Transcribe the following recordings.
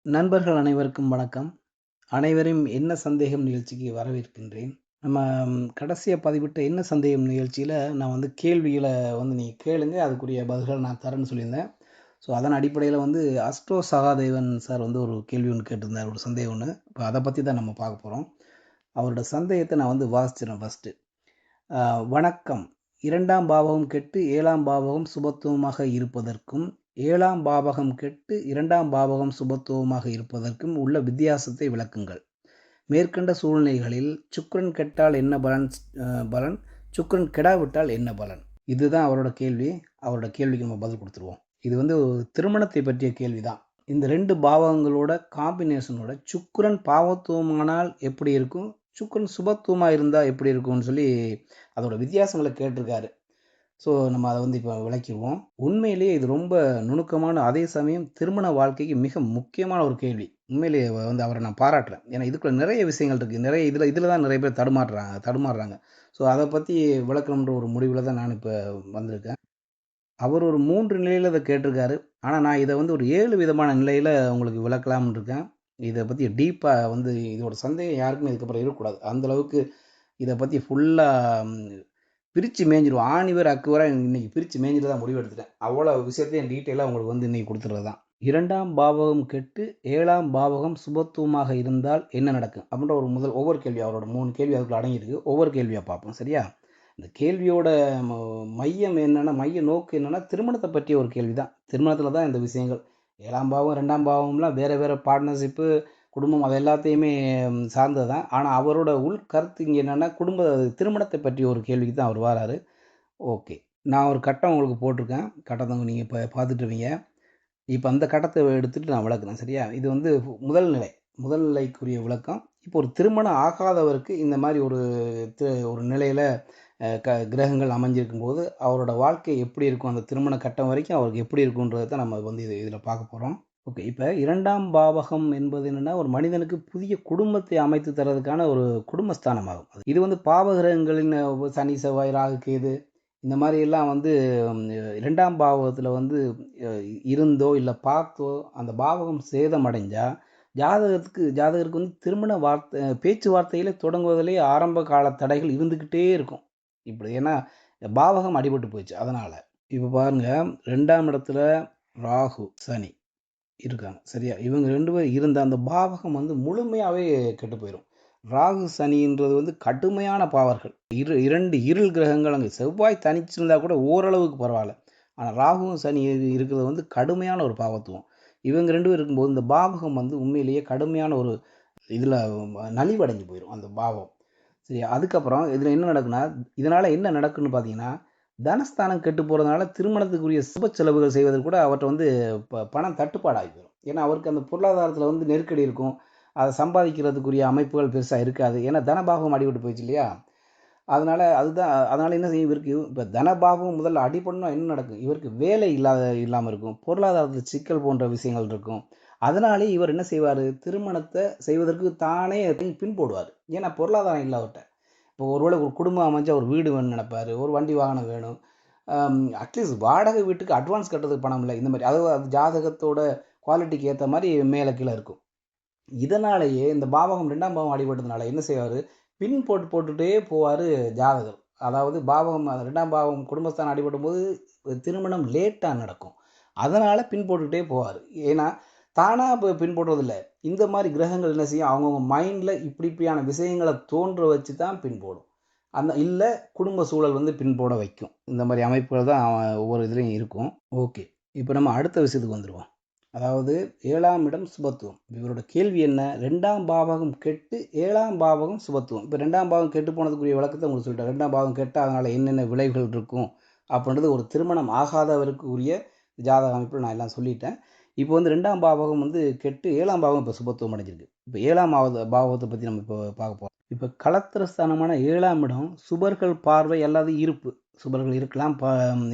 நண்பர்கள் அனைவருக்கும் வணக்கம். அனைவரையும் என்ன சந்தேகம் நிகழ்ச்சிக்கு வரவேற்கின்றேன். நம்ம கடைசியா பதிவிட்ட என்ன சந்தேகம் நிகழ்ச்சியில நான் வந்து கேள்விகள நீங்க கேளுங்க. அதுக்குரிய பதில்கள நான் தரேன்னு சொல்லியிருந்தேன். ஸோ, அதன் அடிப்படையில அஸ்ட்ரோ சகாதேவன் சார் ஒரு கேள்வி ஒண்ணு கேட்டிருந்தார். ஒரு சந்தேகம் ஒண்ணு. இப்ப அத பத்தி தான் நம்ம பார்க்க போறோம். அவரோட சந்தேகத்த நான் வாசிக்கிறேன் ஃபர்ஸ்ட்டு. அ வணக்கம். 2ஆம் பாவகம் கெட்டு 7ஆம் பாவகம் சுபத்துவமாக இருப்பதற்கும், 7ஆம் பாவகம் கெட்டு 2ஆம் பாவகம் சுபத்துவமாக இருப்பதற்கும் உள்ள வித்தியாசத்தை விளக்குங்கள். மேற்கண்ட சூழ்நிலைகளில் சுக்கிரன் கெட்டால் என்ன பலன்? பலன். சுக்கிரன் கெடாவிட்டால் என்ன பலன்? இதுதான் அவரோட கேள்வி. அவரோட கேள்விக்கு நம்ம பதில் குடுத்துருவோம். இது திருமணத்தை பற்றிய கேள்வி தான். இந்த 2 பாவகங்களோட காம்பினேஷனோட சுக்கிரன் பாவத்துவமானால் எப்படி இருக்கும்? சுக்கிரன் சுபத்துவமா இருந்தா எப்படி இருக்கும்னு சொல்லி அதோட வித்தியாசங்கள கேட்டிருக்காரு. ஸோ, நம்ம அத இப்ப விளக்கிருவோம். உண்மையிலேயே இது ரொம்ப நுணுக்கமான, அதே சமயம் திருமண வாழ்க்கைக்கு மிக முக்கியமான ஒரு கேள்வி. உண்மையிலேயே அவர நான் பாராட்டுறேன். ஏன்னா, இதுக்குள்ள நிறைய விஷயங்கள் இருக்கு. நிறைய இதுல தான் நிறைய பேர் தடுமாறுறாங்க. ஸோ, அத பத்தி விளக்கணும்ன்ற ஒரு முடிவுல தான் நான் இப்ப வந்திருக்கேன். அவர் ஒரு 3 நிலையில இத கேட்டிருக்காரு. ஆனா, நான் இத ஒரு 7 விதமான நிலையில உங்களுக்கு விளக்கலாம்னு இருக்கேன். இத பத்தி டீப்பா இதோட சந்தேகம் யாருக்குமே இதுக்கப்புறம் இருக்கக்கூடாது. அந்த அளவுக்கு இத பத்தி ஃபுல்லா பிரிச்சு மேய்ஞ்சிருவோம். ஆணி வேர், அக்கு வேரா இன்னைக்கு பிரிச்சு மேய்ஞ்சிட்டு தான் முடிவு எடுத்துட்டேன். அவ்வளவு விஷயத்தையும் டீட்டெயிலா உங்களுக்கு இன்னைக்கு குடுத்துறது தான். 2ஆம் பாவகம் கெட்டு 7ஆம் பாவகம் சுபத்துவமாக இருந்தால் என்ன நடக்கும்? அப்படின்ற ஒவ்வொரு கேள்வி, அவரோட 3 கேள்வி அதுக்குள்ள அடங்கியிருக்கு. ஒவ்வொரு கேள்வியா பார்ப்போம். சரியா? இந்த கேள்வியோட ம மையம் என்னன்னா, மைய நோக்கு என்னன்னா, திருமணத்த பற்றிய ஒரு கேள்வி தான். திருமணத்தில தான் இந்த விஷயங்கள். 7ஆம் பாவம், 2ஆம் பாவம்லாம் வேற வேற பார்ட்னர்ஷிப்பு, குடும்பம் அது எல்லாத்தையுமே சார்ந்தது தான். ஆனா, அவரோட உள் கருத்து இங்க என்னன்னா, திருமணத்தை பற்றிய ஒரு கேள்விக்கு தான் அவர் வாராரு. ஓகே. நான் ஒரு கட்டம் உங்களுக்கு போட்டிருக்கேன். கட்டத்த நீங்க இப்ப பார்த்துட்டுருப்பீங்க. இப்ப அந்த கட்டத்த எடுத்துட்டு நான் விளக்குறேன். சரியா? இது முதல் நிலை. முதல் நிலைக்குரிய விளக்கம். இப்போ ஒரு திருமணம் ஆகாதவருக்கு இந்த மாரி ஒரு நிலையில கிரகங்கள் அமைஞ்சிருக்கும்போது, அவரோட வாழ்க்கை எப்படி இருக்கும்? அந்த திருமண கட்டம் வரைக்கும் அவருக்கு எப்படி இருக்குன்றத தான் நம்ம இதுல பார்க்க போறோம். ஓகே. இப்ப 2ஆம் பாவகம் என்பது என்னன்னா, ஒரு மனிதனுக்கு புதிய குடும்பத்தை அமைத்து தர்றதுக்கான ஒரு குடும்பஸ்தானமாகும். இது பாவகிரகங்களின் சனி, செவ்வாய், ராகு, கேது இந்த மாரி எல்லாம் 2ஆம் பாவகத்துல அ இருந்தோ, இல்ல பார்த்தோ அந்த பாவகம் சேதமடைஞ்சா, ஜாதகருக்கு திருமண பேச்சுவார்த்தையிலே தொடங்குவதிலேயே ஆரம்ப கால தடைகள் இருந்துகிட்டே இருக்கும். இப்படி ஏன்னா, பாவகம் அடிபட்டு போச்சு. அதனால. இப்ப பாருங்க, 2ஆம் இடத்துல ராகு, சனி இருக்காங்க. சரியா? இவங்க 2 பேரும் இருந்த அந்த பாவகம் முழுமையாவே கெட்டு போயிரும். ராகு, சனின்றது கடுமையான பாவர்கள். 2 இருள் கிரகங்கள் அங்க செவ்வாய் தனிச்சிருந்தா கூட ஓரளவுக்கு பரவால்ல. ஆனா ராகுவும், சனி இருக்கிறது கடுமையான ஒரு பாவத்துவம். இவங்க 2 பேரும் இருக்கும்போது இந்த பாவகம் உண்மையிலேயே கடுமையான ஒரு இதுல நலிவடைஞ்சு போயிரும் அந்த பாவம். சரியா? அதுக்கப்புறம் இதுல என்ன நடக்குன்னா, இதனால என்ன நடக்குன்னு பார்த்தீங்கன்னா, தனஸ்தானம் கெட்டு போறதுனால திருமணத்துக்குரிய சுப செலவுகள் செய்வதற்கு கூட அவர்ட்ட பணம் தட்டுப்பாடாகி போயிரும். ஏன்னா, அவருக்கு அந்த பொருளாதாரத்துல நெருக்கடி இருக்கும். அத சம்பாதிக்கிறதுக்குரிய அமைப்புகள் பெருசா இருக்காது. ஏன்னா, தனபாகம் அடிபட்டு போயிடுச்சு இல்லையா? அதனால என்ன செய்யும் இவருக்கு இப்ப தனபாகம் முதல்ல அடிபடணும்னா என்ன நடக்கும்? இவருக்கு வேலை இல்லாம இருக்கும். பொருளாதாரத்துல சிக்கல் போன்ற விஷயங்கள் இருக்கும். அதனாலேயே இவர் என்ன செய்வாரு? திருமணத்த செய்வதற்கு தானே பின் போடுவாரு. ஏன்னா, பொருளாதாரம் இல்ல அவர்ட்ட. இப்போ ஒருவேளை ஒரு குடும்பம் அமைஞ்சா ஒரு வீடு வேணும்னு நெனைப்பாரு. ஒரு வண்டி வாகனம் வேணும். அட்லீஸ்ட் வாடகை வீட்டுக்கு அட்வான்ஸ் கட்டுறதுக்கு பணம் இல்ல. இந்த மாரி அதாவது அது ஜாதகத்தோட குவாலிட்டிக்கு ஏத்த மாரி மேல கீழ இருக்கும். இதனாலேயே இந்த பாவகம் 2ஆம் பாவம் அடிபட்டதுனால என்ன செய்வாரு? பின் போட்டுட்டே போவாரு ஜாதகர். அதாவது 2ஆம் பாவம் குடும்பஸ்தானம் அடிபடும்போது திருமணம் லேட்டா நடக்கும். அதனால பின் போட்டுட்டே போவாரு. ஏன்னா, தானா பின் போடுறதில்ல. இந்த மாரி கிரகங்கள் என்ன செய்யும்? அவங்கவங்க மைண்ட்ல இப்படியான விஷயங்கள தோன்ற வச்சு தான் பின் போடும். இல்ல குடும்ப சூழல் பின் போட வைக்கும். இந்த மாரி அமைப்புகள் தான் ஒவ்வொரு இதுலயும் இருக்கும். ஓகே. இப்ப நம்ம அடுத்த விஷயத்துக்கு வந்துருவோம். அதாவது 7ஆம் இடம் சுபத்துவம். இவரோட கேள்வி என்ன? 2ஆம் பாவகம் கெட்டு 7ஆம் பாவகம் சுபத்துவம். இப்ப 2ஆம் பாவகம் கெட்டு போனதுக்குரிய விளக்கத்த உங்களுக்கு சொல்லிட்டேன். 2ஆம் பாவகம் கெட்டா அதனால என்னென்ன விளைவுகள் இருக்கும்? அப்படின்றது ஒரு திருமணம் ஆகாதவருக்கு உரிய ஜாதக அமைப்புல நான் எல்லாம் சொல்லிட்டேன். இப்போ 2ஆம் பாவகம் கெட்டு 7ஆம் பாவகம் இப்ப சுபத்துவம் அடைஞ்சிருக்கு. இப்ப 7ஆம் பாவத்த பத்தி நம்ம இப்போ பார்க்க போறோம். இப்ப களத்திரஸ்தானமான 7ஆம் இடம் சுபர்கள் பார்வை அல்லது இருப்பு. சுபர்கள் இருக்கலாம்,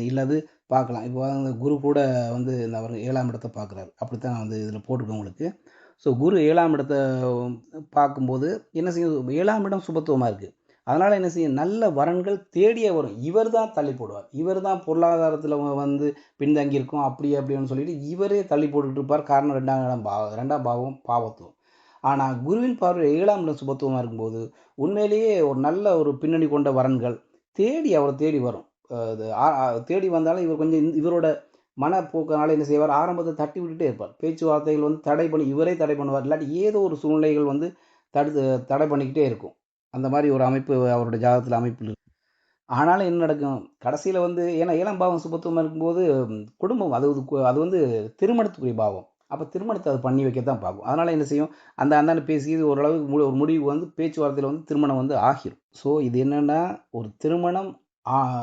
இல்லது பார்க்கலாம். இப்போ குரு கூட இந்த அவர் 7ஆம் இடத்த பார்க்குறாரு. அப்படித்தான் நான் இதில போட்டிருக்கேன் உங்களுக்கு. ஸோ குரு 7ஆம் இடத்த பார்க்கும்போது என்ன செய்யும்? 7ஆம் இடம் சுபத்துவமா இருக்கு. அதனால் என்ன செய்யும், நல்ல வரன்கள் தேடியே வரும். இவர் தான் தள்ளி போடுவார். இவர் தான் பொருளாதாரத்தில் வந்து பின்தங்கியிருக்கும், அப்படி அப்படின்னு சொல்லிட்டு இவரே தள்ளி போட்டுக்கிட்டு இருப்பார். காரணம் 2ஆம் பாவம் பாவத்துவம். ஆனால் குருவின் பார்வை 7ஆம் இடம் சுபத்துவமாக இருக்கும்போது உண்மையிலேயே ஒரு நல்ல ஒரு பின்னணி கொண்ட வரன்கள் அவரை தேடி வரும். தேடி வந்தாலும் இவர் கொஞ்சம் இவரோட மனப்போக்கினால என்ன செய்வார், ஆரம்பத்தை தட்டி விட்டுட்டே இருப்பார். பேச்சுவார்த்தைகள் வந்து இவரே தடை பண்ணுவார். இல்லாட்டி ஏதோ ஒரு சூழ்நிலைகள் வந்து தடுத்து தடை பண்ணிக்கிட்டே இருக்கும். அந்த மாதிரி ஒரு அமைப்பு அவருடைய ஜாதகத்தில் அமைப்பில் இருக்கு. ஆனாலும் என்ன நடக்கும், கடைசியில் வந்து ஏன்னா 7ஆம் பாவம் சுபத்துவமாக இருக்கும்போது குடும்பம் அது வந்து திருமணத்துக்குரிய பாவம். அப்போ திருமணத்தை அது பண்ணி வைக்கத்தான் பார்க்கும். அதனால் என்ன செய்யும், அந்த அந்தாண்ட பேசி ஓரளவுக்கு ஒரு முடிவு வந்து பேச்சுவார்த்தையில் வந்து திருமணம் வந்து ஆகிரும். ஸோ இது என்னென்னா, ஒரு திருமணம்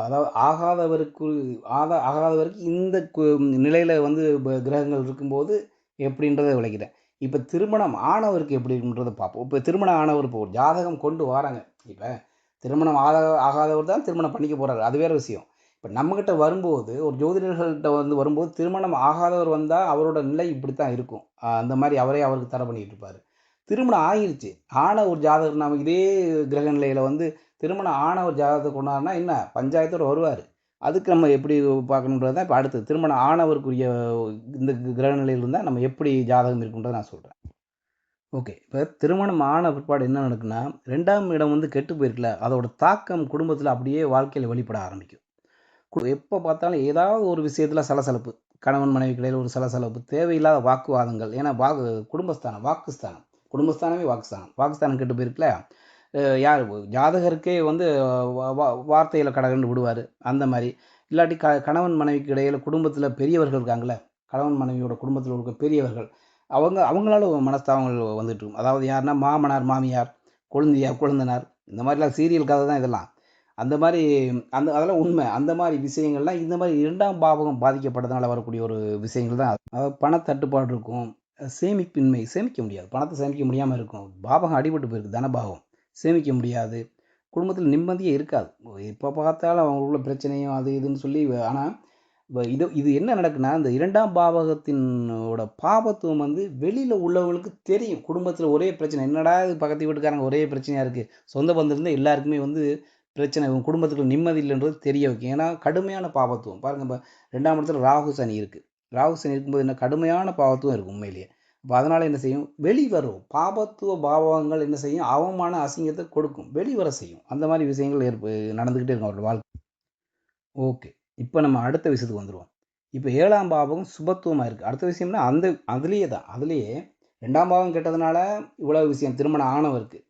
அதாவது ஆகாதவருக்கு இந்த நிலையில் வந்து கிரகங்கள் இருக்கும்போது எப்படின்றத விளக்கிட்டேன். இப்போ திருமணம் ஆனவருக்கு எப்படி இருக்குன்றதை பார்ப்போம். இப்போ திருமணம் ஆனவர் இப்போ ஒரு ஜாதகம் கொண்டு வராங்க. இப்போ திருமணம் ஆகாதவர் தான் திருமணம் பண்ணிக்க போகிறாரு, அது வேறு விஷயம். இப்போ நம்மக்கிட்ட வரும்போது ஒரு ஜோதிடர்கள்ட்ட வந்து வரும்போது திருமணம் ஆகாதவர் வந்தால் அவரோட நிலை இப்படி தான் இருக்கும். அந்த மாதிரி அவருக்கு தடை பண்ணிகிட்டு இருப்பார். திருமணம் ஆகிருச்சு, ஆன ஒரு ஜாதகர் நம்ம இதே கிரக நிலையில் வந்து திருமணம் ஆன ஒரு ஜாதகத்தை கொண்டாடுனா என்ன பஞ்சாயத்தோடு வருவார். அதுக்கு நம்ம எப்படி பார்க்கணுன்றது தான் இப்போ அடுத்து திருமணம் ஆனவருக்குரிய இந்த கிரக நிலையில் இருந்தால் நம்ம எப்படி ஜாதகம் இருக்குன்றதை நான் சொல்கிறேன். ஓகே. இப்போ திருமணம் ஆன பிற்பாடு என்ன நடக்குன்னா, 2ஆம் இடம் வந்து கெட்டு போயிருக்குல்ல, அதோட தாக்கம் குடும்பத்தில் அப்படியே வாழ்க்கையில் வெளிப்பட ஆரம்பிக்கும். எப்போ பார்த்தாலும் ஏதாவது ஒரு விஷயத்தில் சலசலப்பு, கணவன் மனைவிக்கு இடையில் ஒரு சலசலப்பு, தேவையில்லாத வாக்குவாதங்கள். ஏன்னா குடும்பஸ்தானம், வாக்குஸ்தானம், குடும்பஸ்தானமே வாக்குஸ்தானம் கெட்டு போயிருக்குல்ல. யார் ஜாதகருக்கே வந்து வார்த்தையில் கடகண்டு விடுவார். அந்த மாதிரி இல்லாட்டி கணவன் மனைவிக்கு இடையில் குடும்பத்தில் பெரியவர்கள் இருக்காங்களே, கணவன் மனைவியோட குடும்பத்தில் இருக்க பெரியவர்கள், அவங்களால மனஸ்தாபங்கள் வந்துட்டு இருக்கும். அதாவது யாருன்னா மாமனார் மாமியார், கொழுந்தனார், இந்த மாதிரிலாம் சீரியல் கதை தான் இதெல்லாம். அந்த மாதிரி அதெல்லாம் உண்மை. அந்த மாதிரி விஷயங்கள்லாம் இந்த மாதிரி 2ஆம் பாவகம் பாதிக்கப்பட்டதுனால வரக்கூடிய ஒரு விஷயங்கள் தான். அதாவது பணத்தட்டுப்பாடு இருக்கும், சேமிப்பின்மை, சேமிக்க முடியாது, பணத்தை சேமிக்க முடியாமல் இருக்கும். பாவகம் அடிபட்டு போயிருக்கு, தனபாவம் சேமிக்க முடியாது, குடும்பத்தில் நிம்மதியே இருக்காது. எப்போ பார்த்தாலும் அவங்களுக்குள்ள பிரச்சனையும் அது இதுன்னு சொல்லி. ஆனால் இது என்ன நடக்குன்னா, இந்த 2ஆம் பாவகத்தினோட பாவத்துவம் வந்து வெளியில் உள்ளவங்களுக்கு தெரியும். குடும்பத்தில் ஒரே பிரச்சனை, என்னடா இது பக்கத்து வீட்டுக்காரங்க ஒரே பிரச்சனையாக இருக்குது, சொந்த பந்தம் இருந்தால் எல்லாருக்குமே வந்து பிரச்சனை, குடும்பத்துக்கு நிம்மதி இல்லைன்றது தெரிய வைக்கும். ஏன்னா கடுமையான பாவத்துவம் பாருங்கள். இப்போ 2ஆம் இடத்துல ராகு சனி இருக்குது. ராகு சனி இருக்கும்போது என்ன கடுமையான பாவத்துவம் இருக்கும் உண்மையிலேயே. அப்போ அதனால் என்ன செய்யும், வெளிவரும் பாவத்துவ பாவங்கள் என்ன செய்யும், அவமான அசிங்கத்தை கொடுக்கும், வெளிவர செய்யும். அந்த மாதிரி விஷயங்கள் நடந்துக்கிட்டே இருக்கும் அவரோட வாழ்க்கை. ஓகே. இப்போ நம்ம அடுத்த விஷயத்துக்கு வந்துடுவோம். இப்போ 7ஆம் பாவகம் சுபத்துவமாக இருக்குது. அடுத்த விஷயம்னா அதுலேயே 2ஆம் பாவம் கெட்டதுனால இவ்வளோ விஷயம். திருமணம் ஆனவருக்கு,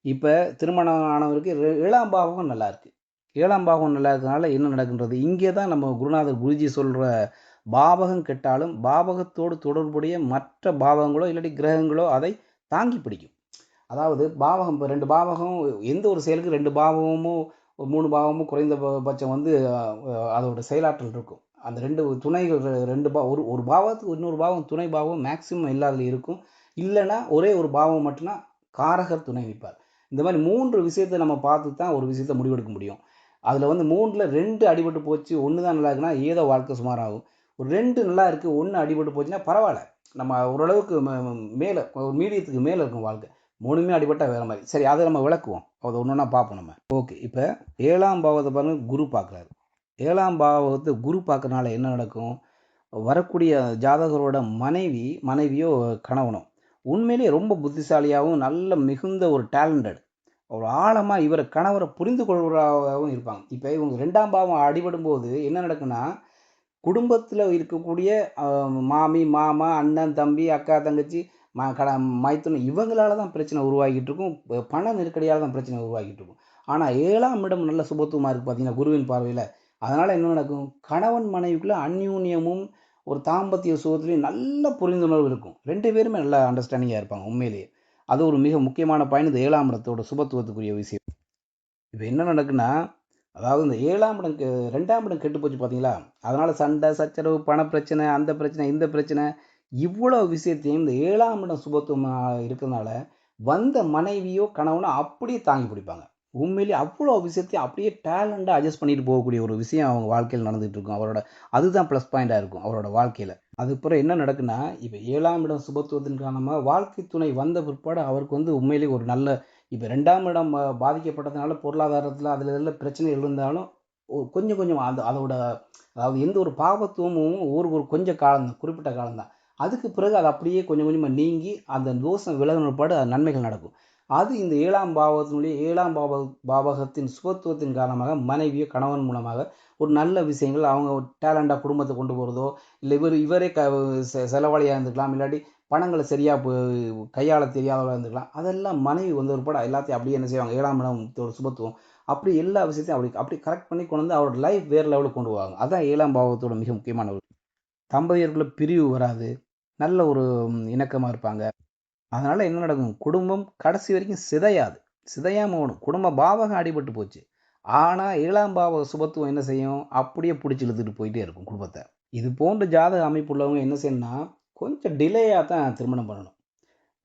இப்போ திருமணம் ஆனவருக்கு 7ஆம் பாவகம் நல்லா இருக்குது. 7ஆம் பாவகம் நல்லா இருக்கிறதுனால என்ன நடக்குன்றது இங்கே தான் நம்ம குருஜி சொல்கிற, பாவகம் கெட்டாலும் பாவகத்தோடு தொடர்புடைய மற்ற பாவங்களோ இல்லாட்டி கிரகங்களோ அதை தாங்கி பிடிக்கும். அதாவது பாவகம் இப்போ 2 பாவகம், எந்த ஒரு செயலுக்கு 2 பாவமும் 3 பாவமும் குறைந்தபட்சம் வந்து அதோட செயலாற்றல் இருக்கும். அந்த 2 துணைகள் 2 ஒரு பாவத்துக்கு இன்னொரு பாவம் துணை பாவம் மேக்சிமம் எல்லாத்துலையும் இருக்கும். இல்லைன்னா ஒரே ஒரு பாவம் மட்டும்தான் காரகர் துணை வைப்பார். இந்த மாதிரி 3 விஷயத்தை நம்ம பார்த்து தான் ஒரு விஷயத்தை முடிவெடுக்க முடியும். அதில் வந்து 3ல் 2 அடிபட்டு போச்சு, 1 தான் நல்லா இருக்குன்னா ஏதோ வாழ்க்கை சுமாராகும். ஒரு 2 நல்லா இருக்குது, 1 அடிபட்டு போச்சுன்னா பரவாயில்ல, நம்ம ஓரளவுக்கு மேலே ஒரு மீடியத்துக்கு மேலே இருக்கும் வாழ்க்கை. 3மே அடிபட்டால் வேறு மாதிரி. சரி, அதை நம்ம விளக்குவோம், அதை ஒன்று ஒன்றா பார்ப்போம் நம்ம. ஓகே. இப்போ 7ஆம் பாவத்தை பாருங்கள், குரு பார்க்குறாரு. 7ஆம் பாவத்தை குரு பார்க்கறனால என்ன நடக்கும், வரக்கூடிய ஜாதகரோட மனைவியோ கணவனோ உண்மையிலேயே ரொம்ப புத்திசாலியாகவும் நல்ல மிகுந்த ஒரு டேலண்டட், ஒரு ஆழமாக இவரை கணவரை புரிந்து கொள்வராகவும் இருப்பாங்க. இப்போ இவங்க 2ஆம் பாவம் அடிபடும் போது என்ன நடக்குன்னா, குடும்பத்தில் இருக்கக்கூடிய மாமி மாமா அண்ணன் தம்பி அக்கா தங்கச்சி மைத்துன இவங்களால தான் பிரச்சனை உருவாகிட்டு இருக்கும். பண நெருக்கடியால் தான் பிரச்சனை உருவாகிட்டு இருக்கும். ஆனால் 7ஆம் இடம் நல்ல சுபத்துவமாக இருக்குது பார்த்தீங்கன்னா குருவின் பார்வையில். அதனால் என்ன நடக்கும், கணவன் மனைவிக்குள்ளே அந்யூன்யமும் ஒரு தாம்பத்திய சுகத்துலேயும் நல்ல புரிந்துணர்வு இருக்கும். 2 பேருமே நல்லா அண்டர்ஸ்டாண்டிங்காக இருப்பாங்க உண்மையிலேயே. அது ஒரு மிக முக்கியமான பாயிண்ட், இந்த 7ஆம் இடத்தோட சுபத்துவத்துக்குரிய விஷயம். இப்போ என்ன நடக்குன்னா, அதாவது இந்த 7ஆம் இடம் 2ஆம் இடம் கெட்டு போச்சு பார்த்தீங்களா, அதனால் சண்டை சச்சரவு, பணப்பிரச்சனை, அந்த பிரச்சனை இந்த பிரச்சனை, இவ்வளோ விஷயத்தையும் இந்த 7ஆம் இடம் சுபத்துவமாக இருக்கிறதுனால வந்த மனைவியோ கணவனோ அப்படியே தாங்கி பிடிப்பாங்க. உண்மையிலேயே அவ்வளோ விஷயத்தையும் அப்படியே டேலண்டாக அட்ஜஸ்ட் பண்ணிட்டு போகக்கூடிய ஒரு விஷயம் அவங்க வாழ்க்கையில் நடந்துகிட்டு இருக்கும். அதுதான் ப்ளஸ் பாயிண்டாக இருக்கும் அவரோட வாழ்க்கையில். அதுக்கப்புறம் என்ன நடக்குன்னா, இப்போ 7ஆம் இடம் சுபத்துவத்தின் காரணமாக வாழ்க்கை துணை வந்த பிற்பாடு அவருக்கு வந்து உண்மையிலேயே ஒரு நல்ல இப்போ 2ஆம் இடம் பாதிக்கப்பட்டதுனால பொருளாதாரத்தில் அதில் இதில் பிரச்சனை இருந்தாலும் கொஞ்சம் கொஞ்சம் அதோட அதாவது எந்த ஒரு பாவத்துவமும் ஒரு கொஞ்சம் காலம்தான், குறிப்பிட்ட காலம்தான். அதுக்கு பிறகு அது அப்படியே கொஞ்சம் கொஞ்சமாக நீங்கி அந்த தோஷம் விலகினபாடு நன்மைகள் நடக்கும். அது இந்த 7ஆம் பாவத்தினுடைய 7ஆம் பாவகத்தின் சுபத்துவத்தின் காரணமாக மனைவியோ கணவன் மூலமாக ஒரு நல்ல விஷயங்கள் அவங்க டேலண்டாக குடும்பத்தை கொண்டு போகிறதோ, இல்லை இவரே செலவாளியாக இருந்துக்கலாம், இல்லாட்டி பணங்களை சரியாக கையாள தெரியாதவளாக இருந்துக்கலாம். அதெல்லாம் மனைவி வந்து ஒரு படம் எல்லாத்தையும் அப்படியே என்ன செய்வாங்க, 7ஆம் இடத்தோட சுபத்துவம் அப்படி எல்லா விஷயத்தையும் அப்படி கரெக்ட் பண்ணி கொண்டு வந்து அவரோட லைஃப் வேறு லெவலுக்கு கொண்டு போவாங்க. அதான் 7ஆம் பாவத்தோட மிக முக்கியமான ஒரு தம்பதியருக்குள்ள பிரிவு வராது, நல்ல ஒரு இணக்கமாக இருப்பாங்க. அதனால என்ன நடக்கும், குடும்பம் கடைசி வரைக்கும் சிதையாது, சிதையாம ஓடும். குடும்ப பாவகம் அடிபட்டு போச்சு, ஆனால் 7ஆம் பாவ சுபத்துவம் என்ன செய்யும், அப்படியே பிடிச்சி இழுத்துட்டு போயிட்டே இருக்கும் குடும்பத்தை. இது போன்ற ஜாதக அமைப்பு உள்ளவங்க என்ன செய்யணும்னா கொஞ்சம் டிலேயாக தான் திருமணம் பண்ணணும்.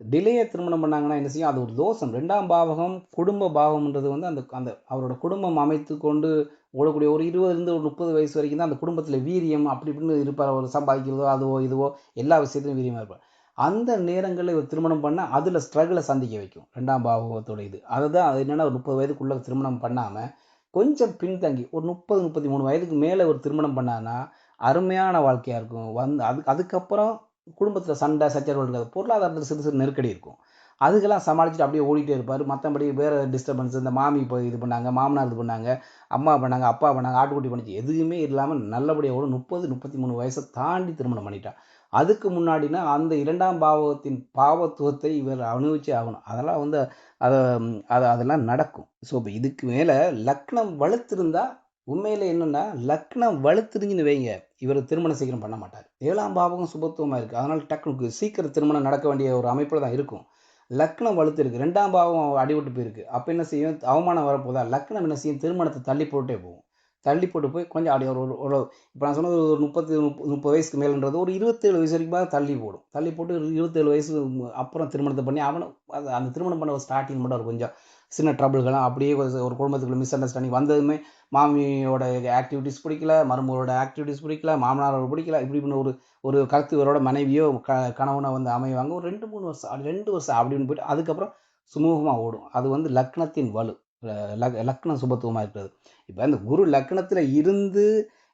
டிலேயை திருமணம் பண்ணாங்கன்னா என்ன செய்யும், அது ஒரு தோஷம். 2ஆம் பாவகம் குடும்ப பாவம்ன்றது வந்து அந்த அந்த அவரோட குடும்பம் அமைத்து கொண்டு ஓடக்கூடிய ஒரு 20லேருந்து ஒரு 30 வயசு வரைக்கும் தான் அந்த குடும்பத்தில் வீரியம் அப்படி இப்படின்னு இருப்பார். ஒரு சம்பாதிக்கிறதோ அதுவோ இதுவோ எல்லா விஷயத்துலையும் வீரியமாக இருப்பார். அந்த நேரங்களில் இவர் திருமணம் பண்ணால் அதில் ஸ்ட்ரகிளை சந்திக்க வைக்கும் 2ஆம் பாவகத்தோட இது. அதுதான் அது என்னென்னா ஒரு 30 வயதுக்குள்ளே திருமணம் பண்ணாமல் கொஞ்சம் பின்தங்கி ஒரு 30-33 வயதுக்கு மேலே ஒரு திருமணம் பண்ணான்னா அருமையான வாழ்க்கையாக இருக்கும். அதுக்கப்புறம் குடும்பத்தில் சண்டை சச்சரவுகள் இருக்காது, பொருளாதாரத்தில் சிறு சிறு நெருக்கடி இருக்கும். அதுக்கெல்லாம் சமாளிச்சுட்டு அப்படியே ஓடிட்டே இருப்பார். மற்றபடி வேறு டிஸ்டர்பன்ஸ், இந்த மாமி இப்போ இது பண்ணாங்க, மாமனார் இது பண்ணாங்க, அம்மா பண்ணாங்க, அப்பா பண்ணாங்க, ஆட்டுக்குட்டி பண்ணிச்சு, எதுவுமே இல்லாமல் நல்லபடியாக ஒரு 30-33 வயசை தாண்டி திருமணம் பண்ணிட்டான். அதுக்கு முன்னாடினா அந்த 2ஆம் பாவகத்தின் பாவத்துவத்தை இவர் அனுபவிச்சே ஆகணும். அதெல்லாம் வந்து அதை அதெல்லாம் நடக்கும். ஸோ இப்போ இதுக்கு மேலே லக்னம் வலுத்திருந்தா உண்மையில் என்னென்னா லக்னம் வலுத்திருந்துன்னு வைங்க, இவர் திருமணம் சீக்கிரம் பண்ண மாட்டார். 7ஆம் பாவகம் சுபத்துவமாக இருக்குது, அதனால் டக்குனுக்கு சீக்கிரம் திருமணம் நடக்க வேண்டிய ஒரு அமைப்பில் தான் இருக்கும். லக்னம் வலுத்து இருக்குது, 2ஆம் பாவம் அடிபட்டு போயிருக்கு. அப்போ என்ன செய்யும், அவமானம் வரப்போதா, லக்னம் என்ன செய்யும், திருமணத்தை தள்ளி போட்டே போகும். தள்ளி போட்டு போய் கொஞ்சம் அப்படி ஒரு இப்போ நான் சொன்னது ஒரு 30 வயசுக்கு மேலேன்றது ஒரு 27 வயசு வரைக்கும் தள்ளி போடும். தள்ளி போட்டு 27 வயசு அப்புறம் திருமணத்தை பண்ணி அவனும் அந்த திருமணம் பண்ண ஒரு ஸ்டார்டிங் மட்டும் ஒரு கொஞ்சம் சின்ன ட்ரபிள்கள்லாம் அப்படியே ஒரு குடும்பத்துக்குள்ள மிஸ் அண்டர்ஸ்டாண்டிங் வந்ததுமே மாமியோட ஆக்டிவிட்டிஸ் பிடிக்கல, மருமகளோட ஆக்டிவிட்டிஸ் பிடிக்கல, மாமனாரோட பிடிக்கல, இப்படி இப்படின்னு ஒரு கருத்து இவரோட மனைவியோ கணவனை வந்து அமைவாங்க. ஒரு 2-3 வருஷம் 2 வருஷம் அப்படின்னு போயிட்டு அதுக்கப்புறம் சுமூகமாக ஓடும். அது வந்து லக்னத்தின் வலு, லக்னம் சுபத்துவமாக இருக்கிறது. இப்போ இந்த குரு லக்னத்தில் இருந்து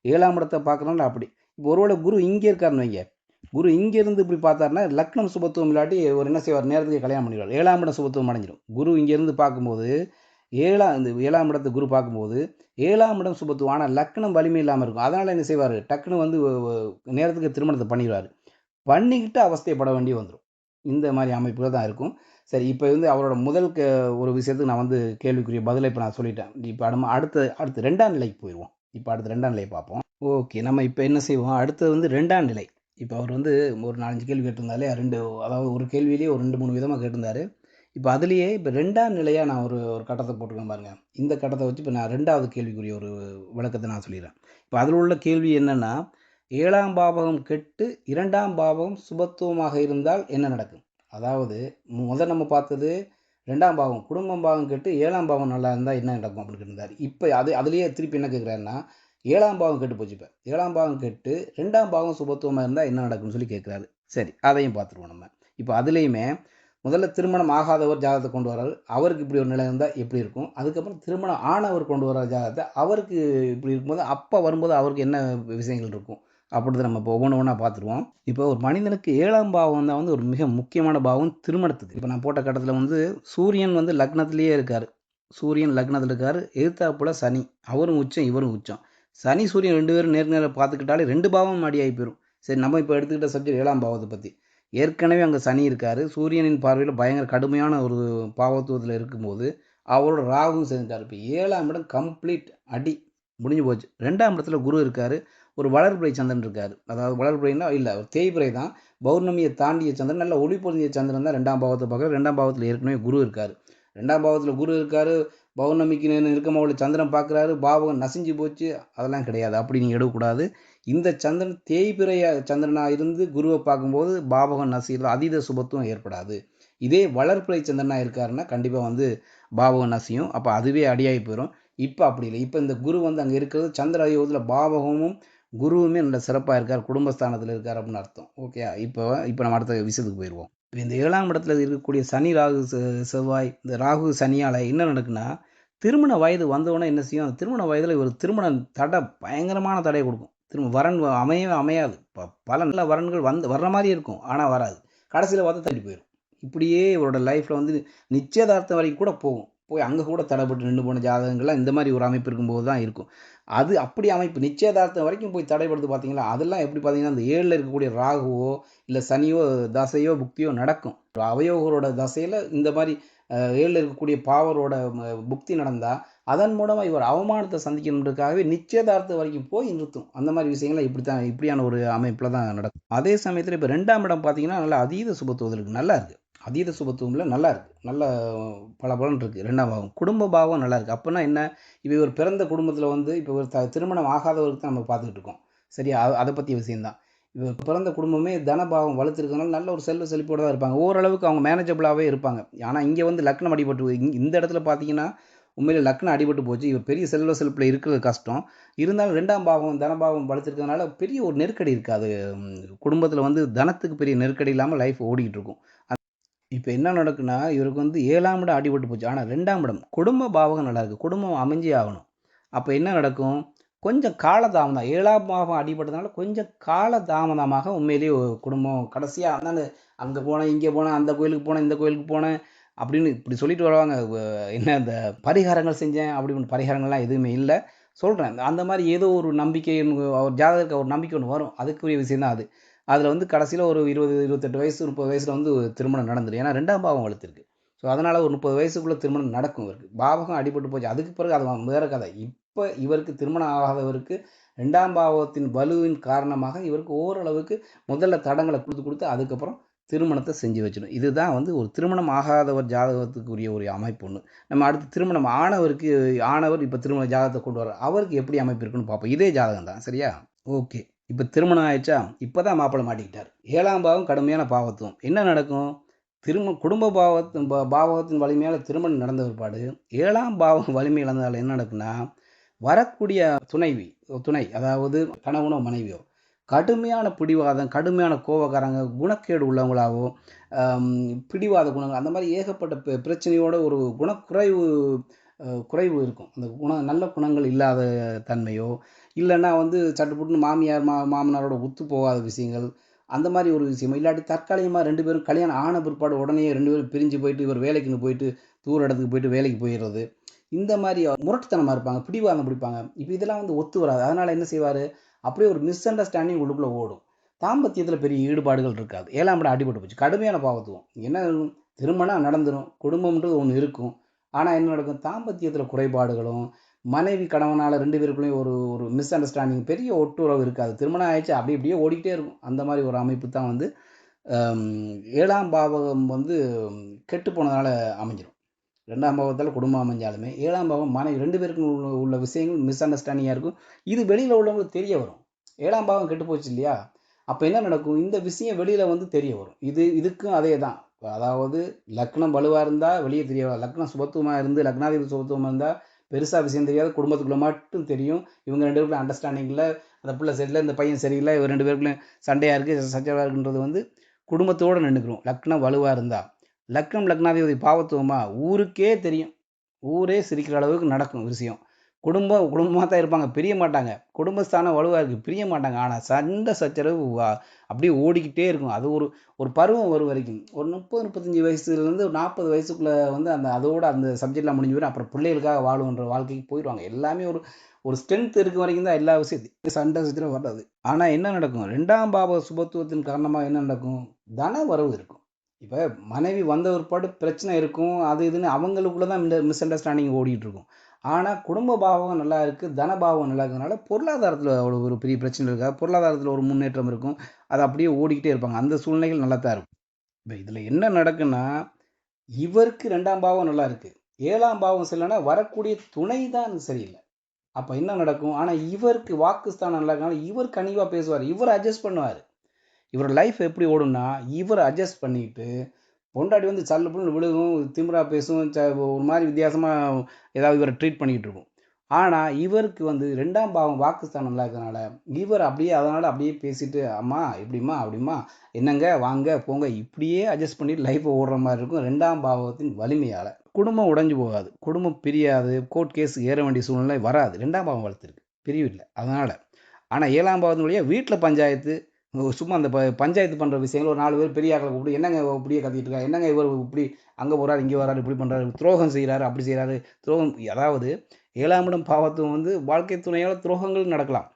7ஆம் இடத்தை பார்க்குறோம்ல அப்படி. இப்போ ஒருவேளை குரு இங்கே இருக்காருன்னு வைங்க, குரு இங்கேருந்து இப்படி பார்த்தாருன்னா லக்னம் சுபத்துவம் இல்லாட்டி ஒரு என்ன செய்வார், நேரத்துக்கு கல்யாணம் பண்ணிடுவார். 7ஆம் இடம் சுபத்துவம் அடைஞ்சிடும். குரு இங்கேருந்து பார்க்கும்போது இந்த 7ஆம் இடத்தை குரு பார்க்கும்போது 7ஆம் இடம் சுபத்துவம், ஆனால் லக்னம் வலிமை இல்லாமல் இருக்கும். அதனால் என்ன செய்வார், டக்குன்னு வந்து நேரத்துக்கு திருமணத்தை பண்ணிடுவார். பண்ணிக்கிட்டு அவஸ்தைப்பட வேண்டி வந்துடும். இந்த மாதிரி அமைப்புகள் தான் இருக்கும். சரி, இப்போ வந்து அவரோட முதல் ஒரு விஷயத்துக்கு நான் வந்து கேள்விக்குரிய பதிலை இப்போ நான் சொல்லிட்டேன். இப்போ நம்ம அடுத்து 2ஆம் நிலைக்கு போயிடுவோம். இப்போ அடுத்து 2ஆம் நிலையை பார்ப்போம். ஓகே, நம்ம இப்போ என்ன செய்வோம், அடுத்தது வந்து 2ஆம் நிலை. இப்போ அவர் வந்து ஒரு 4-5 கேள்வி கேட்டிருந்தாலே அதாவது ஒரு கேள்வியிலேயே ஒரு 2-3 விதமாக கேட்டிருந்தாரு. இப்போ அதுலேயே இப்போ 2ஆம் நிலையாக நான் ஒரு கட்டத்தை போட்டுருக்கேன் பாருங்கள். இந்த கட்டத்தை வச்சு இப்போ நான் 2வது கேள்விக்குரிய ஒரு விளக்கத்தை நான் சொல்லிடுறேன். இப்போ அதில் உள்ள கேள்வி என்னென்னா, 7ஆம் பாவகம் கெட்டு 2ஆம் பாவகம் சுபத்துவமாக இருந்தால் என்ன நடக்கும்? அதாவது நம்ம பார்த்தது 2ஆம் பாவம் குடும்பம் பாவம் கெட்டு 7ஆம் பாவம் நல்லா இருந்தால் என்ன நடக்கும் அப்படின்னு இருந்தார். இப்போ அதுலேயே திருப்பி என்ன கேட்குறாருன்னா, 7ஆம் பாவம் கெட்டு போச்சு. இப்போ 7ஆம் பாவம் கெட்டு 2ஆம் பாவம் சுபத்துவமாக இருந்தால் என்ன நடக்கும்னு சொல்லி கேட்குறாரு. சரி, அதையும் பார்த்துருவோம் நம்ம. இப்போ அதுலேயுமே முதல்ல திருமணம் ஆகாதவர் ஜாதகத்தை கொண்டு வர்றாரு, அவருக்கு இப்படி ஒரு நிலை இருந்தால் எப்படி இருக்கும். அதுக்கப்புறம் திருமணம் ஆனவர் கொண்டு வர ஜாதகத்தை அவருக்கு இப்படி இருக்கும்போது அப்போ வரும்போது அவருக்கு என்ன விஷயங்கள் இருக்கும் அப்படின்றத நம்ம இப்போ ஒவ்வொன்றா பார்த்துருவோம். இப்போ ஒரு மனிதனுக்கு 7ஆம் பாவம் தான் வந்து ஒரு மிக முக்கியமான பாவம் திருமணத்துக்கு. இப்போ நான் போட்ட கட்டத்தில் வந்து சூரியன் வந்து லக்னத்திலேயே இருக்கார். சூரியன் லக்னத்தில் இருக்கார், எதிர்த்தாப்புல சனி, அவரும் உச்சம் இவரும் உச்சம். சனி சூரியன் 2 பேரும் நேர்நேரம் பார்த்துக்கிட்டாலே 2 பாவம் அடியாகி போயிடும். சரி, நம்ம இப்போ எடுத்துக்கிட்ட சப்ஜெக்ட் 7ஆம் பாவத்தை பற்றி. ஏற்கனவே அங்கே சனி இருக்கார், சூரியனின் பார்வையில் பயங்கர கடுமையான ஒரு பாவத்துவத்தில் இருக்கும்போது அவரோட ராகுவும் சேர்ந்துட்டார். இப்போ 7ஆம் இடம் கம்ப்ளீட் அடி முடிஞ்சு போச்சு. 2ஆம் இடத்துல குரு இருக்கார், ஒரு வளர்பிறை சந்திரன் இருக்கார். அதாவது வளர்பிறைனா இல்லை, ஒரு தேய்பிறை தான், பௌர்ணமியை தாண்டிய சந்திரன், நல்ல ஒளி பொருந்திய சந்திரன் தான் 2ஆம் பாவத்தை பார்க்குறாரு. 2ஆம் பாவத்தில் ஏற்கனவே குரு இருக்கார். 2ஆம் பாவத்தில் குரு இருக்கார், பௌர்ணமிக்கு நெருக்கமாக உள்ள சந்திரன் பார்க்குறாரு, பாவகம் நசிஞ்சு போச்சு, அதெல்லாம் கிடையாது. அப்படி நீங்கள் எடுக்கக்கூடாது. இந்த சந்திரன் தேய்பிறை சந்திரனாக இருந்து குருவை பார்க்கும்போது பாவகம் நசிகிறது, அதீத சுபத்துவம் ஏற்படாது. இதே வளர்பிறை சந்திரனாக இருக்காருன்னா கண்டிப்பாக வந்து பாவகம் நசியும், அப்போ அதுவே அடியாகி போயிடும். இப்போ அப்படி இல்லை. இப்போ இந்த குரு வந்து அங்கே இருக்கிறது சந்திர யோகத்தில் பாவகமும் குருவுமே நல்ல சிறப்பாக இருக்கார், குடும்பஸ்தானத்தில் இருக்கார் அப்படின்னு அர்த்தம். ஓகே, இப்போ நம்ம அடுத்த விஷயத்துக்கு போயிடுவோம். இப்போ இந்த 7ஆம் இடத்துல இருக்கக்கூடிய சனி, ராகு, செவ்வாய், இந்த ராகு, சனியால என்ன நடக்குன்னா, திருமண வயது வந்தவுடனே என்ன செய்யும், அந்த திருமண வயதில ஒரு திருமண தடை பயங்கரமான தடைய குடுக்கும். வரன் அமையவே அமையாது. பல நல்ல வரன்கள் வர்ற மாரி இருக்கும். ஆனா வராது. கடைசியில பார்த்தா தள்ளி போயிரும். இப்படியே இவரோட லைஃப்ல வந்து நிச்சயதார்த்தம் வரைக்கும் கூட போகும். போய் அங்க கூட தடைப்பட்டு நின்னு போன ஜாதகங்கள்லாம் இந்த மாரி ஒரு அமைப்பு இருக்கும்போது தான் இருக்கும். அது அப்படி அமைப்பு நிச்சயதார்த்தம் வரைக்கும் போய் தடைப்படுது பார்த்தீங்களா, அதெல்லாம் எப்படி பார்த்தீங்கன்னா, அந்த 7ல இருக்கக்கூடிய ராகுவோ, இல்ல சனியோ, தசையோ, புக்தியோ நடக்கும். ஒரு அவயோகரோட தசையில இந்த மாரி 7ல இருக்கக்கூடிய பாவரோட புக்தி நடந்தா, அதன் மூலமா இவர் அவமானத்த சந்திக்கணுன்றதுக்காகவே நிச்சயதார்த்தம் வரைக்கும் போய் நிறுத்தும். அந்த மாரி விஷயங்கள்லாம் இப்படியான ஒரு அமைப்புல தான் நடக்கும். அதே சமயத்தில இப்ப 2ஆம் இடம் பார்த்தீங்கன்னா, நல்லா அதீத சுபத்துவத்துல இருக்கு. நல்லா இருக்கு. அதீத சுபத்துவம்ல நல்லா இருக்கு. நல்ல பளபளன்னு இருக்கு 2ஆம் பாவம். குடும்ப பாவம் நல்லா இருக்கு. அப்பன்னா என்ன? இப்ப இவர் பிறந்த குடும்பத்தில வந்து இப்ப ஒரு திருமணம் ஆகாதவருக்கு தான் நம்ம பார்த்துக்கிட்டு இருக்கோம். சரியா? அத பத்திய விஷயம் தான். இவர் பிறந்த குடும்பமே தனபாவம் வலுத்திருக்கனால நல்ல ஒரு செல்வ செழிப்போட தான் இருப்பாங்க. ஓரளவுக்கு அவங்க மேனேஜபிளாவே இருப்பாங்க. ஆனா இங்க வந்து லக்னம் அடிபட்டு இந்த இடத்துல பார்த்தீங்கன்னா, உண்மையிலே லக்னம் அடிபட்டு போச்சு. இவர் பெரிய செல்வ செழிப்புல இருக்கிறது கஷ்டம். இருந்தாலும் 2ஆம் பாவம் தனபாவம் வலுத்திருக்கிறதுனால பெரிய ஒரு நெருக்கடி இருக்காது. குடும்பத்தில வந்து தனத்துக்கு பெரிய நெருக்கடி இல்லாம லைஃப் ஓடிக்கிட்டு இருக்கும். இப்ப என்ன நடக்குன்னா, இவருக்கு வந்து 7ஆம் இடம் அடிபட்டு போச்சு. ஆனா 2ஆம் இடம் குடும்ப பாவகம் நல்லா இருக்கு. குடும்பம் அமைஞ்சே ஆகணும். அப்ப என்ன நடக்கும்? கொஞ்சம் காலதாமதம் தான். 7ஆம் பாவம் அடிபட்டதுனால கொஞ்சம் காலதாமதமாக உண்மையிலேயே ஒரு குடும்பம் கடைசியா அந்தாண்ட அங்க போனேன், இங்க போனேன், அந்த கோயிலுக்கு போனேன், இந்த கோயிலுக்கு போனேன் அப்படின்னு இப்படி சொல்லிட்டு வருவாங்க. என்ன இந்த பரிகாரங்கள் செஞ்சேன் அப்படி ஒண்ணு பரிகாரங்கள்லாம் எதுவுமே இல்ல. சொல்றேன். அந்த மாரி ஏதோ ஒரு நம்பிக்கை ஒரு ஜாதகருக்கு ஒரு நம்பிக்கை ஒண்ணு வரும். அதுக்குரிய விஷயம் தான் அது. அதுல வந்து கடைசியில ஒரு 20, 28 வயசு, 30 வயசுல வந்து திருமணம் நடந்துரும். ஏன்னா 2ஆம் பாவம் வலுத்திருக்கு. ஸோ அதனால ஒரு 30 வயசுக்குள்ள திருமணம் நடக்கும் இவருக்கு. பாவகம் அடிபட்டு போச்சு. அதுக்கு பிறகு அது வேற கதை. இப்ப இவருக்கு திருமணம் ஆகாதவருக்கு 2ஆம் பாவத்தின் வலுவின் காரணமாக இவருக்கு ஓரளவுக்கு முதல்ல தடங்கள குடுத்து அதுக்கப்புறம் திருமணத்த செஞ்சு வச்சிடும். இதுதான் வந்து ஒரு திருமணம் ஆகாதவர் ஜாதகத்துக்குரிய ஒரு அமைப்பு ஒண்ணு. நம்ம அடுத்து திருமணம் ஆனவர் இப்ப திருமண ஜாதகத்த கொண்டு வர்றார். அவருக்கு எப்படி அமைப்பு இருக்குன்னு பார்ப்போம். இதே ஜாதகம் தான். சரியா? ஓகே. இப்ப திருமணம் ஆயிடுச்சா? இப்பதான் மாப்பிள்ளை மாட்டிக்கிட்டாரு. 7ஆம் பாவம் கடுமையான பாவத்துவம். என்ன நடக்கும்? குடும்ப பாவகத்தின் வலிமையால திருமணம் நடந்த பிற்பாடு 7ஆம் பாவம் வலிமை இழந்ததால என்ன நடக்குன்னா, வரக்கூடிய துணை அதாவது கணவனோ, மனைவியோ கடுமையான பிடிவாதம், கடுமையான கோவக்காரங்க, குணக்கேடு உள்ளவங்களாவோ, அம் பிடிவாத குணங்கள் அந்த மாரி ஏகப்பட்ட பிரச்சனையோட ஒரு குணக்குறைவு குறைவு இருக்கும். அந்த நல்ல குணங்கள் இல்லாத தன்மையோ, இல்லன்னா வந்து சட்டுப்புட்டுன்னு மாமியார், மாமனாரோட ஒத்து போகாத விஷயங்கள், அந்த மாரி ஒரு விஷயமோ, இல்லாட்டி தற்காலிகமா 2 பேரும் கல்யாணம் ஆன பிற்பாடு உடனே 2 பேரும் பிரிஞ்சு போயிட்டு, இவர் வேலைக்குன்னு போயிட்டு, தூர இடத்துக்கு போயிட்டு வேலைக்கு போயிறது. இந்த மாரி முரட்டுத்தனமா இருப்பாங்க. பிடிவாதம் பிடிப்பாங்க. இப்ப இதெல்லாம் வந்து ஒத்து வராது. அதனால என்ன செய்வாரு, அப்படியே ஒரு மிஸ் அண்டர்ஸ்டாண்டிங் உள்ளுக்குள்ள ஓடும். தாம்பத்தியத்தில பெரிய ஈடுபாடுகள் இருக்காது. 7ஆம் இடம் அடிபட்டு போச்சு. கடுமையான பாவத்துவம். என்ன திருமணம் நடந்துரும். குடும்பம்ன்றது ஒண்ணு இருக்கும். ஆனா என்ன நடக்கும்? தாம்பத்தியத்தில குறைபாடுகளும், மனைவி கணவனால 2 பேருக்குள்ளயும் ஒரு ஒரு மிஸ் அண்டர்ஸ்டாண்டிங் பெரிய ஒட்டுறவு இருக்காது. திருமணம் ஆயிடுச்சு அப்படி இப்படியே ஓடிக்கிட்டே இருக்கும். அந்த மாரி ஒரு அமைப்பு தான் வந்து அம் 7ஆம் பாவகம் வந்து கெட்டு போனதுனால அமைஞ்சிரும். 2ஆம் பாவத்தால குடும்பம் அமைஞ்சாலுமே, 7ஆம் பாவம் மனைவி 2 பேருக்கும் உள்ள விஷயங்கள் மிஸ் அண்டர்ஸ்டாண்டிங்கா இருக்கும். இது வெளியில உள்ளவங்களுக்கு தெரிய வரும். 7ஆம் பாவம் கெட்டு போச்சு இல்லையா? அப்ப என்ன நடக்கும்? இந்த விஷயம் வெளியில வந்து தெரிய வரும். இதுக்கும் அதே தான். அதாவது லக்னம் வலுவா இருந்தா வெளிய தெரிய வராது. லக்னம் சுபத்துவமா இருந்து லக்னாதிபதி சுபத்துவமா இருந்தா பெருசா விஷயம் தெரியாது. குடும்பத்துக்குள்ள மட்டும் தெரியும். இவங்க 2 பேருக்குள்ள அண்டர்ஸ்டாண்டிங் இல்ல. அந்த புள்ள சரியில்ல, இந்த பையன் சரியில்ல. இவங்க 2 பேருக்குள்ளயும் சண்டையா இருக்கு, சச்சரவா இருக்குன்றது வந்து குடும்பத்தோட நின்னுக்குரும். லக்னம் வலுவா இருந்தா. லக்னாதிபதி பாவத்துவமா ஊருக்கே தெரியும். ஊரே சிரிக்கிற அளவுக்கு நடக்கும் விஷயம். குடும்பமா தான் இருப்பாங்க. பிரிய மாட்டாங்க. குடும்பஸ்தானம் வலுவா இருக்கு. பிரிய மாட்டாங்க. ஆனா சண்டை சச்சரவு அப்படியே ஓடிக்கிட்டே இருக்கும். அது ஒரு ஒரு பருவம் வரும் வரைக்கும். ஒரு 30, 35 வயசுலேருந்து 40 வயசுக்குள்ள வந்து அதோட அந்த சப்ஜெக்ட்லாம் முடிஞ்சு போயிரும். அப்புறம் பிள்ளைகளுக்காக வாழுவோன்ற வாழ்க்கைக்கு போயிருவாங்க. எல்லாமே ஒரு ஒரு ஸ்ட்ரென்த் இருக்க வரைக்கும் தான் எல்லா விஷயத்தையும் சண்டை சச்சரவு வராது. ஆனா என்ன நடக்கும்? 2ஆம் பாவ சுபத்துவத்தின் காரணமா என்ன நடக்கும்? தன வரவு இருக்கும். இப்ப மனைவி வந்த பிற்பாடு பிரச்சனை இருக்கும். அது இதுன்னு அவங்களுக்குள்ள தான் இந்த மிஸ் அண்டர்ஸ்டாண்டிங் ஓடிட்டு இருக்கும். ஆனா குடும்ப பாவம் நல்லா இருக்கு, தன பாவம் நல்லா இருக்கிறதுனால பொருளாதாரத்துல அவ்வளோ ஒரு பெரிய பிரச்சனை இருக்காது. பொருளாதாரத்துல ஒரு முன்னேற்றம் இருக்கும். அது அப்படியே ஓடிக்கிட்டே இருப்பாங்க. அந்த சூழ்நிலைகள் நல்லா தான் இருக்கும். இப்ப இதுல என்ன நடக்குன்னா, இவருக்கு 2ஆம் பாவம் நல்லா இருக்கு. 7ஆம் பாவம் சரியில்லன்னா வரக்கூடிய துணை தான் சரியில்ல. அப்ப என்ன நடக்கும்? ஆனா இவருக்கு வாக்குஸ்தானம் நல்லா இருக்கனால இவர் கனிவா பேசுவாரு. இவர் அட்ஜஸ்ட் பண்ணுவாரு. இவர் லைஃப் எப்படி ஓடும்னா, இவர் அட்ஜஸ்ட் பண்ணிட்டு பொண்டாட்டி வந்து சல்லு புல்லுன்னு விழுகும், திமிரா பேசும், ஒரு மாரி வித்தியாசமா ஏதாவது இவர ட்ரீட் பண்ணிக்கிட்டு இருக்கும். ஆனால் இவருக்கு வந்து 2ஆம் பாவம் வாக்குஸ்தானம் நல்லா இருக்கிறதுனால இவர் அப்படியே அதனால் அப்படியே பேசிட்டு அம்மா இப்படிம்மா அப்படிம்மா என்னங்க வாங்க போங்க இப்படியே அட்ஜஸ்ட் பண்ணிட்டு லைஃப்பை ஓடுற மாதிரி இருக்கும் 2ஆம் பாவத்தின் வலிமையால். குடும்பம் உடைஞ்சு போகாது, குடும்பம் பிரியாது, கோர்ட் கேஸ் ஏற வேண்டிய சூழ்நிலை வராது. 2ஆம் பாவம் வளர்த்துருக்கு, பிரிவு இல்லை அதனால். ஆனால் 7ஆம் பாவத்தினுடைய வீட்டில் பஞ்சாயத்து, சும்மா அந்த பஞ்சாயத்து பண்ணுற விஷயங்கள் ஒரு 4 பேர் பெரிய ஆக்களை கூப்பிட்டு என்னங்க இப்படியே கத்திட்டு இருக்காங்க, என்னங்க இவர் இப்படி அங்கே போகிறாரு இங்கே வராரு இப்படி பண்ணுறாரு, துரோகம் செய்கிறாரு அப்படி செய்கிறாரு, துரோகம். அதாவது 7ஆம் இடம் பாவத்துவம் வந்து வாழ்க்கை துணையால் துரோகங்கள் நடக்கலாம்.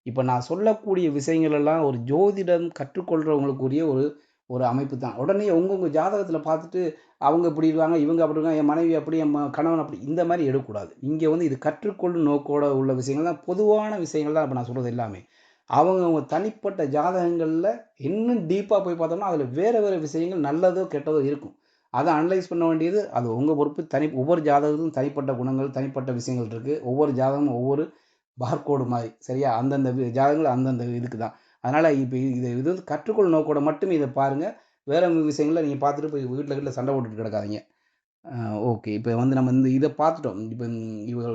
இப்போ நான் சொல்லக்கூடிய விஷயங்கள் எல்லாம் ஒரு ஜோதிடம் கற்றுக்கொள்கிறவங்களுக்குரிய ஒரு ஒரு அமைப்பு தான். உடனே உங்கள் ஜாதகத்தில் பார்த்துட்டு அவங்க இப்படி இருக்காங்க இவங்க அப்படி இருக்காங்க என் மனைவி அப்படி என் கணவன் அப்படி இந்த மாதிரி எடுக்கக்கூடாது. இங்கே வந்து இது கற்றுக்கொள்ளும் நோக்கோட உள்ள விஷயங்கள் தான், பொதுவான விஷயங்கள் தான் இப்போ நான் சொல்கிறது எல்லாமே. அவங்க தனிப்பட்ட ஜாதகங்களில் இன்னும் டீப்பாக போய் பார்த்தோம்னா அதில் வேறு வேறு விஷயங்கள் நல்லதோ கெட்டதோ இருக்கும். அதை அனலைஸ் பண்ண வேண்டியது அது உங்கள் பொறுப்பு. ஒவ்வொரு ஜாதகத்துக்கும் தனிப்பட்ட குணங்கள் தனிப்பட்ட விஷயங்கள் இருக்குது. ஒவ்வொரு ஜாதகமும் ஒவ்வொரு பார்கோடு மாதிரி சரியா, அந்தந்த ஜாதகங்கள் அந்தந்த இதுக்கு தான். அதனால் இப்போ இது இது வந்து கற்றுக்கொள் நோக்கோட மட்டுமே இதை பாருங்கள். வேறு விஷயங்களை நீங்கள் பார்த்துட்டு போய் வீட்டில் சண்டை போட்டுட்டு கிடக்காதீங்க. ஓகே, இப்போ வந்து நம்ம இந்த இதை பார்த்துட்டோம். இப்போ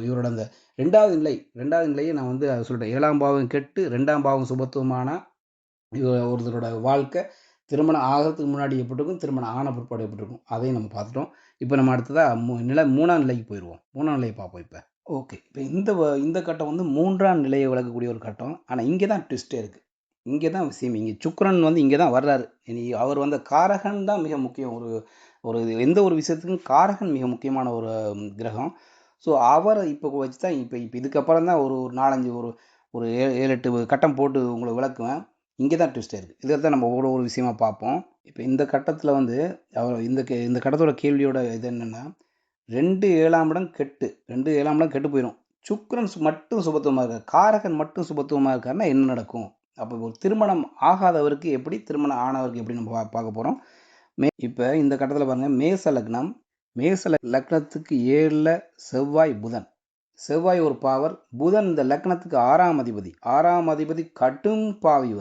இவரோட அந்த ரெண்டாவது நிலையை நான் வந்து அதை சொல்லிட்டேன். 7ஆம் பாவம் கெட்டு 2ஆம் பாவம் சுபத்துவமான ஒருத்தரோட வாழ்க்கை திருமணம் ஆகிறதுக்கு முன்னாடி எப்படி இருக்கும், திருமணம் ஆன பிற்பாடு எப்படி இருக்கும், அதையும் நம்ம பார்த்துட்டோம். இப்போ நம்ம அடுத்ததாக 3ஆம் நிலைக்கு போயிடுவோம். 3ஆம் நிலையை பார்ப்போம் இப்போ. ஓகே, இப்போ இந்த கட்டம் வந்து 3ஆம் நிலையை விளக்கக்கூடிய ஒரு கட்டம். ஆனால் இங்கே தான் ட்விஸ்ட்டே இருக்குது. இங்கே தான் விஷயம். இங்கே சுக்கிரன் வந்து இங்கே தான் வர்றாரு. இனி அவர் வந்த காரகன் தான் மிக முக்கியம். ஒரு ஒரு எந்த ஒரு விஷயத்துக்கும் காரகன் மிக முக்கியமான ஒரு கிரகம். ஸோ அவரை இப்போ வச்சு தான் இப்போ இப்போ இதுக்கப்புறம் தான் ஒரு 4-5 ஒரு ஒரு 7-8 கட்டம் போட்டு உங்களுக்கு விளக்குவேன். இங்கே தான் ட்விஸ்டே இருக்குது. இதில் தான் நம்ம ஒரு விஷயமா பார்ப்போம். இப்போ இந்த கட்டத்தில் வந்து அவர் இந்த கட்டத்தோட கேள்வியோட இது என்னென்னா, 2 7ஆம் இடம் கெட்டு 2 7ஆம் இடம் கெட்டு போயிடும். சுக்கிரன் மட்டும் சுபத்துவமாக இருக்கார், காரகன் மட்டும் சுபத்துவமாக இருக்காருன்னா என்ன நடக்கும்? அப்போ ஒரு திருமணம் ஆகாதவருக்கு எப்படி, திருமணம் ஆனவருக்கு எப்படி நம்ம பார்க்க போகிறோம். இப்போ இந்த கட்டத்தில் பாருங்கள், மேச லக்னம். மேச லக்னத்துக்கு 7ல் செவ்வாய் புதன். செவ்வாய் ஒரு பாவர், புதன் இந்த லக்னத்துக்கு 6ஆம் அதிபதி. 6ஆம் அதிபதி கடும் பாவி.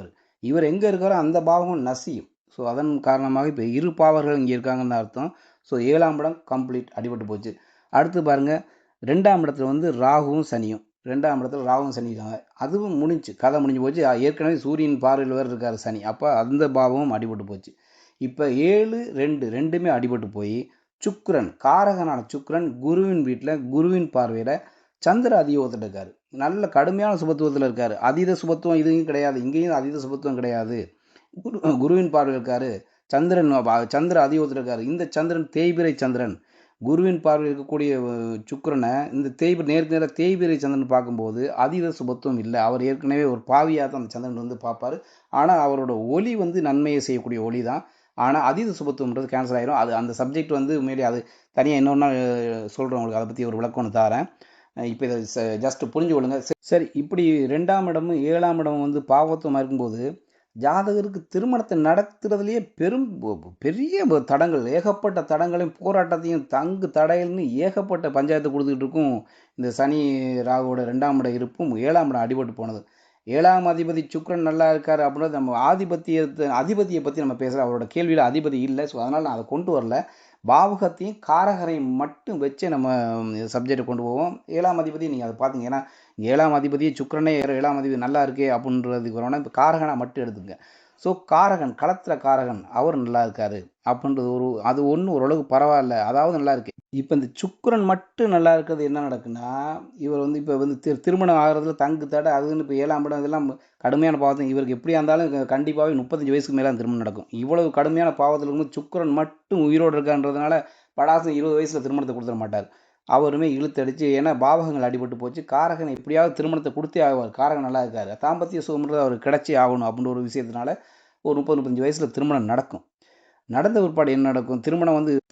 இவர் எங்கே இருக்காரோ அந்த பாவகம் நசியும். ஸோ அதன் காரணமாக இப்போ 2 பாவர்கள் இங்கே இருக்காங்கன்னு அர்த்தம். ஸோ 7ஆம் இடம் கம்ப்ளீட் அடிபட்டு போச்சு. அடுத்து பாருங்கள், 2ஆம் இடத்துல வந்து ராகுவும் சனியும். 2ஆம் இடத்துல ராகுவும் சனி இருக்காங்க. அதுவும் முடிஞ்சு, கதை முடிஞ்சு போச்சு. ஏற்கனவே சூரியன் பார்வையில் வேறு இருக்கார் சனி. அப்போ அந்த பாவமும் அடிபட்டு போச்சு. இப்போ 7-2 ரெண்டுமே அடிபட்டு போய் சுக்கிரன், காரகனான சுக்கிரன் குருவின் வீட்டில் குருவின் பார்வையில் சந்திர அதியோகத்தில் இருக்கார். நல்ல கடுமையான சுபத்துவத்தில் இருக்கார். அதீத சுபத்துவம் இதுவும் கிடையாது, இங்கேயும் அதீத சுபத்துவம் கிடையாது. குருவின் பார்வையில் இருக்கார். சந்திர அதியோகத்தில் இருக்கார். இந்த சந்திரன் தேய்பிரை சந்திரன். குருவின் பார்வையில் இருக்கக்கூடிய சுக்கிரனை இந்த நேருக்கு நேராக தேய்பிரை சந்திரன் பார்க்கும்போது அதீத சுபத்துவம் இல்லை. அவர் ஏற்கனவே ஒரு பாவியாக தான் அந்த சந்திரன் வந்து பார்ப்பார். ஆனால் அவரோட ஒளி வந்து நன்மையை செய்யக்கூடிய ஒளி தான். ஆனால் அதீத சுபத்துவம்ன்றது கேன்சல் ஆகிரும். அது அந்த சப்ஜெக்ட் வந்து உண்மையிலே அது தனியாக இன்னொரு நாள் சொல்கிறேன் உங்களுக்கு. அதை பற்றி ஒரு விளக்கம் ஒன்று தரேன். இப்போ இதை ஜஸ்ட் புரிஞ்சு கொள்ளுங்க. சரி, இப்படி 2ஆம் இடமும் 7ஆம் இடமும் வந்து பாவத்துவமாக இருக்கும்போது ஜாதகருக்கு திருமணத்தை நடத்துறதுலேயே பெரிய தடங்கள், ஏகப்பட்ட தடங்களையும் போராட்டத்தையும் தடைகள்னு ஏகப்பட்ட பஞ்சாயத்து கொடுத்துக்கிட்டு இருக்கும். இந்த சனி ராகுவோட 2ஆம் இடம் இருப்பும் 7ஆம் இடம் அடிபட்டு போனது. 7ஆம் அதிபதி சுக்கிரன் நல்லா இருக்கார் அப்படின்றது நம்ம அதிபதியை பற்றி நம்ம பேசுகிறோம். அவரோட கேள்வியில் அதிபதி இல்லை. ஸோ அதனால் நான் அதை கொண்டு வரல. பாவகத்தையும் காரகரையும் மட்டும் வச்சு நம்ம சப்ஜெக்டை கொண்டு போவோம். 7ஆம் அதிபதி நீங்கள் அதை பார்த்தீங்க. ஏன்னா 7ஆம் அதிபதியை சுக்கிரனே 7ஆம் அதிபதி நல்லா இருக்கே அப்படின்றதுக்கு வரணும்னா இப்போ காரகனை மட்டும் எடுத்துங்க. ஸோ காரகன், களத்தில் காரகன் அவர் நல்லா இருக்காரு அப்படின்றது அது ஓரளவுக்கு பரவாயில்ல, அதாவது நல்லா இருக்கு. இப்போ இந்த சுக்கிரன் மட்டும் நல்லா இருக்கிறது என்ன நடக்குன்னா, இவர் வந்து இப்போ வந்து திருமணம் ஆகிறதுல தங்கு தடை அதுன்னு இப்போ 7ஆம் இடம் இதெல்லாம் கடுமையான பாவத்தை இவருக்கு எப்படியா இருந்தாலும் கண்டிப்பாகவே 35 வயசுக்கு மேலே திருமணம் நடக்கும். இவ்வளவு கடுமையான பாவத்தில் இருக்கும்போது சுக்கிரன் மட்டும் உயிரோடு இருக்கான்றதுனால படாசம் 20 வயசில் திருமணத்தை கொடுத்துட மாட்டார். அவருமே இழுத்தடிச்சு, ஏன்னா பாவகங்கள் அடிபட்டு போச்சு. காரகன் எப்படியாவது திருமணத்தை கொடுத்தே ஆகுவார். காரகன் நல்லா இருக்கார், தாம்பத்திய சுகம்ன்றது அவர் கிடைச்சி ஆகணும் அப்படின்ற ஒரு விஷயத்தினால ஒரு 30-35 வயசில் திருமணம் நடக்கும். நடந்த பிற்பாடு என்ன நடக்கும்,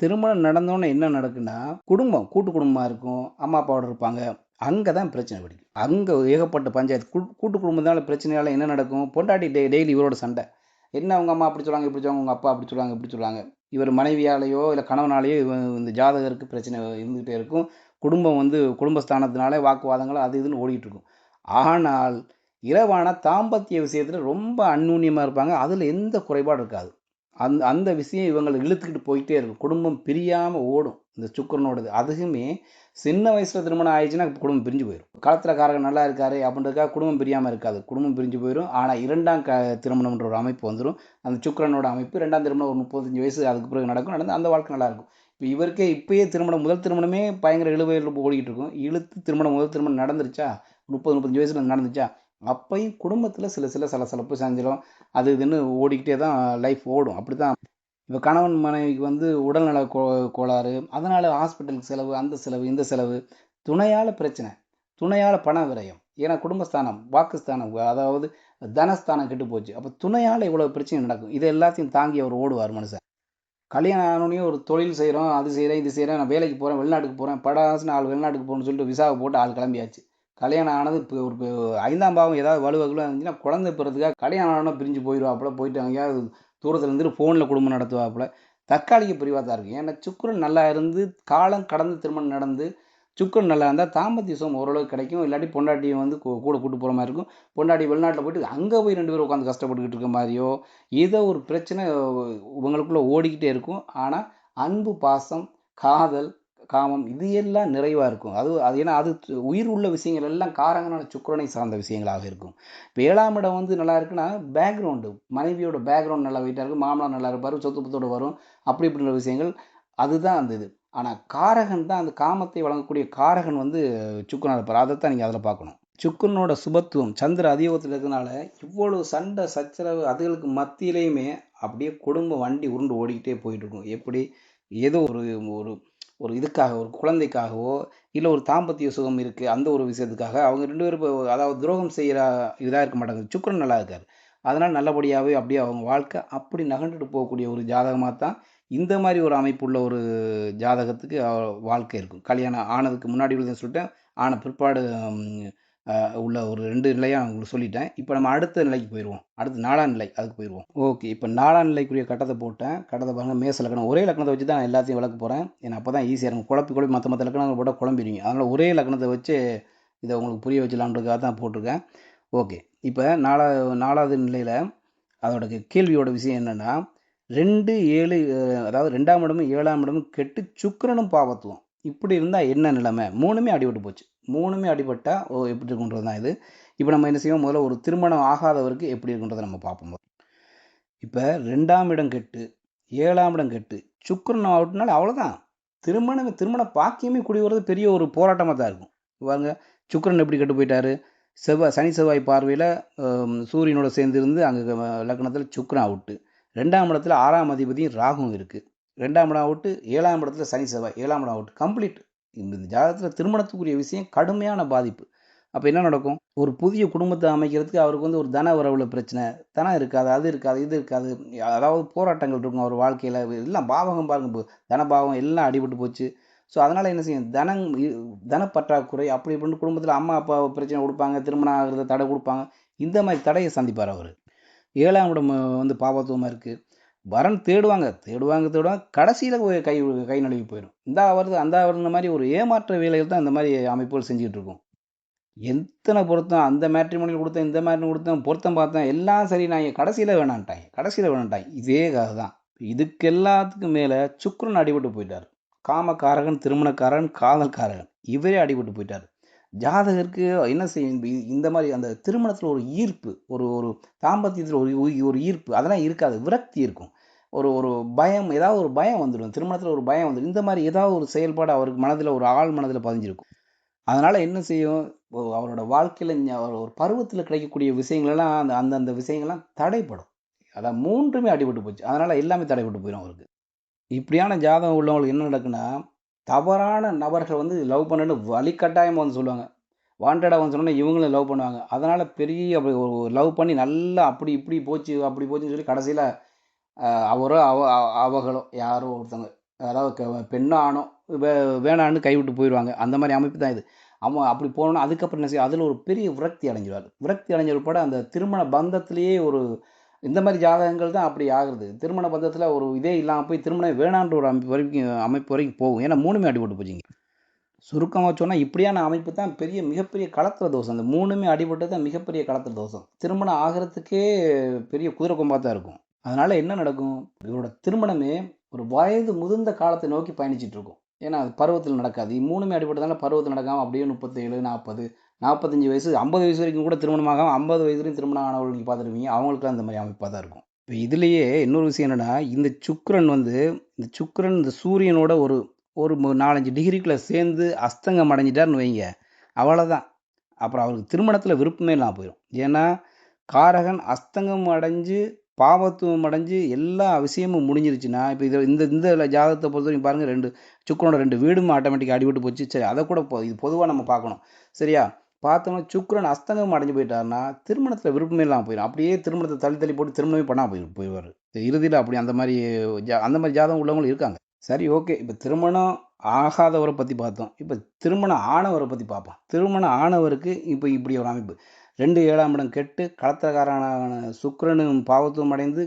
திருமணம் நடந்தோன்னே என்ன நடக்குன்னா, கூட்டு குடும்பமாக இருக்கும், அம்மா அப்பாவோட இருப்பாங்க. அங்கே தான் பிரச்சனை வெடிக்கும். அங்கே ஏகப்பட்ட பஞ்சாயத்து. கூட்டு குடும்பத்தினால பிரச்சனையால் என்ன நடக்கும், பொண்டாட்டி டெய்லி இவரோட சண்டை. என்ன அவங்க அம்மா அப்படி சொல்லுவாங்க இப்படி சொல்லுவாங்க, உங்கள் அப்பா அப்படி சொல்லுவாங்க இப்படி சொல்லுவாங்க. இவர் மனைவியாலேயோ இல்லை கணவனாலேயோ இந்த ஜாதகருக்கு பிரச்சனை இருந்துகிட்டே இருக்கும். குடும்பம் வந்து குடும்பஸ்தானத்தினாலே வாக்குவாதங்கள் அது இதுன்னு ஓடிட்டு இருக்கும். ஆனால் இரவான தாம்பத்திய விஷயத்தில் ரொம்ப அந்நுண்ணியமாக இருப்பாங்க. அதில் எந்த குறைபாடும் இருக்காது. அந்த விஷயம் இவங்கள இழுத்துக்கிட்டு போயிட்டே இருக்கும். குடும்பம் பிரியாம ஓடும். இந்த சுக்கிரனோடது. அதுவுமே சின்ன வயசுல திருமணம் ஆயிடுச்சுன்னா குடும்பம் பிரிஞ்சு போயிரும். காலத்துல காரகன் நல்லா இருக்காரு அப்படின்றதுக்காக குடும்பம் பிரியாம இருக்காது. குடும்பம் பிரிஞ்சு போயிரும். ஆனா 2ஆம் திருமணம்ன்ற ஒரு அமைப்பு வந்துரும். அந்த சுக்கிரனோட அமைப்பு 2ஆம் திருமணம் ஒரு 35 வயசு அதுக்கு பிறகு நடக்கும். நடந்து அந்த வாழ்க்கை நல்லாயிருக்கும். இப்ப இவருக்கே இப்பயே திருமணம் முதல் திருமணமே பயங்கர இழுபறில ஓடிக்கிட்டு இருக்கும். இழுத்து முதல் திருமணம் நடந்துருச்சா, 30, 35 வயசுல நடந்துச்சா, அப்பயும் குடும்பத்துல சில சில சலசலப்பு, சஞ்சலம் அது இதுன்னு ஓடிக்கிட்டே தான் லைஃப் ஓடும். அப்படித்தான் இப்போ கணவன் மனைவிக்கு வந்து உடல்நல கோளாறு, அதனால ஹாஸ்பிட்டலுக்கு செலவு, அந்த செலவு, இந்த செலவு, துணையால பிரச்சனை, துணையால பண விரயம். ஏன்னா குடும்பஸ்தானம், வாக்குஸ்தானம், அதாவது தனஸ்தானம் கெட்டு போச்சு. அப்போ துணையால இவ்வளவு பிரச்சனை நடக்கும். இது எல்லாத்தையும் தாங்கி அவர் ஓடுவார் மனுஷன். கல்யாணம் ஆனோடனே ஒரு தொழில் செய்கிறோம், அது செய்கிறேன், இது செய்கிறேன், நான் வேலைக்கு போகிறேன், வெளிநாட்டுக்கு போகிறேன், படாசுன்னு ஆள் வெளிநாட்டுக்கு போகணும்னு சொல்லிட்டு விசாவை போட்டு ஆள் கிளம்பியாச்சு. கல்யாணம் ஆனது இப்போ ஒரு 5ஆம் பாவம் ஏதாவது வலுவகுல இருந்துச்சுன்னா குழந்தை பிறதுக்காக கல்யாணம் ஆனால் பிரிஞ்சு போயிடுவாப்புல, போயிட்டு எங்கேயாவது தூரத்தில் இருந்துட்டு ஃபோனில் குடும்பம் நடத்துவாப்புல. தற்காலிக பிரிவாக தான் இருக்குது. ஏன்னா சுக்கிரன் நல்லா இருந்து காலம் கடந்து திருமணம் நடந்து சுக்கிரன் நல்லா இருந்தால் தாம்பத்திய சுகம் ஓரளவுக்கு கிடைக்கும். இல்லாட்டி பொண்டாட்டியை வந்து கூட கூட்டு போகிற மாதிரி இருக்கும். பொண்டாட்டி வெளிநாட்டில் போயிட்டு அங்கே போய் 2 பேரும் உட்காந்து கஷ்டப்பட்டுக்கிட்டு இருக்க மாதிரியோ ஏதோ ஒரு பிரச்சனை இவங்களுக்குள்ள ஓடிக்கிட்டே இருக்கும். ஆனால் அன்பு, பாசம், காதல், காமம் இது எல்லாம் நிறைவாக இருக்கும். அது ஏன்னா அது உயிர் உள்ள விஷயங்கள் எல்லாம் காரகனான சுக்கிரனை சார்ந்த விஷயங்களாக இருக்கும். இப்போ 7ஆம் இடம் வந்து நல்லா இருக்குன்னா பேக்ரவுண்டு, மனைவியோட பேக்ரவுண்ட் நல்லா வெயிட்டாக இருக்கும், மாமனார் நல்லா இருப்பார், சொத்து பத்தோடு வரும், அப்படி இப்படின்ற விஷயங்கள் அதுதான் அந்த இது. ஆனால் காரகன் தான் அந்த காமத்தை வழங்கக்கூடிய காரகன் வந்து சுக்கிரனாக இருப்பார். அதைத்தான் நீங்கள் அதில் பார்க்கணும். சுக்கிரனோட சுபத்துவம் சந்திர அதியோகத்தில் இருக்கிறதுனால இவ்வளவு சண்டை சச்சரவு அதுகளுக்கு மத்தியிலையுமே அப்படியே குடும்ப வண்டி உருண்டு ஓடிக்கிட்டே போயிட்டு இருக்கும். எப்படி ஏதோ ஒரு ஒரு ஒரு இதுக்காக ஒரு குழந்தைக்காகவோ இல்லை ஒரு தாம்பத்திய சுகம் இருக்குது அந்த ஒரு விஷயத்துக்காக அவங்க 2 பேரும் அதாவது துரோகம் செய்கிற இதாக இருக்க மாட்டாங்க. சுக்கிரன் நல்லா இருக்கார். அதனால் நல்லபடியாகவே அப்படியே அவங்க வாழ்க்கை அப்படி நகண்டுட்டு போகக்கூடிய ஒரு ஜாதகமாக தான் இந்த மாதிரி ஒரு அமைப்புள்ள ஒரு ஜாதகத்துக்கு வாழ்க்கை இருக்கும். கல்யாணம் ஆனதுக்கு முன்னாடி உள்ளதை சொல்லிட்டேன். ஆன பிற்பாடு உள்ள ஒரு 2 நிலையாக உங்களுக்கு சொல்லிட்டேன். இப்போ நம்ம அடுத்த நிலைக்கு போயிடுவோம். அடுத்து 4ஆம் நிலை அதுக்கு போயிடுவோம். ஓகே, இப்போ 4ஆம் நிலைக்குரிய கட்டத்தை போட்டேன். கட்டத்தை பாருங்க, மேச லக்னம். ஒரே லக்னத்தை வச்சு தான் நான் எல்லாத்தையும் விளக்க போகிறேன். ஏன்னா அப்போ தான் ஈஸியாக இருக்கும். குழப்பி மற்ற லக்னங்கள் போட்டால் குழம்பிடுவீங்க. அதனால் ஒரே லக்னத்தை வச்சு இதை உங்களுக்கு புரிய வச்சலான்றதுக்காக தான் போட்டிருக்கேன். ஓகே, இப்போ 4வது நிலையில் அதோட கேள்வியோட விஷயம் என்னென்னா 2, 7 அதாவது 2ஆம் இடமும் 7ஆம் இடமும் கெட்டு சுக்கிரனும் பாவத்துவம். இப்படி இருந்தால் என்ன நிலைமை? 3மே அடிபட்டு போச்சு. 3மே அடிபட்டா எப்படி இருக்குன்றது தான் இது. இப்போ நம்ம என்ன செய்வோம், முதல்ல ஒரு திருமணம் ஆகாதவருக்கு எப்படி இருக்குன்றதை நம்ம பார்ப்போம். இப்போ 2ஆம் இடம் கெட்டு 7ஆம் இடம் கெட்டு சுக்கிரன் அவுட்னால அவ்வளோதான். திருமண பாக்கியமே கூடி வர்றது பெரிய ஒரு போராட்டமாக தான் இருக்கும். பாருங்க, சுக்கிரன் எப்படி கெட்டு போயிட்டாரு, சனி செவ்வாய் பார்வையில் சூரியனோட சேர்ந்து இருந்து அங்கே லக்னத்தில் சுக்கிரன் அவுட்டு. 2ஆம் இடத்துல 6ஆம் அதிபதியும் ராகுவும் இருக்குது. 2ஆம் இடம் அவுட்டு, 7ஆம் இடத்துல சனி செவ்வாய், 7ஆம் இடம் அவுட்டு கம்ப்ளீட். இந்த ஜாதகத்தில் திருமணத்துக்குரிய விஷயம் கடுமையான பாதிப்பு. அப்போ என்ன நடக்கும், ஒரு புதிய குடும்பத்தை அமைக்கிறதுக்கு அவருக்கு வந்து ஒரு தன வரவுல பிரச்சனை, தனம் இருக்காது, அது இருக்காது, இது இருக்காது, அதாவது போராட்டங்கள் இருக்கும் அவர் வாழ்க்கையில். எல்லாம் பாவகம் பாருங்க, தனபாவம் எல்லாம் அடிபட்டு போச்சு. ஸோ அதனால் என்ன செய்யும், தனப்பற்றாக்குறை அப்படி இப்படின்னு குடும்பத்தில் அம்மா அப்பா பிரச்சனை கொடுப்பாங்க, திருமணம் ஆகிறத தடை கொடுப்பாங்க. இந்த மாதிரி தடையை சந்திப்பார் அவர். 7ஆம் இடம் வந்து பாவத்துவமாக இருக்குது. வரன் தேடுவாங்க, கடைசியில் கை நழுவி போயிடும். இந்த வருது அந்த வருது மாதிரி ஒரு ஏமாற்ற வேலைகள் தான் இந்த மாதிரி அமைப்புகள் செஞ்சுக்கிட்டு இருக்கும். எத்தனை பொருத்தம், அந்த மேட்ரிமோனியில் கொடுத்தேன், இந்த மேட்ரிமோனியில் கொடுத்தேன், பொருத்தம் பார்த்தேன், எல்லாம் சரி, நான் கடைசியில் வேணான்ட்டாங்க. இதே கதை தான். இதுக்கு எல்லாத்துக்கும் மேலே சுக்கிரன் அடிபட்டு போயிட்டார். காமக்காரகன், திருமணக்காரகன், காதல்காரகன் இவரே அடிபட்டு போயிட்டார். ஜாதகருக்கு என்ன செய்யும், இந்த மாதிரி அந்த திருமணத்தில் ஒரு ஈர்ப்பு, ஒரு ஒரு தாம்பத்தியத்தில் ஒரு ஈர்ப்பு அதெல்லாம் இருக்காது, விரக்தி இருக்கும். ஒரு ஒரு பயம், ஏதாவது ஒரு பயம் வந்துடும், திருமணத்தில் ஒரு பயம் வந்துடும். இந்த மாதிரி ஏதாவது ஒரு செயல்பாடு அவருக்கு மனதில், ஒரு ஆள் மனதில் பதிஞ்சிருக்கும். அதனால் என்ன செய்யும், அவரோட வாழ்க்கையில் ஒரு பருவத்தில் கிடைக்கக்கூடிய விஷயங்களெல்லாம் அந்தந்த விஷயங்கள்லாம் தடைப்படும். அதான் 3மே அடிபட்டு போச்சு. அதனால் எல்லாமே தடைப்பட்டு போயிடும் அவருக்கு. இப்படியான ஜாதகம் உள்ளவங்களுக்கு என்ன நடக்குன்னா, தவறான நபர்கள் வந்து லவ் பண்ணணுன்னு வழிக்கட்டாயமாக வந்து சொல்லுவாங்க. வாண்டடாக வந்து சொன்னோன்னா இவங்களும் லவ் பண்ணுவாங்க. அதனால் பெரிய அப்படி ஒரு லவ் பண்ணி நல்லா அப்படி இப்படி போச்சு, அப்படி போச்சுன்னு சொல்லி கடைசியில் அவரோ அவங்களோ யாரோ ஒருத்தவங்க, அதாவது பெண்ணோ ஆணோ வே வேணான்னு கைவிட்டு போயிடுவாங்க. அந்த மாதிரி அமைப்பு தான் இது. அவன் அப்படி போனோன்னா அதுக்கப்புறம் என்ன செய்யும், அதில் ஒரு பெரிய விரக்தி அடைஞ்சிருவார். விரக்தி அடைஞ்ச பிற்பாடு அந்த திருமண பந்தத்திலேயே ஒரு இந்த மாதிரி ஜாதகங்கள் தான் அப்படி ஆகுது. திருமண பந்தத்தில் ஒரு இதே இல்லாமல் போய் திருமணம் வேணான்ற ஒரு அமைப்பு வரைக்கும் போகும். ஏன்னா 3மே அடிபட்டு போச்சுங்க. சுருக்கமாக சொன்னால் இப்படியான அமைப்பு தான் மிகப்பெரிய களத்திர தோஷம். அந்த 3மே அடிபட்டது தான் மிகப்பெரிய களத்திர தோஷம். திருமணம் ஆகிறதுக்கே பெரிய குதிரை கொம்பாக தான் இருக்கும். அதனால என்ன நடக்கும்? இவரோட திருமணமே ஒரு வயது முதிர்ந்த காலத்தை நோக்கி பயணிச்சுட்டு இருக்கும். ஏன்னா, அது பருவத்தில நடக்காது. 3மே அடிபட்டதால பருவத்தில நடக்காம அப்படியே 37, 40, 45 வயசு, 50 வயசு வரைக்கும் கூட திருமணம் ஆகாம 50 வயது வரையும் திருமணம் ஆனவர்கள் நீங்க பார்த்துருப்பீங்க. அவங்களுக்குலாம் இந்த மாரி அமைப்பா தான் இருக்கும். இப்ப இதுலயே இன்னொரு விஷயம் என்னன்னா, இந்த சுக்கிரன் இந்த சூரியனோட ஒரு ஒரு 4, 5 டிகிரிக்குள்ள சேர்ந்து அஸ்தங்கம் அடைஞ்சிட்டாருன்னு வைங்க, அவ்வளதான். அப்புறம் அவருக்கு திருமணத்தில விருப்பமே இல்லாம போயிரும். ஏன்னா, காரகன் அஸ்தங்கம் அடைஞ்சு, பாவத்துவம் அடைஞ்சு எல்லா விஷயமும் முடிஞ்சிருச்சுன்னா, இப்ப இந்த இந்த ஜாதகத்த பொறுத்தவரைக்கும் பாருங்க 2 சுக்கிரனோட 2 வீடும் ஆட்டோமேட்டிக்கா அடிபட்டு போச்சு. சரி அத கூட இது பொதுவா நம்ம பார்க்கணும். சரியா? பார்த்தோம்னா சுக்கிரன் அஸ்தங்கம் அடைஞ்சு போயிட்டாருன்னா, திருமணத்தில விருப்பமே இல்லாம போயிரும். அப்படியே திருமணத்த தள்ளி தள்ளி போட்டு திருமணமே பண்ணாம போயிருவாரு. இறுதியில அப்படி அந்த மாரி ஜாதகம் உள்ளவங்களும் இருக்காங்க. சரி ஓகே. இப்ப திருமணம் ஆகாதவர பத்தி பார்த்தோம். இப்ப திருமணம் ஆனவர பத்தி பார்ப்போம். திருமணம் ஆனவருக்கு இப்ப இப்படி ஒரு அமைப்பு. 2 7ஆம் இடம் கெட்டு களத்திரக்காரனான சுக்கிரனும் பாவத்துவம் அடைந்து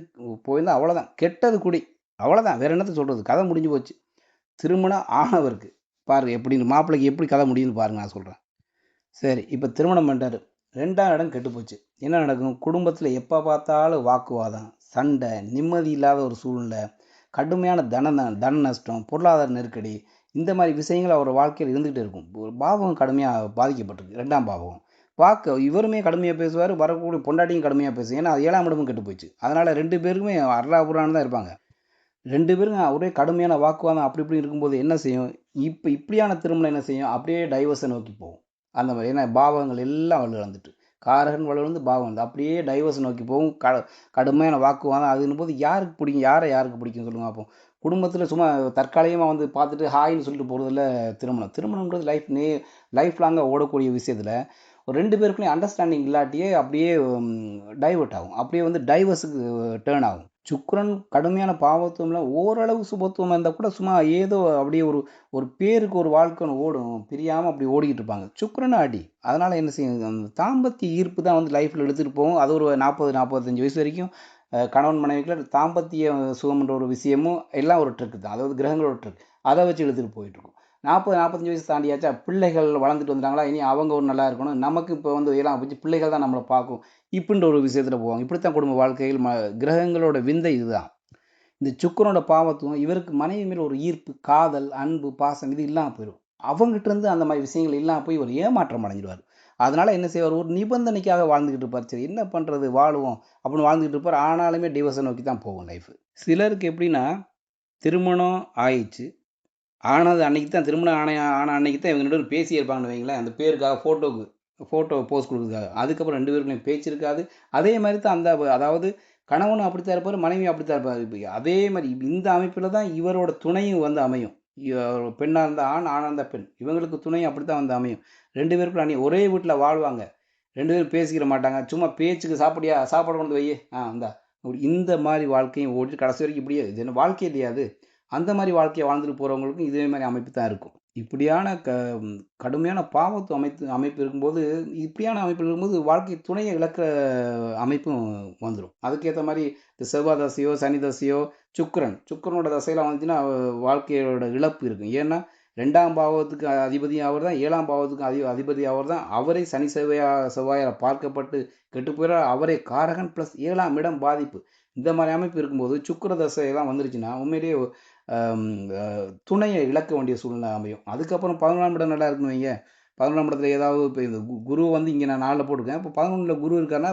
போயிருந்தா அவ்வளோதான். கெட்டது குடி. அவ்வளோதான். வேற என்னத்த சொல்றது? கதை முடிஞ்சு போச்சு. திருமணம் ஆனவருக்கு. பாருங்க எப்படின்னு மாப்பிள்ளைக்கு எப்படி கதை முடியுதுன்னு பாருங்க நான் சொல்றேன். சரி, இப்ப திருமணம் பண்ணிட்டாரு. 2ஆம் இடம் கெட்டு போச்சு. என்ன நடக்கும்? குடும்பத்தில எப்ப பார்த்தாலும் வாக்குவாதம், சண்டை, நிம்மதி இல்லாத ஒரு சூழ்நிலை, கடுமையான தன நஷ்டம், பொருளாதார நெருக்கடி, இந்த மாரி விஷயங்கள் அவர் வாழ்க்கையில இருந்துகிட்டே இருக்கும். ஒரு பாவம் கடுமையா பாதிக்கப்பட்டிருக்கு. 2ஆம் பாவம். இவருமே கடுமையா பேசுவாரு, வரக்கூடிய பொண்டாட்டியும் கடுமையா பேசும். ஏன்னா 7ஆம் இடமும் கெட்டு போச்சு. அதனால 2 பேருக்குமே அர்ராபுரான்னு தான் இருப்பாங்க. 2 பேரும் ஒரே கடுமையான வாக்குவாதம் அப்படி இப்படி இருக்கும்போது என்ன செய்யும்? இப்படியான திருமணம் என்ன செய்யும்? அப்படியே டைவர்ஸ நோக்கி போகும். அந்த மாரி. ஏன்னா பாவங்கள் எல்லாம் வலுவிழந்துட்டு. காரகன் வலுவிழந்து பாவம் வந்து அப்படியே டைவர்ஸ் நோக்கி போகும். கடுமையான வாக்குவாதம் அதுன்னும்போது யாருக்கு பிடிக்கும்? யாருக்கு பிடிக்கும் சொல்லுங்க பார்ப்போம். குடும்பத்தில சும்மா தற்காலிகமா வந்து பார்த்துட்டு ஹாய்ன்னு சொல்லிட்டு போறதில்ல திருமணம். திருமணம்ன்றது லைஃப் லாங்கா ஓடக்கூடிய விஷயத்தில ஒரு 2 பேருக்குள்ளயும் அண்டர்ஸ்டாண்டிங் இல்லாட்டியே அப்படியே டைவர்ட் ஆகும். அப்படியே வந்து டைவர்ஸுக்கு டர்ன் ஆகும். சுக்கிரன் கடுமையான பாவத்துவம்ல ஓரளவு சுபத்துவமா இருந்தா கூட சும்மா ஏதோ அப்படியே ஒரு ஒரு பேருக்கு ஒரு வாழ்க்கை ஒண்ணு ஓடும். பிரியாம அப்படி ஓடிக்கிட்டு இருப்பாங்க. சுக்கிரனும் அடி. அதனால என்ன செய்யும்? அந்த தாம்பத்திய ஈர்ப்பு தான் வந்து லைஃப்ல இழுத்துட்டு போகும். அது ஒரு 40, 45 வயசு வரைக்கும் கணவன் மனைவிக்குள்ள தாம்பத்திய சுகம்ன்ற ஒரு விஷயமும் எல்லாம் ஒரு ட்ரிக் தான். அதாவது கிரகங்களோட ட்ரிக். அத வச்சு இழுத்துட்டு போயிட்டுருக்கும். 40, 45 வயசு தாண்டியாச்சா, பிள்ளைகள் வளர்ந்துட்டு வந்துட்டாங்களா, இனி அவங்க ஒரு நல்லா இருக்கணும். நமக்கு இப்போ வந்து எல்லாம் வச்சு பிள்ளைகள் தான் நம்மள பார்க்கும். இப்படின்ற ஒரு விஷயத்துல போவாங்க. இப்படித்தான் குடும்ப வாழ்க்கையில் கிரகங்களோட விந்தை இதுதான். இந்த சுக்கிரனோட பாவத்துவம் இவருக்கு மனைவி மேல ஒரு ஈர்ப்பு, காதல், அன்பு, பாசம் இது இல்லாம போயிரும். அவங்ககிட்ட இருந்து அந்த மாரி விஷயங்கள் இல்லாம போய் ஒரு ஏமாற்றம் அடைஞ்சிருவாரு. அதனால என்ன செய்வாரு? ஒரு நிபந்தனைக்காக வாழ்ந்துகிட்டு இருப்பாரு. சரி என்ன பண்றது? வாழுவோம் அப்படின்னு வாழ்ந்துகிட்டு இருப்பாரு. ஆனாலுமே டிவோர்ஸ நோக்கி தான் போகும் லைஃப். சிலருக்கு எப்படின்னா, திருமணம் ஆயிடுச்சு. ஆனது அன்னைக்கு தான் திருமணம் ஆன அன்னைக்கு தான் இவங்க 2 பேரும் பேசியே இருப்பாங்கன்னு வைங்களேன். அந்த பேருக்காக ஃபோட்டோ போஸ் குடுக்குறதுக்காக. அதுக்கப்புறம் 2 பேருக்குள்ளயும் பேச்சு இருக்காது. அதே மாரி தான் அதாவது கணவனும் அப்படித்தான் இருப்பாரு, மனைவியும் அப்படித்தான் இருப்பாரு. இப்ப அதே மாரி இந்த அமைப்பில தான் இவரோட துணையும் வந்து அமையும். பெண்ணா இருந்தா ஆண், ஆணா இருந்தா பெண். இவங்களுக்கு துணையும் அப்படித்தான் வந்து அமையும். 2 பேருக்குள்ள ஒரே வீட்ல வாழ்வாங்க. 2 பேரும் பேசிக்கிற மாட்டாங்க. சும்மா பேச்சுக்கு சாப்பிடுறியா? சாப்பாடு கொண்டு வந்து வையி. இந்தா. இந்த மாரி வாழ்க்கையும் ஓட்டிட்டு கடைசி வரைக்கும் இப்படியே இது என்ன வாழ்க்கை இல்லையா அது? அந்த மாரி வாழ்க்கைய வாழ்ந்துட்டு போறவங்களுக்கும் இதே மாரி அமைப்பு தான் இருக்கும். இப்படியான கடுமையான அமைப்பு இருக்கும்போது, இப்படியான அமைப்பில் இருக்கும்போது வாழ்க்கை துணைய இழக்கிற அமைப்பும் வந்துரும். அதுக்கேத்த மாரி இந்த செவ்வாய் தசையோ, சனி தசையோ, சுக்கிரனோட தசையெல்லாம் வந்துச்சுன்னா, வாழ்க்கையோட இழப்பு இருக்கும். ஏன்னா 2ஆம் பாவத்துக்கு அதிபதி அவர் தான், 7ஆம் பாவத்துக்கு அதிபதி அவர் தான். அவரே சனி செவ்வாயால பார்க்கப்பட்டு கெட்டு போயிறார். அவரே காரகன் பிளஸ் 7ஆம் இடம் பாதிப்பு. இந்த மாரி அமைப்பு இருக்கும்போது, சுக்கிர தசைலாம் வந்துருச்சுன்னா, உண்மையிலேயே அம் அ துணைய இழக்க வேண்டிய சூழ்நிலை அமையும். அதுக்கப்புறம் 11ஆம் இடம் நல்லா இருக்குன்னு வைங்க. 11ஆம் இடத்துல ஏதாவது இப்ப இந்த குரு வந்து இங்க நான் 4ல போட்டிருக்கேன். இப்ப 11ல குரு இருக்காருன்னா,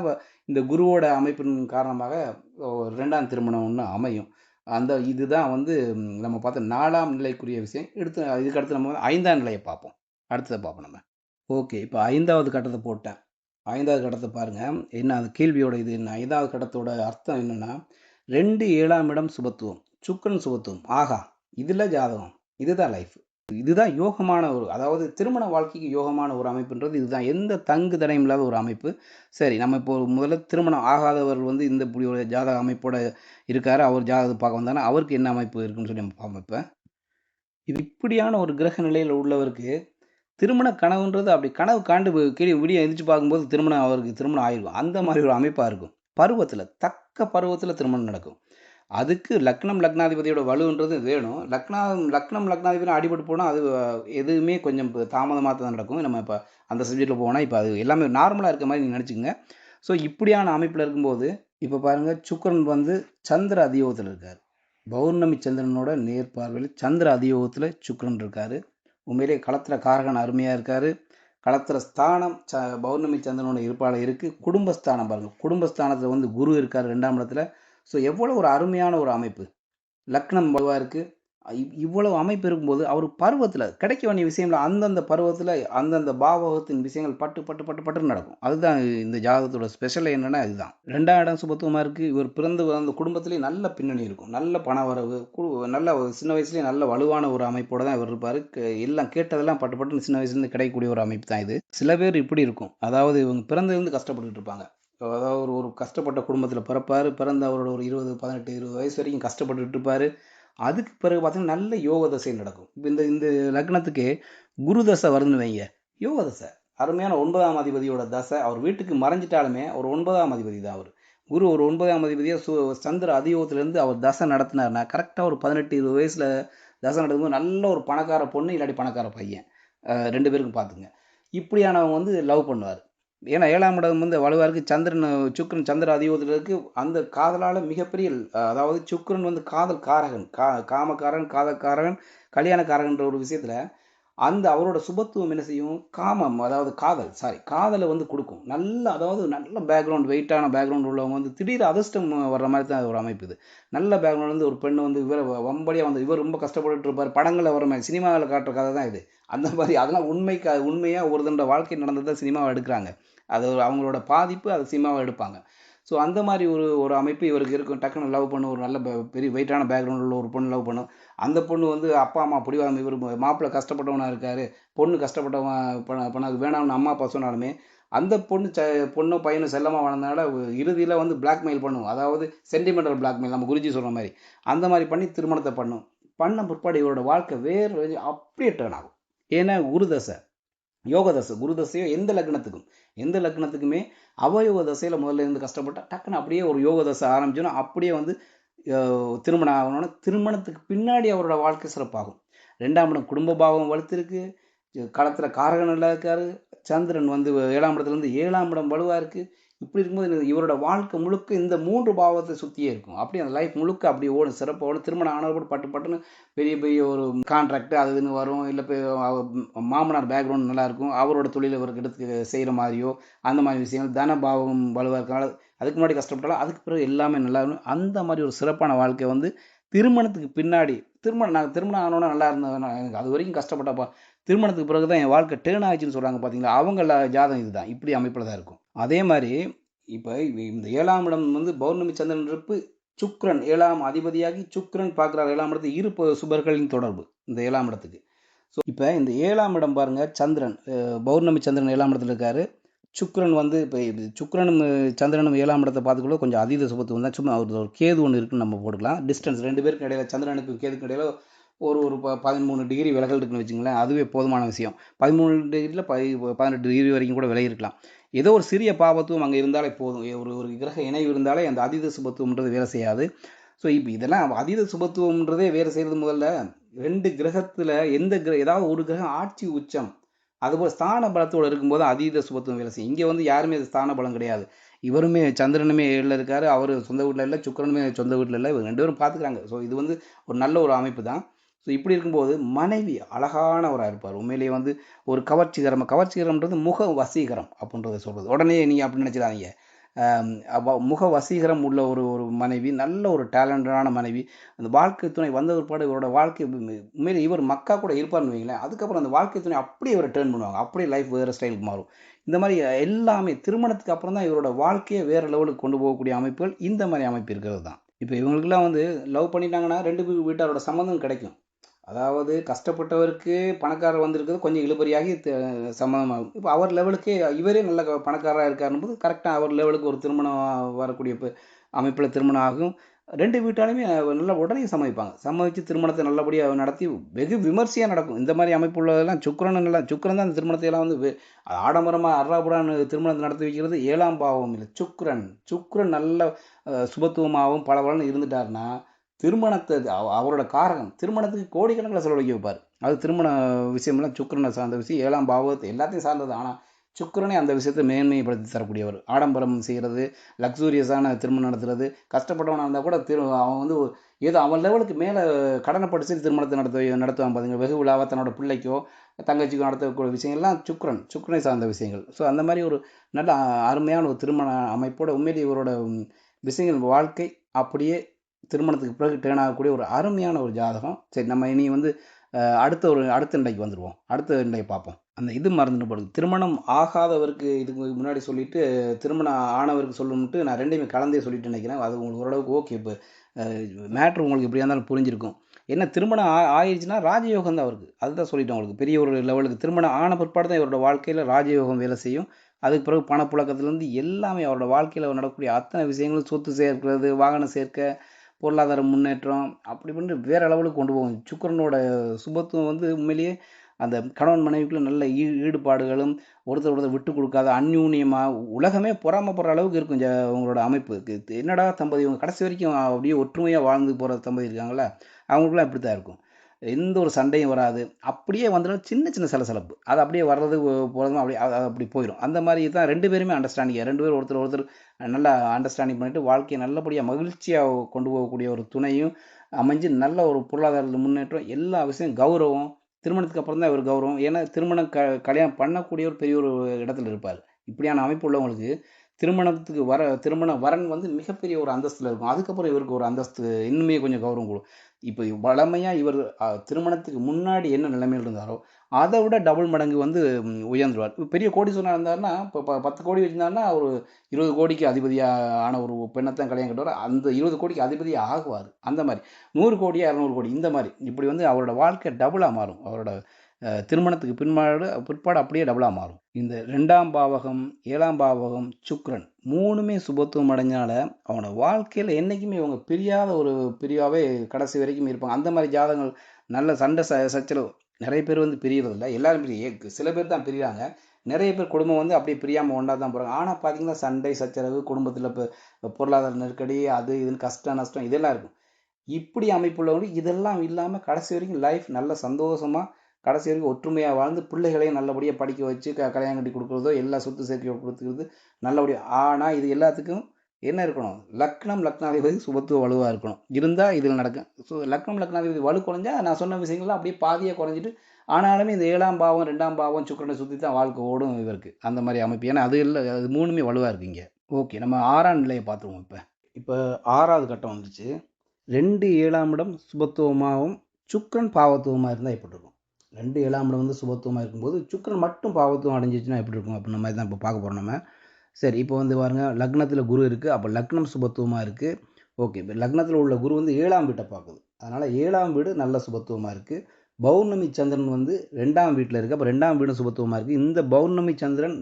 இந்த குருவோட அமைப்பின் காரணமாக 2ஆம் திருமணம் ஒண்ணு அமையும். இதுதான் வந்து நம்ம பார்த்த 4ஆம் நிலைக்குரிய விஷயம். இதுக்கு அடுத்து நம்ம வந்து 5ஆம் நிலைய பார்ப்போம். அடுத்தத பார்ப்போம் நம்ம. ஓகே. இப்ப 5வது கட்டத்த போட்டேன். 5வது கட்டத்த பாருங்க. என்ன அந்த கேள்வியோட இது என்ன? 5வது கட்டத்தோட அர்த்தம் என்னன்னா, 2 7ஆம் இடம் சுபத்துவம். சுக்கிரன் சுபத்துவம். ஆஹா! இதுல ஜாதகம். இதுதான் லைஃப். இதுதான் யோகமான அதாவது திருமண வாழ்க்கைக்கு யோகமான ஒரு அமைப்புன்றது இதுதான். எந்த தங்கு தடயம் இல்லாத ஒரு அமைப்பு. சரி நம்ம இப்போ முதல்ல திருமணம் ஆகாதவர் வந்து இந்த இப்படி ஒரு ஜாதக அமைப்போட இருக்காரு. அவர் ஜாதகத்த பார்க்க வந்தாருன்னா, அவருக்கு என்ன அமைப்பு இருக்குன்னு சொல்லி நம்ம பார்ப்போம் இப்ப. இது இப்படியான ஒரு கிரக நிலையில உள்ளவருக்கு திருமண கனவுன்றது அப்படி கனவு காண்டு விடிய எந்திரிச்சு பார்க்கும்போது அவருக்கு திருமணம் ஆயிருக்கும். அந்த மாரி ஒரு அமைப்பா இருக்கும். தக்க பருவத்தில திருமணம் நடக்கும். அதுக்கு லக்னாதிபதியோட வலுன்றது வேணும். லக்னாதிபதி அடிபட்டு போனா அது எதுவுமே கொஞ்சம் தாமதமா தான் நடக்கும். நம்ம இப்ப அந்த சப்ஜெக்ட்ல போனா இப்ப அது எல்லாமே நார்மலா இருக்க மாரி நீங்க நெனச்சுக்கங்க. ஸோ இப்படியான அமைப்புல இருக்கும்போது இப்போ பாருங்க, சுக்கிரன் வந்து சந்திர அதியோகத்தில் இருக்கார். பௌர்ணமி சந்திரனோட நேர்பார்வையில் சந்திர அதியோகத்தில் சுக்கிரன் இருக்கார். உண்மையிலே களத்திர காரகன் அருமையாக இருக்கார். களத்திர ஸ்தானம் பௌர்ணமி சந்திரனோட இருப்பால் இருக்குது. குடும்பஸ்தானம் பாருங்கள், குடும்பஸ்தானத்தில் வந்து குரு இருக்கார் 2ஆம் இடத்துல. ஸோ எவ்வளோ ஒரு அருமையான ஒரு அமைப்பு. லக்னம் வலுவாக இருக்குது. இவ்வளவு அமைப்பு இருக்கும்போது அவர் பருவத்தில் கிடைக்க வேண்டிய விஷயங்கள் அந்தந்த பருவத்தில் அந்தந்த பாவகத்தின் விஷயங்கள் பட்டு பட்டு பட்டு பட்டு நடக்கும். அதுதான் இந்த ஜாதகத்தோட ஸ்பெஷல் என்னன்னா இதுதான். 2ஆம் இடம் சுபத்துவமாக இருக்குது. இவர் பிறந்து அந்த குடும்பத்திலேயே நல்ல பின்னணி இருக்கும், நல்ல பண வரவு, நல்ல சின்ன வயசுலேயே நல்ல வலுவான ஒரு அமைப்போடு தான் இவர் இருப்பார். எல்லாம் கேட்டதெல்லாம் பட்டு பட்டுன்னு சின்ன வயசுலேருந்து கிடைக்கக்கூடிய ஒரு அமைப்பு தான் இது. சில பேர் இப்படி இருக்கும், அதாவது இவங்க பிறந்ததுலேருந்து கஷ்டப்பட்டுட்டு இருப்பாங்க. அதாவது ஒரு ஒரு கஷ்டப்பட்ட குடும்பத்தில் பிறப்பார். பிறந்த அவரோட ஒரு 20, 18, 20 வயசு வரைக்கும் கஷ்டப்பட்டுட்டு இருப்பார். அதுக்கு பிறகு பார்த்தீங்கன்னா நல்ல யோக தசை நடக்கும். இப்போ இந்த இந்த லக்னத்துக்கு குரு தசை வருதுன்னு வைங்க, யோக தசை அருமையான 9ஆம் அதிபதியோட தசை. அவர் வீட்டுக்கு மறைஞ்சிட்டாலுமே ஒரு 9ஆம் அதிபதி தான் அவர். குரு ஒரு 9ஆம் அதிபதியாக சந்திர அதியோகத்திலேருந்து அவர் தசை நடத்தினார்னா கரெக்டாக ஒரு 18, 20 வயசில் தசை நடக்கும்போது நல்ல ஒரு பணக்கார பொண்ணு இல்லாட்டி பணக்கார பையன், 2 பேருக்கும் பார்த்துங்க. இப்படியானவங்க வந்து லவ் பண்ணுவார். ஏன்னா 7ஆம் இடம் வந்து வலுவாக இருக்குது. சந்திரன் சுக்கிரன் சந்திர அதியோகத்தில் இருக்குது. அந்த காதலால் மிகப்பெரிய அதாவது சுக்கிரன் வந்து காதல் காரகன், காமக்காரன், காதல்காரகன், கல்யாணக்காரகன்ற ஒரு விஷயத்தில் அந்த அவரோட சுபத்துவம் என்ன செய்யும், காமம் அதாவது காதலை வந்து கொடுக்கும். நல்ல அதாவது நல்ல பேக்ரவுண்ட், வெயிட்டான பேக்ரவுண்ட் உள்ளவங்க வந்து திடீர் அதிர்ஷ்டம் வர்ற மாதிரி தான் ஒரு அமைப்பு இது. நல்ல பேக்ரவுண்ட் வந்து ஒரு பெண்ணு வந்து இவரை வம்படியாக வந்து இவர் ரொம்ப கஷ்டப்பட்டுட்டு இருப்பார். படங்களில் வர மாதிரி சினிமாவில் காட்டுற கதை தான் இது. அந்த மாதிரி அதெல்லாம் உண்மையாக ஒருத்தனோட வாழ்க்கை நடந்ததை சினிமாவை எடுக்கிறாங்க. அது அவங்களோட பாதிப்பு அது சினிமாவை எடுப்பாங்க. ஸோ அந்த மாதிரி ஒரு ஒரு அமைப்பு இவருக்கு இருக்கும். டக்குன்னு லவ் பண்ண ஒரு நல்ல பெரிய வெயிட்டான பேக்ரவுண்ட் உள்ள ஒரு பொண்ணு லவ் பண்ணும். அந்த பொண்ணு வந்து அப்பா அம்மா பிடிவாதம், இவர் மாப்பிள்ளை கஷ்டப்பட்டவனாக இருக்கார், பொண்ணு கஷ்டப்பட்டவன் பண்ண அது வேணாம்னு அம்மா அப்பா சொன்னாலுமே அந்த பொண்ணோ பையனோ செல்லமாக வளர்ந்தனால இறுதியில் வந்து பிளாக்மெயில் பண்ணும். அதாவது சென்டிமெண்டல் பிளாக்மெயில், நம்ம குருஜி சொல்கிற மாதிரி அந்த மாதிரி பண்ணி திருமணத்தை பண்ணும். பண்ண பிற்பாடு இவரோட வாழ்க்கை வேறு அப்படியே டேர்ன் ஆகும். ஏன்னா குருதசை யோக தசை, குரு தசையோ எந்த லக்னத்துக்குமே அவயோக தசையில் முதல்ல இருந்து கஷ்டப்பட்டா டக்குன்னு அப்படியே ஒரு யோக தசை ஆரம்பிச்சோன்னா அப்படியே வந்து திருமணம் ஆகணும்னா திருமணத்துக்கு பின்னாடி அவரோட வாழ்க்கை சிறப்பாகும். 2ஆம் இடம் குடும்ப பாவம் வலுத்திருக்கு. களத்தில் காரகன் நல்லா இருக்காரு. சந்திரன் வந்து 7ஆம் இடத்துலேருந்து 7ஆம் இடம் வலுவாக இருக்குது. இப்படி இருக்கும்போது இவரோட வாழ்க்கை முழுக்க இந்த 3 பாவத்தை சுற்றியே இருக்கும். அப்படியே அந்த லைஃப் முழுக்க அப்படி ஓடும், சிறப்பாக ஓடும். திருமணம் ஆனவரோட பட்டு பட்டுன்னு பெரிய பெரிய ஒரு கான்ட்ராக்ட் அது இதுன்னு வரும். இல்லை மாமனார் பேக்ரவுண்ட் நல்லாயிருக்கும், அவரோட தொழில் இவருக்கு எடுத்து செய்கிற மாதிரியோ அந்த மாதிரி விஷயங்கள். தன பாவம் வலுவாக இருக்கனால அதுக்கு முன்னாடி கஷ்டப்பட்டாலும் அதுக்கு பிறகு எல்லாமே நல்லா இருக்கும். அந்த மாதிரி ஒரு சிறப்பான வாழ்க்கை வந்து திருமணத்துக்கு பின்னாடி திருமணம் ஆனோன்னா நல்லா இருந்தேன், எனக்கு அது வரைக்கும் கஷ்டப்பட்டப்பா, திருமணத்துக்கு பிறகு தான் என் வாழ்க்கை டேர்ன் ஆயிடுச்சுன்னு சொல்கிறாங்க பார்த்தீங்களா, அவங்க ஜாதகம் இதுதான். இப்படி அமைப்பில் தான் இருக்கும். அதே மாதிரி இப்போ இந்த 7ஆம் இடம் வந்து பௌர்ணமி சந்திரன் இருப்பு, சுக்கிரன் 7ஆம் அதிபதியாகி சுக்கிரன் பார்க்குறார் 7ஆம் இடத்து இரு சுபர்களின் தொடர்பு இந்த 7ஆம் இடத்துக்கு. ஸோ இப்போ இந்த 7ஆம் இடம் பாருங்கள், சந்திரன் பௌர்ணமி சந்திரன் 7ஆம் இடத்துல இருக்கார். சுக்கிரன் வந்து இப்போ சுக்கிரனும் சந்திரனும் 7ஆம் இடத்தை பார்த்துக்கூட கொஞ்சம் அதீத சுபத்துவம் தான். சும்மா ஒரு கேது ஒன்று இருக்குன்னு நம்ம போட்டுக்கலாம். டிஸ்டன்ஸ் 2 பேருக்கு இடையில, சந்திரனுக்கு கேதுக்கு இடையில ஒரு ஒரு 13 டிகிரி விலகல் இருக்குன்னு வச்சுங்களேன், அதுவே போதுமான விஷயம். 13 டிகிரியில் 18 டிகிரி வரைக்கும் கூட விலகி இருக்கலாம். ஏதோ ஒரு சிறிய பாவத்துவம் அங்கே இருந்தாலே போதும். ஒரு ஒரு கிரக இணைவு இருந்தாலே அந்த அதீத சுபத்துவம்ன்றது வேலை செய்யாது. ஸோ இப்போ இதெல்லாம் அதீத சுபத்துவம்ன்றதே வேறு செய்கிறது முதல்ல 2 கிரகத்தில் ஏதாவது ஒரு கிரகம் ஆட்சி உச்சம் அதுபோல் ஸ்தான பலத்தோடு இருக்கும்போது அதீத சுபத்துவம் வேலை செய்யும். இங்கே வந்து யாருமே அது ஸ்தான பலம் கிடையாது. இவருமே சந்திரனுமே 7ல் இருக்கார், அவர் சொந்த வீட்டில் இல்லை, சுக்கிரனுமே சொந்த வீட்டில் இல்லை, இவங்க 2 பேரும் பார்த்துக்கிறாங்க. ஸோ இது வந்து ஒரு நல்ல ஒரு அமைப்பு தான். ஸோ இப்படி இருக்கும்போது மனைவி அழகானவராக இருப்பார். உண்மையிலேயே வந்து ஒரு கவர்ச்சிகரம்ன்றது முக வசீகரம் அப்படின்றத சொல்கிறது. உடனே நீங்கள் அப்படி நினச்சிடாதீங்க. முக வசீகரம் உள்ள ஒரு ஒரு மனைவி, நல்ல ஒரு டேலண்டடான மனைவி. அந்த வாழ்க்கை துணை வந்த பிற்பாடு இவரோட வாழ்க்கை உண்மையிலே இவர் மக்கா கூட இருப்பார்னு வைங்களேன். அதுக்கப்புறம் அந்த வாழ்க்கை துணை அப்படியே இவரை டேர்ன் பண்ணுவாங்க. அப்படியே லைஃப் வேறு ஸ்டைலுக்கு மாறும். இந்த மாதிரி எல்லாமே திருமணத்துக்கு அப்புறம் தான் இவரோட வாழ்க்கையை வேறு லெவலுக்கு கொண்டு போகக்கூடிய அமைப்புகள் இந்த மாதிரி அமைப்பு இருக்கிறது தான். இப்போ இவங்களுக்குலாம் வந்து லவ் பண்ணிட்டாங்கன்னா 2 வீட்டாரோட சம்மந்தம் கிடைக்கும். அதாவது கஷ்டப்பட்டவருக்கு பணக்காரர் வந்திருக்கிறது கொஞ்சம் இழுபறியாகி சம்மதமாகும். இப்போ அவர் லெவலுக்கே இவரே நல்ல பணக்காரராக இருக்காருன்னு போது கரெக்டாக அவர் லெவலுக்கு ஒரு திருமணம் வரக்கூடிய அமைப்பில் திருமணம் ஆகும். 2 வீட்டாலுமே நல்லா உடனே சம்மதிப்பாங்க. சம்மதித்து திருமணத்தை நல்லபடியாக நடத்தி வெகு விமர்சையாக நடக்கும். இந்த மாதிரி அமைப்பு உள்ளதெல்லாம் சுக்கிரன் தான் அந்த திருமணத்தை எல்லாம் வந்து ஆடம்பரமாக அர்ராபுரான்னு திருமணத்தை நடத்தி வைக்கிறது 7ஆம் பாவம் இல்லை, சுக்கிரன் நல்ல சுபத்துவமாகவும் பலபலன்னு இருந்துட்டாருன்னா திருமணத்தை அவரோட காரகம் திருமணத்துக்கு கோடிக்கணக்கில் செலவழிக்க வைப்பார். அது திருமண விஷயம்லாம் சுக்கிரனை சார்ந்த விஷயம், 7ஆம் பாவத்தை எல்லாத்தையும் சார்ந்தது. ஆனால் சுக்கிரனே அந்த விஷயத்தை மேன்மைப்படுத்தி தரக்கூடியவர். ஆடம்பரம் செய்கிறது, லக்ஸூரியஸான திருமணம் நடத்துறது, கஷ்டப்பட்டவனா இருந்தால் கூட அவன் வந்து ஏதோ அவன் லெவலுக்கு மேலே கடனை படிச்சு திருமணத்தை நடத்துவான் பாருங்க. வெகு விழாவா தன்னோட பிள்ளைக்கோ தங்கச்சிக்கோ நடத்தக்கூடிய விஷயங்கள்லாம் சுக்கிரனை சார்ந்த விஷயங்கள். ஸோ அந்த மாதிரி ஒரு நல்ல அருமையான ஒரு திருமண அமைப்போட உண்மையிலேயே இவரோட விஷயங்கள் வாழ்க்கை அப்படியே திருமணத்துக்கு பிறகு டேர்ன் ஆகக்கூடிய ஒரு அருமையான ஒரு ஜாதகம். சரி, நம்ம இனி வந்து அடுத்த நிலைக்கு வந்துடுவோம். அடுத்த நிலையை பார்ப்போம். அந்த இது மறந்துட்டு போடுது. திருமணம் ஆகாதவருக்கு இதுக்கு முன்னாடி சொல்லிட்டு, திருமணம் ஆனவருக்கு சொல்லணும்ட்டு நான் ரெண்டையுமே கலந்தே சொல்லிட்டு நினைக்கிறேன். அது உங்களுக்கு ஓரளவுக்கு ஓகே. இப்போ மேட்ரு உங்களுக்கு எப்படியா இருந்தாலும் புரிஞ்சிருக்கும். என்ன திருமணம் ஆயிடுச்சுன்னா ராஜயோகம் தான் அவருக்கு. அதுதான் சொல்லிட்டேன் உங்களுக்கு. பெரிய ஒரு லெவலுக்கு திருமணம் ஆன பிற்பாடு தான் இவரோட வாழ்க்கையில் ராஜயோகம் வேலை செய்யும். அதுக்கு பிறகு பணப்புழக்கத்துலேருந்து எல்லாமே அவரோட வாழ்க்கையில் நடக்கக்கூடிய அத்தனை விஷயங்களும் சொத்து சேர்க்கிறது, வாகனம் சேர்க்க, பொருளாதார முன்னேற்றம் அப்படி பண்ணி வேற லெவலுக்கு கொண்டு போகும். சுக்கிரனோட சுபத்துவம் வந்து உண்மையிலேயே அந்த கணவன் மனைவிக்குள்ள நல்ல ஈடுபாடுகளும் ஒருத்தர் விட்டு கொடுக்காத அந்யூன்யமா உலகமே பொறாமப்படுற அளவுக்கு இருக்கும். உங்களோட அமைப்பு என்னடா தம்பதி இவங்க கடைசி வரைக்கும் அப்படியே ஒற்றுமையாக வாழ்ந்து போகிற தம்பதி இருக்காங்களா, அவங்களுக்குலாம் இப்படி தான் இருக்கும். எந்த ஒரு சண்டையும் வராது. அப்படியே வந்துடும் சின்ன சின்ன சலசலப்பு. அது அப்படியே வர்றது போகிறதும் அப்படியே அது அப்படி போயிடும். அந்த மாதிரி தான் 2 பேருமே அண்டர்ஸ்டாண்டிங். 2 பேரும் ஒருத்தர் நல்லா அண்டர்ஸ்டாண்டிங் பண்ணிட்டு வாழ்க்கையை நல்லபடியாக மகிழ்ச்சியாக கொண்டு போகக்கூடிய ஒரு துணையும் அமைஞ்சு நல்ல ஒரு பொருளாதார முன்னேற்றம் எல்லா விஷயம் கௌரவம். திருமணத்துக்கு அப்புறம் தான் இவர் கௌரவம். ஏன்னா திருமணம் கல்யாணம் பண்ணக்கூடிய ஒரு பெரிய ஒரு இடத்துல இருப்பார். இப்படியான அமைப்பு உள்ளவங்களுக்கு திருமண வரன் வந்து மிகப்பெரிய ஒரு அந்தஸ்தில் இருக்கும். அதுக்கப்புறம் இவருக்கு ஒரு அந்தஸ்து இன்னுமே கொஞ்சம் கௌரவம் கூடும். இப்போ வழமையாக இவர் திருமணத்துக்கு முன்னாடி என்ன நிலைமையில் இருந்தாரோ அதை விட டபுள் மடங்கு வந்து உயர்ந்துருவார். பெரிய கோடீஸ்வரனாக இருந்தாருன்னா இப்போ 10 கோடி வச்சிருந்தாருன்னா ஒரு 20 கோடிக்கு அதிபதியாக ஆன ஒரு பெண்ணை தான் கல்யாணம் கட்டுவார். அந்த 20 கோடிக்கு அதிபதியாக ஆகுவார். அந்த மாதிரி 100 கோடியா 200 கோடி இந்த மாதிரி இப்படி வந்து அவரோட வாழ்க்கை டபுளாக மாறும். அவரோட திருமணத்துக்கு பிற்பாடு அப்படியே டபுளாக மாறும். இந்த 2ஆம் பாவகம் 7ஆம் பாவகம் சுக்கிரன் 3மே சுபத்துவம் அடைஞ்சால அவனோட வாழ்க்கையில் என்றைக்குமே இவங்க பிரியாத ஒரு பிரிவாகவே கடைசி வரைக்கும் இருப்பாங்க. அந்த மாதிரி ஜாதகங்கள் நல்ல சண்டை சச்சரவு. நிறைய பேர் வந்து பிரியறதில்ல, எல்லாரும் சில பேர் தான் பிரிகிறாங்க. நிறைய பேர் குடும்பம் வந்து அப்படியே பிரியாமல் ஒன்றா தான் போகிறாங்க. ஆனால் பார்த்தீங்கன்னா சண்டை சச்சரவு, குடும்பத்தில் இப்போ பொருளாதார நெருக்கடி, அது இதுன்னு கஷ்டம் நஷ்டம் இதெல்லாம் இருக்கும். இப்படி அமைப்புள்ளவங்களுக்கு இதெல்லாம் இல்லாமல் கடைசி வரைக்கும் லைஃப் நல்ல சந்தோஷமாக கடைசி வரைக்கும் ஒற்றுமையாக வாழ்ந்து பிள்ளைகளையும் நல்லபடியாக படிக்க வச்சு கல்யாணம் கட்டி கொடுக்குறதோ எல்லா சொத்து சேர்க்கை கொடுத்துக்கிறது நல்லபடியாக. ஆனால் இது எல்லாத்துக்கும் என்ன இருக்கணும், லக்னாதிபதி சுபத்துவ வலுவாக இருக்கணும். இருந்தால் இதில் நடக்கும். ஸோ லக்னாதிபதி வலு குறைஞ்சா நான் சொன்ன விஷயங்கள்லாம் அப்படியே பாதியாக குறைஞ்சிட்டு ஆனாலுமே இந்த 7ஆம் பாவம் 2ஆம் பாவம் சுக்கிரனை சுற்றி தான் வாழ்க்கை ஓடும் இவருக்கு. அந்த மாதிரி அமைப்பு. ஏன்னா அது இல்லை, அது 3மே வலுவாக இருக்குங்க. ஓகே, நம்ம 6ஆம் நிலையை பார்த்துருவோம். இப்போ 6வது கட்டம் வந்துச்சு. 2 7ஆம் இடம் சுபத்துவமாகவும் சுக்கிரன் பாவத்துவமாக இருந்தால் எப்படி இருக்கும்? 2 7ஆம் இடம் வந்து சுபத்துவமாக இருக்கும்போது சுக்கிரன் மட்டும் பாவத்துவம் அடைஞ்சிச்சுன்னா எப்படி இருக்கும் அப்படின்ற மாதிரி தான் இப்போ பார்க்க போகிறோம் நம்ம. சரி, இப்போ வந்து பாருங்க, லக்னத்தில் குரு இருக்குது. அப்போ லக்னம் சுபத்துவமாக இருக்குது. ஓகே, இப்போ லக்னத்தில் உள்ள குரு வந்து 7ஆம் வீட்டை பார்க்குது. அதனால் 7ஆம் வீடு நல்ல சுபத்துவமாக இருக்குது. பௌர்ணமி சந்திரன் வந்து 2ஆம் வீட்டில் இருக்குது. அப்போ 2ஆம் வீடு சுபத்துவமாக இருக்குது. இந்த பௌர்ணமி சந்திரன்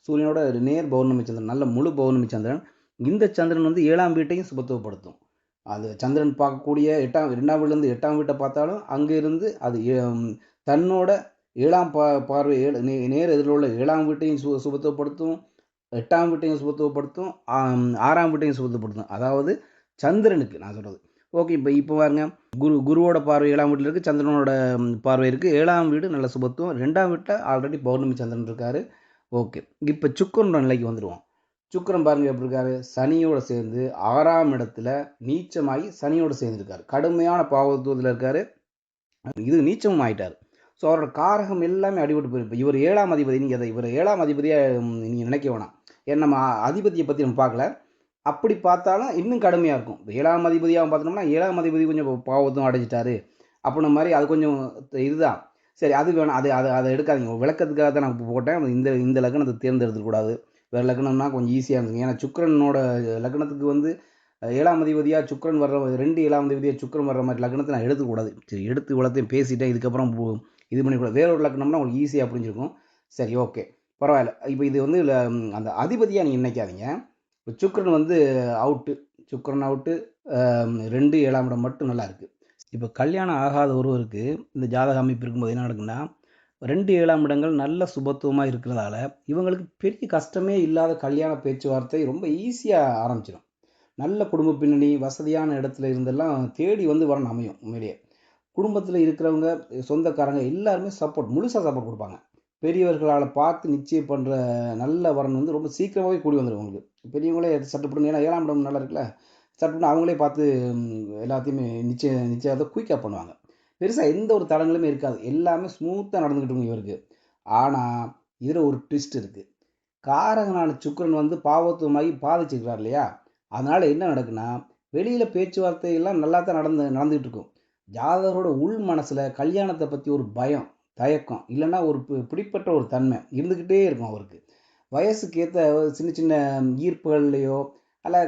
சூரியனோட நேர் பௌர்ணமி சந்திரன், நல்ல முழு பௌர்ணமி சந்திரன். இந்த சந்திரன் வந்து 7ஆம் வீட்டையும் சுபத்துவப்படுத்தும். அது சந்திரன் பார்க்கக்கூடிய 2ஆம் வீட்டிலேருந்து 8ஆம் வீட்டை பார்த்தாலும் அங்கே இருந்து அது தன்னோட 7ஆம் பார்வை நேர் எதிரில் உள்ள 7ஆம் வீட்டையும் சுபத்துவப்படுத்தும், 8ஆம் வீட்டையும் சுபத்துவப்படுத்தும், 6ஆம் வீட்டையும் சுபத்துவப்படுத்தும். அதாவது சந்திரனுக்கு நான் சொல்கிறது. ஓகே, இப்போ பாருங்க, குருவோட பார்வை 7ஆம் வீட்டில் இருக்குது, சந்திரனோட பார்வை இருக்குது. 7ஆம் வீடு நல்ல சுபத்துவம். 2ஆம் வீட்டில் ஆல்ரெடி பௌர்ணமி சந்திரன் இருக்கார். ஓகே, இப்போ சுக்கிரனோட நிலைக்கு வந்துடுவோம். சுக்கிரன் பாருங்க எப்படி இருக்காரு, சனியோட சேர்ந்து 6ஆம் இடத்துல நீச்சமாகி சனியோட சேர்ந்துருக்காரு. கடுமையான பாவத்துவத்தில் இருக்காரு. இது நீச்சமும் ஆயிட்டார். ஸோ அவரோட காரகம் எல்லாமே அடிபட்டு போயிருப்பு. இவர் 7ஆம் அதிபதி. நீங்கள் இவர் 7ஆம் அதிபதியாக நீங்கள் நினைக்க வேணாம். ஏன்னா நம்ம அதிபதியை பற்றி நம்ம பார்க்கல. அப்படி பார்த்தாலும் இன்னும் கடுமையாக இருக்கும். 7ஆம் அதிபதியாக பார்த்தோம்னா 7ஆம் அதிபதி கொஞ்சம் பாவத்துவம் அடைஞ்சிட்டாரு அப்படின்ற மாதிரி அது கொஞ்சம் இதுதான். சரி, அது வேணாம், அதை எடுக்காதீங்க. விளக்கத்துக்காக தான் நான் போட்டேன். இந்த லக்னத்தை தேர்ந்தெடுத்துக்கூடாது. வேறு லக்னம்னா கொஞ்சம் ஈஸியாக இருந்துங்க. ஏன்னா சுக்கிரனோட லக்னத்துக்கு வந்து 7ஆம் அதிபதியாக சுக்கிரன் வர்ற 2 7ஆம் அதிபதியாக சுக்கிரன் வர்ற மாதிரி லக்னத்தை நான் எடுத்துக்கூடாது. சரி, எடுத்து இவ்வளோத்தையும் பேசிட்டேன். இதுக்கப்புறம் இது பண்ணிக்கூடாது. வேற ஒரு லக்னம்னா உங்களுக்கு ஈஸியாக புரிஞ்சிருக்கும். சரி, ஓகே, பரவாயில்ல. இப்போ இது வந்து அந்த அதிபதியாக நீங்கள் நினைக்காதீங்க. இப்போ சுக்கிரன் வந்து அவுட்டு. சுக்கிரன் அவுட்டு. 2 7ஆம் இடம் மட்டும் நல்லா இருக்குது. இப்போ கல்யாணம் ஆகாத ஒருவருக்கு இந்த ஜாதக அமைப்பு இருக்கும்போது என்ன நடக்குன்னா, 2 7ஆம் இடங்கள் நல்ல சுபத்துவமாக இருக்கிறதால இவங்களுக்கு பெரிய கஷ்டமே இல்லாத கல்யாண பேச்சுவார்த்தை ரொம்ப ஈஸியாக ஆரம்பிச்சிடும். நல்ல குடும்ப பின்னணி, வசதியான இடத்துல இருந்தெல்லாம் தேடி வந்து வரணும் அமையும். உண்மையிலேயே குடும்பத்தில் இருக்கிறவங்க, சொந்தக்காரங்க எல்லாருமே முழுசாக சப்போர்ட் கொடுப்பாங்க. பெரியவர்களால் பார்த்து நிச்சயம் பண்ணுற நல்ல வரன் வந்து ரொம்ப சீக்கிரமாகவே கூடி வந்துடும் உங்களுக்கு. பெரியவங்களே சட்டுப்பட்டு, ஏன்னா 7ஆம் இடம் நல்லா இருக்குல்ல, சட்டுப்பட்டு அவங்களே பார்த்து எல்லாத்தையுமே நிச்சயத்தை குயிக்காக பண்ணுவாங்க. பெருசாக எந்த ஒரு தடங்களுமே இருக்காது, எல்லாமே ஸ்மூத்தாக நடந்துக்கிட்டு இருக்கும் இவருக்கு. ஆனால் இதில் ஒரு ட்விஸ்ட் இருக்குது. காரகனான சுக்கிரன் வந்து பாவத்துவமாகி பாதிச்சிருக்கிறார் இல்லையா? அதனால் என்ன நடக்குன்னா, வெளியில் பேச்சுவார்த்தை எல்லாம் நல்லா தான் நடந்துகிட்டு இருக்கும். ஜாதகரோட உள் மனசில் கல்யாணத்தை பற்றி ஒரு பயம், தயக்கம், இல்லைன்னா ஒரு பிடிப்பட்ட ஒரு தன்மை இருந்துக்கிட்டே இருக்கும் அவருக்கு. வயசுக்கு ஏற்ற சின்ன சின்ன ஈர்ப்புகள்லையோ அல்ல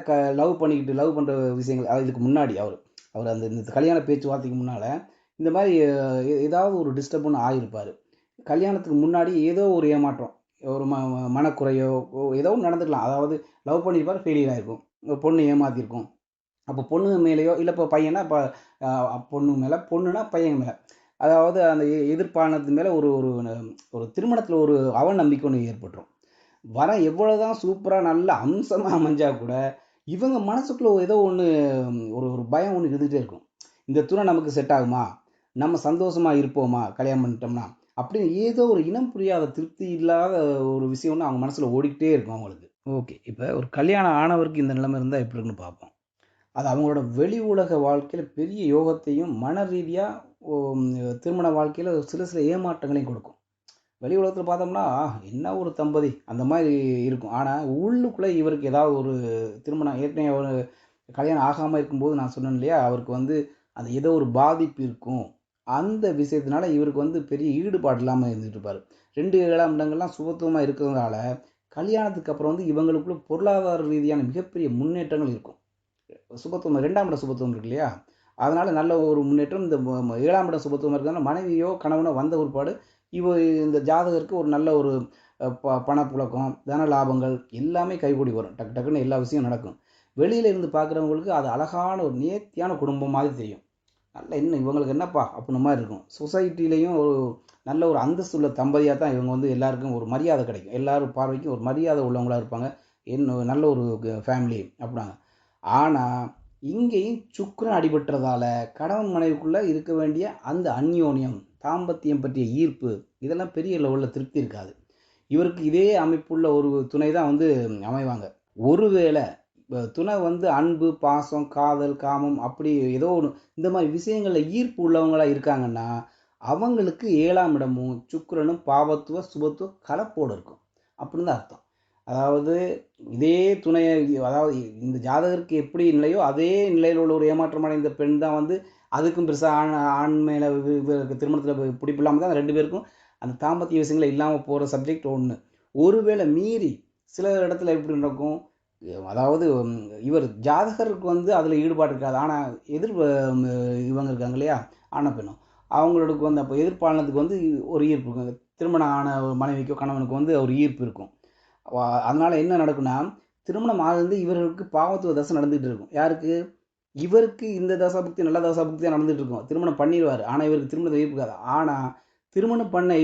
லவ் பண்ணுற விஷயங்கள், இதுக்கு முன்னாடி அவர் அவர் அந்த இந்த கல்யாண பேச்சுவார்த்தைக்கு முன்னால் இந்த மாதிரி ஏதாவது ஒரு டிஸ்டர்பன் ஆகியிருப்பார். கல்யாணத்துக்கு முன்னாடி ஏதோ ஒரு ஏமாற்றம், ஒரு மனக்குறையோ ஏதோ ஒன்று நடந்துக்கலாம். அதாவது லவ் பண்ணியிருப்பார், ஃபெயிலியர் ஆகிருக்கும், பொண்ணு ஏமாற்றிருக்கும். அப்போ பொண்ணு மேலேயோ இல்லை இப்போ பையனா இப்போ பொண்ணு மேலே, பொண்ணுனா பையன் மேலே, அதாவது அந்த எதிர்ப்பானது மேலே ஒரு ஒரு ஒரு திருமணத்தில் ஒரு அவநம்பிக்கை ஒன்று ஏற்பட்டுரும். எவ்வளோ தான் சூப்பராக நல்ல அம்சமாக அமைஞ்சா கூட இவங்க மனசுக்குள்ளே ஏதோ ஒன்று ஒரு ஒரு பயம் ஒன்று இருந்துகிட்டே இருக்கும். இந்த துணை நமக்கு செட் ஆகுமா, நம்ம சந்தோஷமாக இருப்போமா கல்யாணம் பண்ணிட்டோம்னா, அப்படின்னு ஏதோ ஒரு இனம் புரியாத திருப்தி இல்லாத ஒரு விஷயம் ஒன்று அவங்க மனசில் ஓடிக்கிட்டே இருக்கும் அவங்களுக்கு. ஓகே, இப்போ ஒரு கல்யாணம் ஆனவருக்கு இந்த நிலைமை இருந்தால் எப்படி இருக்குன்னு பார்ப்போம். அது அவங்களோட வெளி உலக வாழ்க்கையில் பெரிய யோகத்தையும் மன ரீதியாக திருமண வாழ்க்கையில் சில சில ஏமாற்றங்களையும் கொடுக்கும். வெளி உலகத்தில் பார்த்தோம்னா என்ன ஒரு தம்பதி அந்த மாதிரி இருக்கும். ஆனால் உள்ளுக்குள்ளே இவருக்கு ஏதாவது ஒரு திருமணம் ஏற்கனவே ஒரு கல்யாணம் ஆகாமல் இருக்கும்போது நான் சொன்னேன் இல்லையா, அவருக்கு வந்து அந்த ஏதோ ஒரு பாதிப்பு இருக்கும். அந்த விஷயத்தினால இவருக்கு வந்து பெரிய ஈடுபாடு இல்லாமல் இருந்துகிட்டு இருப்பார். 2 7ஆம் இடங்கள்லாம் சுபத்துவமாக இருக்கிறதுனால கல்யாணத்துக்கு அப்புறம் வந்து இவங்களுக்குள்ள பொருளாதார ரீதியான மிகப்பெரிய முன்னேற்றங்கள் இருக்கும். சுபத்துவம் 2ஆம் இடம் சுபத்துவம் இருக்கு இல்லையா, அதனால நல்ல ஒரு முன்னேற்றம். இந்த 7ஆம் இடம் சுபத்துவம் இருக்கிறதுனால மனைவியோ கணவனோ வந்த ஒருபாடு இந்த ஜாதகருக்கு ஒரு நல்ல ஒரு பணப்புழக்கம், தன லாபங்கள் எல்லாமே கைகூடி வரும். டக்கு டக்குன்னு எல்லா விஷயம் நடக்கும். வெளியில இருந்து பார்க்குறவங்களுக்கு அது அழகான ஒரு நேர்த்தியான குடும்பம் மாதிரி தெரியும். நல்ல என்ன இவங்களுக்கு என்னப்பா அப்படின்ற மாதிரி இருக்கும். சொசைட்டிலையும் ஒரு நல்ல ஒரு அந்தஸ்து உள்ள தம்பதியாக தான் இவங்க வந்து எல்லாருக்கும் ஒரு மரியாதை கிடைக்கும். எல்லாரும் பார்வைக்கும் ஒரு மரியாதை உள்ளவங்களாக இருப்பாங்க. நல்ல ஒரு ஃபேமிலி அப்படின்னாங்க. ஆனால் இங்கேயும் சுக்கிரன் அடிபட்டுறதால கணவன் மனைவிக்குள்ளே இருக்க வேண்டிய அந்த அந்யோன்யம், தாம்பத்தியம் பற்றிய ஈர்ப்பு, இதெல்லாம் பெரிய லெவலில் திருப்தி இருக்காது. இவருக்கு இதே அமைப்புள்ள ஒரு துணை தான் வந்து அமைவாங்க. ஒருவேளை துணை வந்து அன்பு, பாசம், காதல், காமம் அப்படி ஏதோ ஒன்று இந்த மாதிரி விஷயங்களில் ஈர்ப்பு உள்ளவங்களா இருக்காங்கன்னா அவங்களுக்கு 7ஆம் இடமும் சுக்கிரனும் பாவத்துவ சுபத்துவ கலப்போடு இருக்கும் அப்படின்னு தான் அர்த்தம். அதாவது இதே துணையை, அதாவது இந்த ஜாதகருக்கு எப்படி நிலையோ அதே நிலையில் உள்ள ஒரு ஏமாற்றமான இந்த பெண் தான் வந்து அதுக்கும் பெருசாக ஆண் மேலே திருமணத்தில் பிடிப்பு இல்லாமல் தான் 2 பேருக்கும் அந்த தாம்பத்திய விஷயங்கள் இல்லாமல் போகிற சப்ஜெக்ட் ஒன்று. ஒருவேளை மீறி சில இடத்துல எப்படி நடக்கும், அதாவது இவர் ஜாதகருக்கு வந்து அதில் ஈடுபாடு இருக்காது. ஆனால் இவங்க இருக்காங்க இல்லையா, ஆன பெண்ணும் அவங்களுக்கு வந்து அப்போ எதிர்ப்பாளனத்துக்கு வந்து ஒரு ஈர்ப்பு இருக்கும். திருமணம் ஆன மனைவிக்கோ கணவனுக்கு வந்து ஒரு ஈர்ப்பு இருக்கும். அதனால் என்ன நடக்குன்னா, திருமணம் ஆகுது இவர்களுக்கு பாவத்துவ தசை நடந்துகிட்டு இருக்கும். யாருக்கு? இவருக்கு இந்த தசாபுக்தி நல்ல தசாபுக்தியாக நடந்துகிட்டு இருக்கும். திருமணம் பண்ணிடுவார். ஆனால் இவருக்கு திருமணத்தை ஈர்ப்புக்காது. ஆனால் திருமணம் பண்ண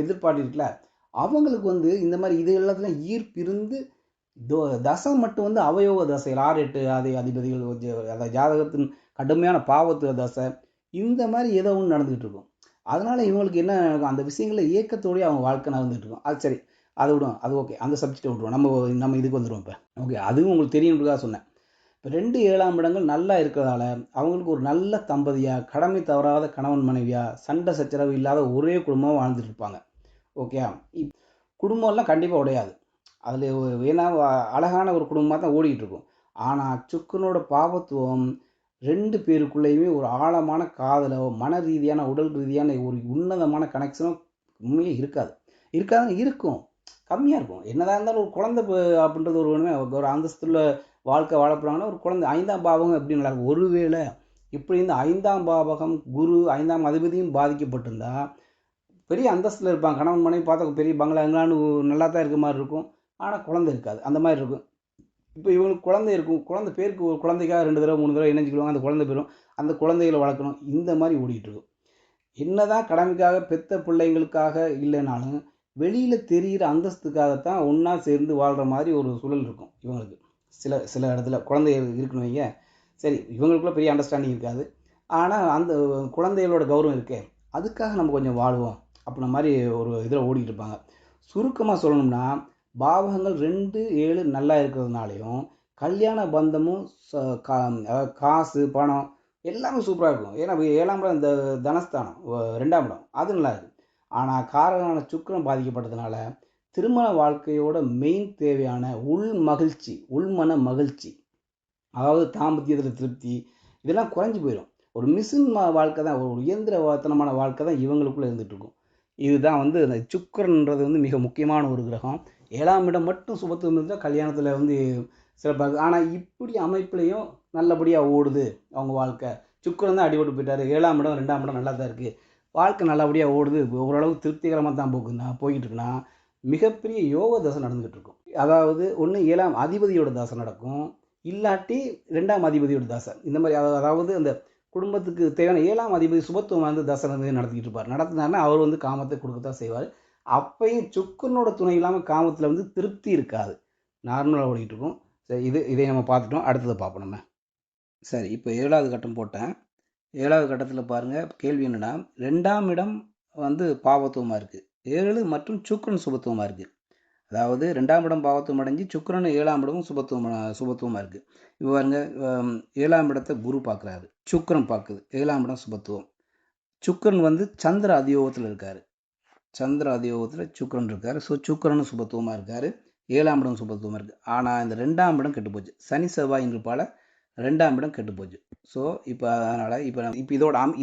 எதிர்ப்பாளி இருக்குல்ல, அவங்களுக்கு வந்து இந்த மாதிரி இது எல்லாத்துலையும் ஈர்ப்பு இருந்து தசை மட்டும் வந்து அவயோக தசைகள் 6 8 அதிபதிகள் அதாவது ஜாதகத்தின் கடுமையான பாவத்துவ தசை இந்த மாதிரி ஏதோ ஒன்று நடந்துகிட்டு இருக்கும். அதனால இவங்களுக்கு என்ன நடக்கும், அந்த விஷயங்களில் இயக்கத்தோடய அவங்க வாழ்க்கை நடந்துகிட்டு இருக்கும். அது சரி, அதை விடும், அது ஓகே, அந்த சப்ஜெக்டை விட்டுருவோம். நம்ம இதுக்கு வந்துடுவோம். இப்போ ஓகே, அதுவும் உங்களுக்கு தெரியுன்றதுக்காக சொன்னேன். இப்போ 2 7ஆம் இடங்கள் நல்லா இருக்கிறதால அவங்களுக்கு ஒரு நல்ல தம்பதியாக, கடமை தவறாத கணவன் மனைவியாக, சண்டை சச்சரவு இல்லாத ஒரே குடும்பமாக வாழ்ந்துட்டு இருப்பாங்க. ஓகே, குடும்பம்லாம் கண்டிப்பாக உடையாது. அதில் ஏன்னா அழகான ஒரு குடும்பமாக தான் ஓடிக்கிட்டு இருக்கும். ஆனால் சுக்கிரனோட பாவத்துவம் 2 பேருக்குள்ளேயுமே ஒரு ஆழமான காதலோ, மன ரீதியான, உடல் ரீதியான ஒரு உன்னதமான கனெக்ஷனோ உண்மையே இருக்காது. இருக்கும், கம்மியாக இருக்கும். என்னதான் இருந்தாலும் ஒரு குழந்தை அப்படின்றது ஒரு அந்தஸ்துள்ள வாழ்க்கை வாழ போகிறாங்கன்னா ஒரு குழந்தை 5ஆம் பாவகம் எப்படி நல்லாயிருக்கும். ஒருவேளை இப்படி இந்த 5ஆம் பாவகம் குரு 5ஆம் அதிபதியும் பாதிக்கப்பட்டிருந்தா பெரிய அந்தஸ்தில் இருப்பாங்க. கணவன் மனைவி பார்த்தா பெரிய பங்களா எங்களான்னு நல்லா தான் இருக்க மாதிரி இருக்கும். ஆனால் குழந்தை இருக்காது, அந்த மாதிரி இருக்கும். இப்போ இவங்களுக்கு குழந்தை இருக்கும், குழந்தை பேருக்கு ஒரு குழந்தைக்காக 2 தடவை 3 தடவை இணைஞ்சிக்கிடுவாங்க. அந்த குழந்தை பேரும் அந்த குழந்தைகளை வளர்க்கணும், இந்த மாதிரி ஓடிட்டு இருக்கும். என்னதான் கடமைக்காக பெத்த பிள்ளைங்களுக்காக இல்லைனாலும் வெளியில் தெரிகிற அந்தஸ்துக்காகத்தான் ஒன்றா சேர்ந்து வாழ்கிற மாதிரி ஒரு சூழல் இருக்கும் இவங்களுக்கு. சில சில இடத்துல குழந்தைகள் இருக்குன்னு வைங்க, சரி இவங்களுக்குள்ள பெரிய அண்டர்ஸ்டாண்டிங் இருக்காது. ஆனால் அந்த குழந்தைகளோட கௌரவம் இருக்கே, அதுக்காக நம்ம கொஞ்சம் வாழ்வோம் அப்படின்ற மாதிரி ஒரு இதில் ஓடிக்கிட்டு இருப்பாங்க. சுருக்கமாக சொல்லணும்னா பாவகங்கள் 2, 7 நல்லா இருக்கிறதுனாலையும் கல்யாண பந்தமும் அதாவது காசு பணம் எல்லாமே சூப்பராக இருக்கும். ஏன்னா 7ஆம் இடம் இந்த தனஸ்தானம் 2ஆம் இடம் அது நல்லா இருக்கு. ஆனால் காரகனான சுக்கிரன் பாதிக்கப்பட்டதுனால திருமண வாழ்க்கையோட மெயின் தேவையான உள் மகிழ்ச்சி உள்மன மகிழ்ச்சி, அதாவது தாம்பத்தியத்தில் திருப்தி, இதெல்லாம் குறைஞ்சி போயிடும். ஒரு மிஷின் வாழ்க்கை தான், ஒரு இயந்திரத்தனமான வாழ்க்கை தான் இவங்களுக்குள்ளே இருந்துட்டு இருக்கும். இதுதான் வந்து அந்த சுக்கிரன்ன்றது வந்து மிக முக்கியமான ஒரு கிரகம். 7ஆம் இடம் மட்டும் சுபத்துவம் இருந்தால் கல்யாணத்தில் வந்து சிறப்பாக. ஆனால் இப்படி அமைப்புலையும் நல்லபடியாக ஓடுது அவங்க வாழ்க்கை. சுக்கிரன் தான் அடிபட்டு போயிட்டாரு, 7ஆம் இடம் 2ஆம் இடம் நல்லா தான் இருக்குது, வாழ்க்கை நல்லபடியாக ஓடுது, ஓரளவு திருப்திகரமாக தான் போய்கிட்டு இருக்குன்னா மிகப்பெரிய யோக தசை நடந்துகிட்டு இருக்கும். அதாவது ஒன்று 7ஆம் அதிபதியோட தசை நடக்கும், இல்லாட்டி 2ஆம் அதிபதியோட தசை. இந்த மாதிரி அதாவது அந்த குடும்பத்துக்கு தேவையான 7ஆம் அதிபதி சுபத்துவம் வந்து தசை நடத்திக்கிட்டு இருப்பார். நடத்தினார்னா அவர் வந்து காமத்தை கொடுக்கத்தான் செய்வார். அப்பையும் சுக்கரனோட துணை இல்லாமல் காமத்தில் வந்து திருப்தி இருக்காது, நார்மலாக ஓடிக்கிட்டு இருக்கும். சரி, இதை நம்ம பார்த்துட்டோம். அடுத்ததை பார்ப்போம் நம்ம. சரி, இப்போ 7வது கட்டம் போட்டேன். 7வது கட்டத்தில் பாருங்கள், கேள்வி என்னென்னா 2ஆம் இடம் வந்து பாவத்துவமாக இருக்குது, 7 மற்றும் சுக்கிரன் சுபத்துவமாக இருக்குது. அதாவது 2ஆம் இடம் பாவத்துவம் அடைஞ்சு சுக்கிரன் 7ஆம் இடமும் சுபத்துவமாக இருக்குது. இப்போ பாருங்க, 7ஆம் இடத்தை குரு பார்க்குறாரு, சுக்கிரன் பார்க்குது, 7ஆம் இடம் சுபத்துவம். சுக்கிரன் வந்து சந்திர அதியோகத்தில் இருக்கார், சந்திர அதியோகத்தில் சுக்கிரன் இருக்கார். ஸோ சுக்கிரனும் சுபத்துவமாக இருக்கார், 7ஆம் இடம் சுபத்துவமாக இருக்குது. ஆனால் இந்த 2ஆம் இடம் கெட்டு போச்சு, சனி செவ்வாய் இருப்பால் 2ஆம் இடம் கெட்டு போச்சு. ஸோ இப்போ அதனால் இப்போ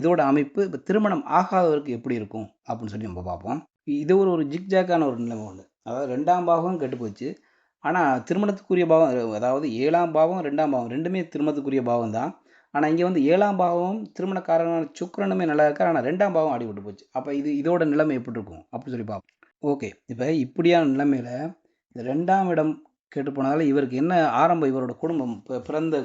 இதோட அமைப்பு இப்போ திருமணம் ஆகாதவருக்கு எப்படி இருக்கும் அப்படின்னு சொல்லி நம்ம பார்ப்போம். இது ஒரு ஜிக்ஜாக்கான ஒரு நிலைமை ஒன்று. அதாவது 2ஆம் பாவம் கெட்டு போச்சு, ஆனால் திருமணத்துக்குரிய பாவம், அதாவது 7ஆம் பாவம் 2ஆம் பாவம் ரெண்டுமே திருமணத்துக்குரிய பாவம் தான். ஆனால் இங்கே வந்து 7ஆம் பாவம் திருமணக்காரனான சுக்கிரனுமே நல்லா இருக்கார், ஆனால் 2ஆம் பாவம் அடிபட்டு போச்சு. அப்போ இதோட நிலைமை எப்படி இருக்கும் அப்படின்னு சொல்லி பார்ப்போம். ஓகே, இப்போ இப்படியான நிலைமையில் இந்த 2ஆம் இடம் கெட்டு போனதால் இவருக்கு என்ன ஆரம்பம், இவரோட குடும்பம் பிறந்த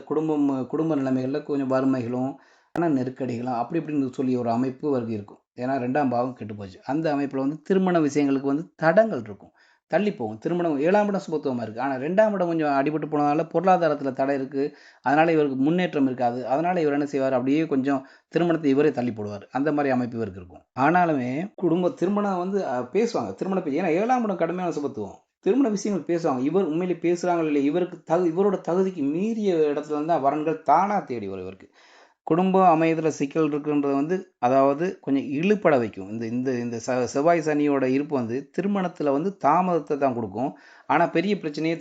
குடும்ப நிலைமைகளில் கொஞ்சம் வறுமைகளும் மன நெருக்கடிகளும் அப்படி இப்படின்னு சொல்லி ஒரு அமைப்பு இவருக்கு இருக்கும். ஏன்னா 2ஆம் பாவம் கெட்டு போச்சு. அந்த அமைப்பில் வந்து திருமண விஷயங்களுக்கு வந்து தடங்கள் இருக்கும், தள்ளி போகும். திருமணம் 7ஆம் இடம் சுபத்துவமாக இருக்குது, ஆனால் 2ஆம் இடம் கொஞ்சம் அடிபட்டு போனதால பொருளாதாரத்தில் தடை இருக்குது, அதனால் இவருக்கு முன்னேற்றம் இருக்காது. அதனால் இவர் என்ன செய்வார், அப்படியே கொஞ்சம் திருமணத்தை இவரே தள்ளி போடுவார். அந்த மாதிரி அமைப்பு இவருக்கு இருக்கும். ஆனாலுமே திருமணம் வந்து பேசுவாங்க, ஏன்னா 7ஆம் இடம் கடுமையான சுபத்துவம், திருமண விஷயங்கள் பேசுவாங்க. இவர் உண்மையிலே பேசுகிறாங்க இல்லை, இவரோட தகுதிக்கு மீறிய இடத்துல இருந்தால் வரன்கள் தானாக தேடி வரும் இவருக்கு. குடும்பம் அமையதில் சிக்கல் இருக்குன்றது வந்து அதாவது கொஞ்சம் இழுப்பட வைக்கும். இந்த செவ்வாய் சனியோட இருப்பு வந்து திருமணத்தில் வந்து தாமதத்தை தான் கொடுக்கும், ஆனால் பெரிய பிரச்சனையே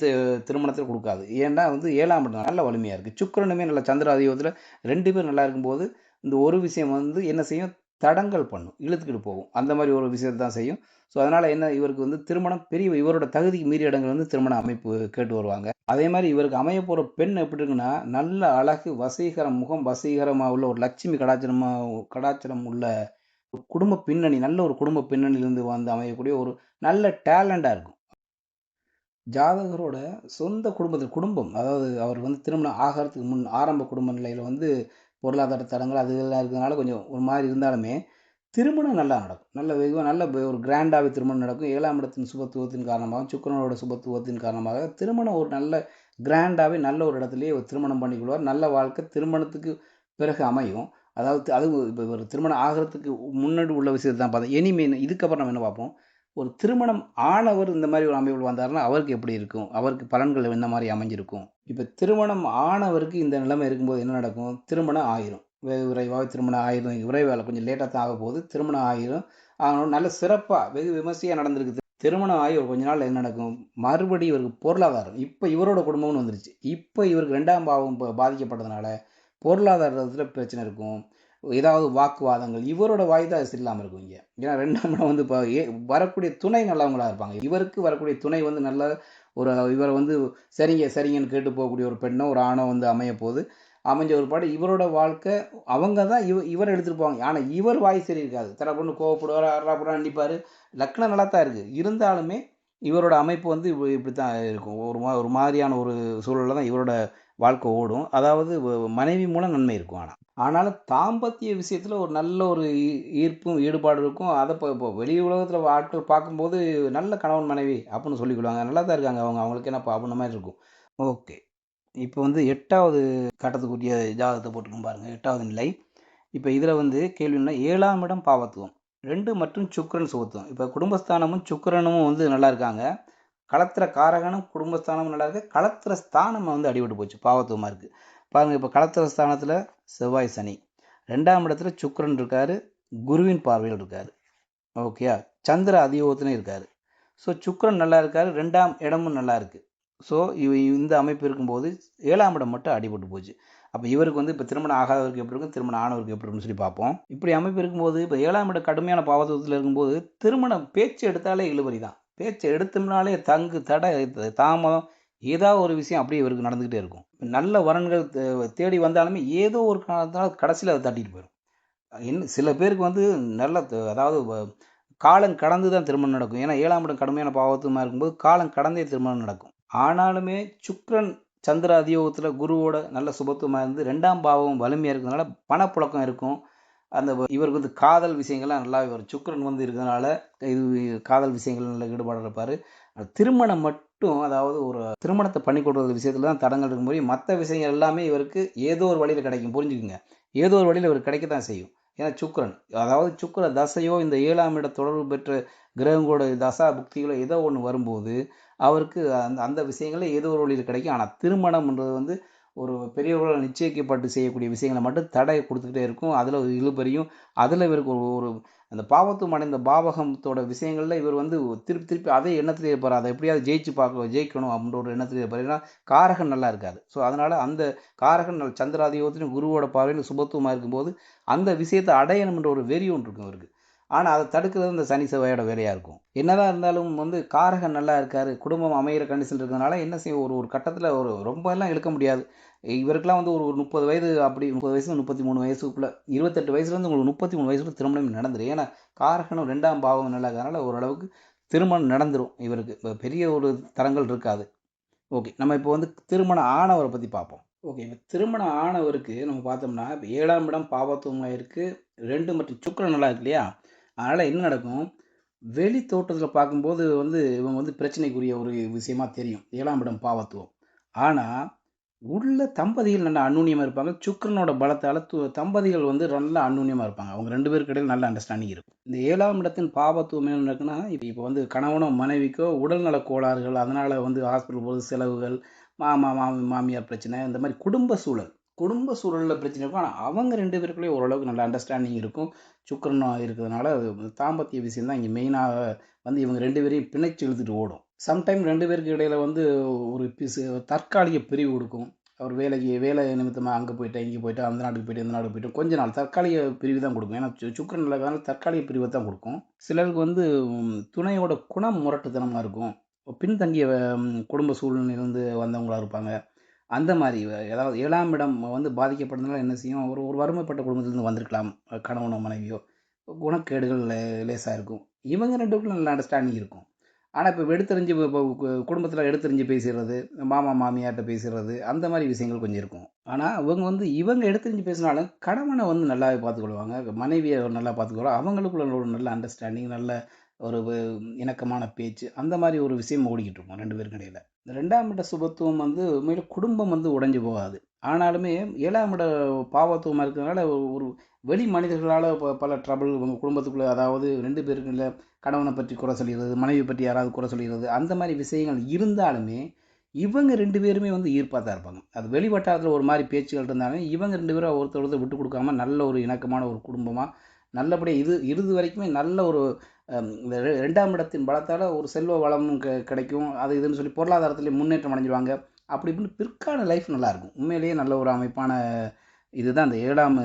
திருமணத்தில் கொடுக்காது. ஏன்னா வந்து 7ஆம் இடம் நல்ல வலிமையாக இருக்குது, சுக்கிரனுமே நல்ல சந்திர அதியோகத்தில் 2 பேர் நல்லா இருக்கும்போது இந்த ஒரு விஷயம் வந்து என்ன செய்யும், தடங்கள் பண்ணும், இழுத்துக்கிட்டு போகும். அந்த மாதிரி ஒரு விஷயத்தை தான் செய்யும். ஸோ அதனால் என்ன, இவருக்கு வந்து திருமணம் இவரோட தகுதிக்கு மீறிய இடங்கள் வந்து திருமண அமைப்பு கேட்டு வருவாங்க. அதே மாதிரி இவருக்கு அமைய போகிற பெண் எப்படி இருக்குன்னா, நல்ல அழகு, வசீகரம், முகம் வசீகரமாக உள்ள ஒரு லட்சுமி கடாச்சரம் உள்ள ஒரு குடும்ப பின்னணி, நல்ல ஒரு குடும்ப பின்னணியிலிருந்து வந்து அமையக்கூடிய ஒரு நல்ல டேலண்டாக இருக்கும். ஜாதகரோட சொந்த குடும்பம், அதாவது அவர் வந்து திருமணம் ஆகிறதுக்கு முன் ஆரம்ப குடும்ப நிலையில் வந்து பொருளாதார தடங்கள் அது இதெல்லாம் இருக்கிறதுனால கொஞ்சம் ஒரு மாதிரி இருந்தாலுமே திருமணம் நல்லா நடக்கும். நல்ல வெகுவாக நல்ல ஒரு கிராண்டாகவே திருமணம் நடக்கும். 7ஆம் இடத்தின் சுபத்துவத்தின் காரணமாக, சுக்கிரனோட சுபத்துவத்தின் காரணமாக திருமணம் ஒரு நல்ல கிராண்டாகவே நல்ல ஒரு இடத்துலையே ஒரு திருமணம் பண்ணிக்கொள்வார். நல்ல வாழ்க்கை திருமணத்துக்கு பிறகு அமையும். அதாவது அது இப்போ ஒரு திருமணம் ஆகிறதுக்கு முன்னாடி உள்ள விஷயத்தை தான் பார்த்தோம். இனிமேல் இதுக்கப்புறம் நம்ம என்ன பார்ப்போம், ஒரு திருமணம் ஆனவர் இந்த மாதிரி ஒரு அமைப்பில் வந்தாருன்னா அவருக்கு எப்படி இருக்கும், அவருக்கு பலன்கள் என்ன மாதிரி அமைஞ்சிருக்கும். இப்போ திருமணம் ஆனவருக்கு இந்த நிலைமை இருக்கும்போது என்ன நடக்கும், திருமணம் ஆயிரும், வெகு விரைவாக திருமணம் ஆயிரும். விரைவாக கொஞ்சம் லேட்டாக தான் ஆக போகுது, திருமணம் ஆயிரும். ஆனால் நல்ல சிறப்பாக வெகு விமர்சையாக நடந்திருக்கு. திருமணம் ஆகி ஒரு கொஞ்ச நாள் என்ன நடக்கும், மறுபடியும் இவருக்கு பொருளாதாரம், இப்போ இவரோட குடும்பம்னு வந்துருச்சு, இப்போ இவருக்கு 2ஆம் பாவம் பாதிக்கப்பட்டதுனால பொருளாதாரத்தில் பிரச்சனை இருக்கும், ஏதாவது வாக்குவாதங்கள், இவரோட வாய் தான் இல்லாமல் இருக்கும் இங்கே. ஏன்னா 2ஆம் இடம் வந்து இப்போ வரக்கூடிய துணை நல்லவங்களாக இருப்பாங்க. இவருக்கு வரக்கூடிய துணை வந்து நல்ல ஒரு இவரை வந்து சரிங்க சரிங்கன்னு கேட்டு போகக்கூடிய ஒரு பெண்ணோ ஒரு ஆணோ வந்து அமைய போது, அமைஞ்ச ஒரு பாடு இவரோட வாழ்க்கை அவங்க தான் இவரை எடுத்துகிட்டு போவாங்க. ஆனால் இவர் வாய் சரி இருக்காது, தர பொண்ணு கோவப்படுவார், அறாப்புறம் அண்டிப்பார். லக்னம் நல்லா தான் இருக்குது, இருந்தாலுமே இவரோட அமைப்பு வந்து இப்படி தான் இருக்கும். ஒரு மாதிரியான ஒரு சூழலில் தான் இவரோட வாழ்க்கை ஓடும். அதாவது மனைவி மூலம் நன்மை இருக்கும். ஆனாலும் தாம்பத்திய விஷயத்தில் ஒரு நல்ல ஒரு ஈர்ப்பும் ஈடுபாடு இருக்கும். அதை இப்போ வெளி உலகத்தில் ஆட்கள் பார்க்கும்போது நல்ல கணவன் மனைவி அப்படின்னு சொல்லிக்கொள்வாங்க, நல்லா தான் இருக்காங்க அவங்க, அவங்களுக்கு என்னப்பா அப்படின்ற மாதிரி இருக்கும். ஓகே, இப்போ வந்து 8வது கட்டத்துக்குரிய ஜாதகத்தை போட்டுக்கணும் பாருங்கள், 8வது நிலை. இப்போ இதில் வந்து கேள்வி என்ன, 7ஆம் இடம் பாவத்துவம், 2 மற்றும் சுக்கிரன் சுபத்துவம். இப்போ குடும்பஸ்தானமும் சுக்கிரனும் வந்து நல்லா இருக்காங்க. களத்திர காரகனும் குடும்பஸ்தானமும் நல்லா இருக்கு. களத்திர ஸ்தானம் வந்து அடிபட்டு போச்சு, பாவத்துவமா இருக்கு. பாருங்க, இப்போ களத்திர ஸ்தானத்தில் செவ்வாய் சனி, 2ஆம் இடத்துல சுக்கிரன் இருக்காரு, குருவின் பார்வையில் இருக்காரு. ஓகேயா, சந்திர அதியோகத்திலும் இருக்காரு. ஸோ சுக்கிரன் நல்லா இருக்காரு, 2ஆம் இடமும் நல்லா இருக்கு. ஸோ இந்த அமைப்பு இருக்கும்போது 7ஆம் இடம் மட்டும் அடிபட்டு போச்சு. அப்போ இவருக்கு வந்து இப்போ திருமணம் ஆகாதவருக்கு எப்படி இருக்கும், திருமணம் ஆனவருக்கு எப்படி இருக்கும்னு சொல்லி பார்ப்போம். இப்படி அமைப்பு இருக்கும்போது இப்போ 7ஆம் இடம் கடுமையான பாவத்துவத்தில் இருக்கும்போது திருமணம் பேச்சு எடுத்தாலே இழுபறி தான். பேச்சு எடுத்தோம்னாலே தங்கு தடை தாமதம் ஏதாவது ஒரு விஷயம் அப்படியே இவருக்கு நடந்துக்கிட்டே இருக்கும். நல்ல வரன்கள் தேடி வந்தாலுமே ஏதோ ஒரு காரணத்தினால கடைசியில் அதை தட்டிட்டு போயிடும். சில பேருக்கு வந்து நல்ல அதாவது காலம் கடந்து தான் திருமணம் நடக்கும். ஏன்னா 7ஆம் இடம் கடுமையான பாவத்துவமாக இருக்கும்போது காலம் கடந்தே திருமணம் நடக்கும். ஆனாலுமே சுக்கிரன் சந்திர அதியோகத்தில் குருவோட நல்ல சுபத்துவமாக இருந்து 2ஆம் பாவம் வலிமையாக இருக்கிறதுனால பணப்புழக்கம் இருக்கும். அந்த இவருக்கு வந்து காதல் விஷயங்கள்லாம் நல்லா வரும். சுக்கிரன் வந்து இருக்கிறதுனால இது காதல் விஷயங்கள் நல்ல ஈடுபாடு இருப்பார். திருமணம் மட்டும், அதாவது ஒரு திருமணத்தை பண்ணி கொடுக்குற விஷயத்துல தான் தடங்கள் இருக்கும்போது மற்ற விஷயங்கள் எல்லாமே இவருக்கு ஏதோ ஒரு வழியில் கிடைக்கும். புரிஞ்சுக்குங்க, ஏதோ ஒரு வழியில் இவருக்கு கிடைக்க தான் செய்யும். ஏன்னா சுக்கிரன், அதாவது சுக்கிர தசையோ இந்த 7ஆம் இட தொடர்பு பெற்ற கிரகங்களோட தசா புக்திகளோ ஏதோ ஒன்று வரும்போது அவருக்கு அந்த அந்த விஷயங்களில் ஏதோ ஒரு வழியில் கிடைக்கும். ஆனால் திருமணம்ன்றது வந்து ஒரு பெரியவர்களால் நிச்சயிக்கப்பட்டு செய்யக்கூடிய விஷயங்களை மட்டும் தடை கொடுத்துக்கிட்டே இருக்கும். அதில் ஒரு இழுபறியும், அதில் இவருக்கு ஒரு ஒரு அந்த பாவத்துவம் அடைந்த பாவகத்தோட விஷயங்களில் இவர் வந்து திருப்பி திருப்பி அதே எண்ணத்திலே இருப்பார். அதை எப்படியாவது ஜெயிக்கணும் அப்படின்ற ஒரு எண்ணத்திலே இருப்பார். ஏன்னா காரகன் நல்லா இருக்காது. ஸோ அதனால் அந்த காரகன் சந்திராதிபத்தியும் குருவோட பார்வையில் சுபத்துவமாக இருக்கும்போது அந்த விஷயத்தை அடையணும்ன்ற ஒரு வெறி ஒன்று இருக்கும் அவருக்கு. ஆனால் அதை தடுக்கிறது இந்த சனி செவ்வாயோட வேலையாக இருக்கும். என்னதான் இருந்தாலும் வந்து காரகன் நல்லா இருக்காரு, குடும்பம் அமைகிற கண்டிஷன் இருக்கிறதுனால என்ன செய்யும், ஒரு ஒரு கட்டத்தில் ஒரு ரொம்ப எல்லாம் இழுக்க முடியாது. இவருக்கெல்லாம் வந்து ஒரு 30 வயது, அப்படி 30 வயசு 33 வயசுக்குள்ள 28 வயசுலேருந்து உங்களுக்கு 33 வயசுக்குள்ள திருமணம் நடந்துடும். ஏன்னா காரகனும் 2ஆம் பாவம் நல்லா இருக்கிறதுனால ஓரளவுக்கு திருமணம் நடந்துடும். இவருக்கு பெரிய ஒரு தரங்கள் இருக்காது. ஓகே, நம்ம இப்போ வந்து திருமணம் ஆனவரை பற்றி பார்ப்போம். ஓகே, இப்போ திருமணம் ஆனவருக்கு நம்ம பார்த்தோம்னா இப்போ 7ஆம் இடம் பாவத்துவமாக இருக்குது, 2 மற்றும் சுக்கிரன் நல்லா இருக்கு இல்லையா. அதனால் என்ன நடக்கும், வெளி தோட்டத்தில் பார்க்கும்போது வந்து இவங்க வந்து பிரச்சனைக்குரிய ஒரு விஷயமா தெரியும், 7ஆம் இடம் பாவத்துவம். ஆனால் உள்ள தம்பதிகள் நல்ல அந்நுண்ணியமாக இருப்பாங்க. சுக்கிரனோட பலத்தால் தம்பதிகள் வந்து நல்ல அந்நுண்ணியமாக இருப்பாங்க. அவங்க 2 பேருக்கு இடையில் நல்ல அண்டர்ஸ்டாண்டிங் இருக்கும். இந்த 7ஆம் இடத்தின் பாவத்துவம் என்ன நடக்குன்னா, இப்போ வந்து கணவனோ மனைவிக்கோ உடல்நல கோளாறுகள், அதனால் வந்து ஹாஸ்பிட்டல் போது செலவுகள், மாமியார் பிரச்சனை, இந்த மாதிரி குடும்ப சூழலில் பிரச்சனை இருக்கும். ஆனால் அவங்க 2 பேருக்குள்ளேயே ஓரளவுக்கு நல்ல அண்டர்ஸ்டாண்டிங் இருக்கும். சுக்கிரனும் இருக்கிறதுனால தாம்பத்திய விஷயம் தான் இங்கே மெயினாக வந்து இவங்க 2 பேரையும் பிணைச்சு இழுத்துட்டு ஓடும். சம்டைம் 2 பேருக்கு இடையில வந்து ஒரு தற்காலிக பிரிவு கொடுக்கும். அவர் வேலை நிமித்தமாக அங்கே போயிட்டேன், இங்கே போயிட்டேன், அந்த நாட்டுக்கு போயிட்டு இந்த நாட்டுக்கு போயிட்டு கொஞ்ச நாள் தற்காலிக பிரிவு தான் கொடுக்கும். ஏன்னா சுக்கிரன் இல்லாதனால தற்காலிக பிரிவை தான் கொடுக்கும். சிலருக்கு வந்து துணையோட குணம் முரட்டுத்தனமாக இருக்கும். பின்தங்கிய குடும்ப சூழ்நிலையிலிருந்து வந்தவங்களா இருப்பாங்க. அந்த மாதிரி ஏதாவது 7ஆம் இடம் வந்து பாதிக்கப்படுறதுனால என்ன செய்யும், ஒரு ஒரு வறுமைப்பட்ட குடும்பத்திலேருந்து வந்திருக்கலாம், கணவனோ மனைவியோ. குணக்கேடுகள் லேசாக இருக்கும். இவங்க 2 பேருக்கும் நல்ல அண்டர்ஸ்டாண்டிங் இருக்கும். ஆனால் இப்போ எடுத்தெறிஞ்சு இப்போ குடும்பத்தில் எடுத்தெறிஞ்சு பேசிடுறது, மாமா மாமியார்கிட்ட பேசிடுறது, அந்த மாதிரி விஷயங்கள் கொஞ்சம் இருக்கும். ஆனால் இவங்க எடுத்தெறிஞ்சு பேசினாலும் கணவனை வந்து நல்லாவே பார்த்துக்கொள்வாங்க, மனைவியை நல்லா பார்த்துக்கொள்வாங்க. அவங்களுக்குள்ள ஒரு நல்ல அண்டர்ஸ்டாண்டிங், நல்ல ஒரு இணக்கமான பேச்சு, அந்த மாதிரி ஒரு விஷயம் ஓடிக்கிட்டு இருக்கும் 2 பேருக்கு இடையில. இந்த 2ஆம் இட சுபத்துவம் வந்து உண்மையில குடும்பம் வந்து உடைஞ்சு போகாது. ஆனாலுமே 7ஆம் இட பாவத்துவமாக இருக்கிறதுனால ஒரு வெளி மனிதர்களால் பல ட்ரபிள் உங்கள் குடும்பத்துக்குள்ளே, அதாவது 2 பேருக்கு இல்லை, கணவனை பற்றி குறை சொல்லிடுறது, மனைவி பற்றி யாராவது குறை சொல்லிடுறது, அந்த மாதிரி விஷயங்கள் இருந்தாலுமே இவங்க 2 பேருமே வந்து ஈர்ப்பாக தான் இருப்பாங்க. அது வெளி வட்டாரத்தில் ஒரு மாதிரி பேச்சுகள் இருந்தாலும் இவங்க 2 பேரும் ஒருத்தர் விட்டு கொடுக்காம நல்ல ஒரு இணக்கமான ஒரு குடும்பமாக நல்லபடியாக இறுதி வரைக்குமே நல்ல ஒரு இந்த 2ஆம் இடத்தின் பலத்தால் ஒரு செல்வ வளம் கிடைக்கும். அது இதுன்னு சொல்லி பொருளாதாரத்தில் முன்னேற்றம் அடைஞ்சிருவாங்க. அப்படி இப்படின்னு பிற்கால லைஃப் நல்லாயிருக்கும். உண்மையிலேயே நல்ல ஒரு அமைப்பான இதுதான் அந்த 7ஆம்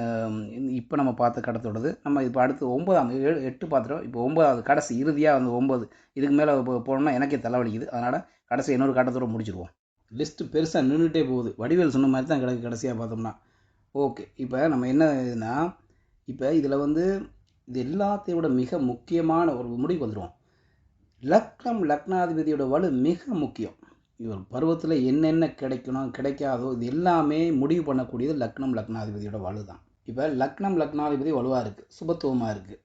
இப்போ நம்ம பார்த்த கடத்தோடது. நம்ம இப்போ அடுத்து 9ஆம் 8 பார்த்துட்டோம். இப்போ 9வது கடைசி இறுதியாக அந்த 9 இதுக்கு மேலே போனோம்னா எனக்கே தலைவலிக்குது. அதனால் கடைசி இன்னொரு கட்டத்தோடு முடிச்சிருவோம். லிஸ்ட்டு பெருசாக நின்றுட்டே போகுது. வடிவேல் சொன்ன மாதிரி தான் கிடக்கு கடைசியாக பார்த்தோம்னா. ஓகே, இப்போ நம்ம என்ன இதுனா, இப்போ இதில் வந்து இது எல்லாத்தையும் விட மிக முக்கியமான ஒரு முடிவு வந்துடுவோம். லக்னாதிபதியோட வலு மிக முக்கியம். இவர் பருவத்தில் என்னென்ன கிடைக்கணும் கிடைக்காதோ இது எல்லாமே முடிவு பண்ணக்கூடியது லக்னாதிபதியோட வலு தான். இப்போ லக்னாதிபதி வலுவாக இருக்குது, சுபத்துவமாக இருக்குது.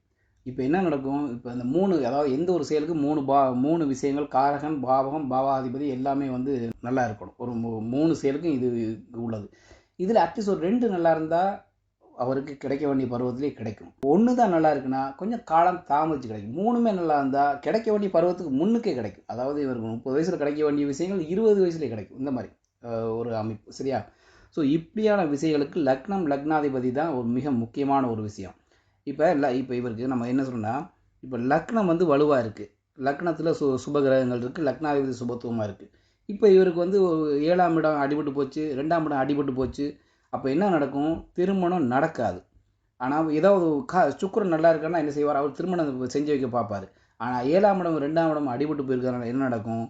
இப்போ என்ன நடக்கும், இப்போ இந்த 3, அதாவது எந்த ஒரு செயலுக்கு 3 விஷயங்கள், காரகன், பாவகம், பாவாதிபதி எல்லாமே வந்து நல்லா இருக்கணும். ஒரு 3 செயலுக்கும் இது உள்ளது. இதில் அட்லீஸ்ட் ஒரு 2 நல்லா இருந்தால் அவருக்கு கிடைக்க வேண்டிய பருவத்திலே கிடைக்கும். ஒன்று தான் நல்லா இருக்குன்னா கொஞ்சம் காலம் தாமதிச்சு கிடைக்கும். 3மே நல்லா இருந்தால் கிடைக்க வேண்டிய பருவத்துக்கு முன்னுக்கே கிடைக்கும். அதாவது இவருக்கு 30 வயசில் கிடைக்க வேண்டிய விஷயங்கள் 20 வயசுலேயே கிடைக்கும். இந்த மாதிரி ஒரு அமைப்பு, சரியா? ஸோ இப்படியான விஷயங்களுக்கு லக்னம் லக்னாதிபதி தான் ஒரு மிக முக்கியமான ஒரு விஷயம். இப்போ இவருக்கு நம்ம என்ன சொல்லணும்னா, இப்போ லக்னம் வந்து வலுவாக இருக்குது, லக்னத்தில் சுபகிரகங்கள் இருக்குது, லக்னாதிபதி சுபத்துவமாக இருக்குது. இப்போ இவருக்கு வந்து 7ஆம் இடம் அடிபட்டு போச்சு, 2ஆம் இடம் அடிபட்டு போச்சு. அப்போ என்ன நடக்கும்? திருமணம் நடக்காது. ஆனால் ஏதாவது சுக்கிரன் நல்லா இருக்கான்னா என்ன செய்வார்? அவர் திருமணம் செஞ்சு வைக்க பார்ப்பார். ஆனால் 7ஆம் இடம் 2ஆம் இடம் அடிபட்டு போயிருக்கிறதுனால என்ன நடக்கும்?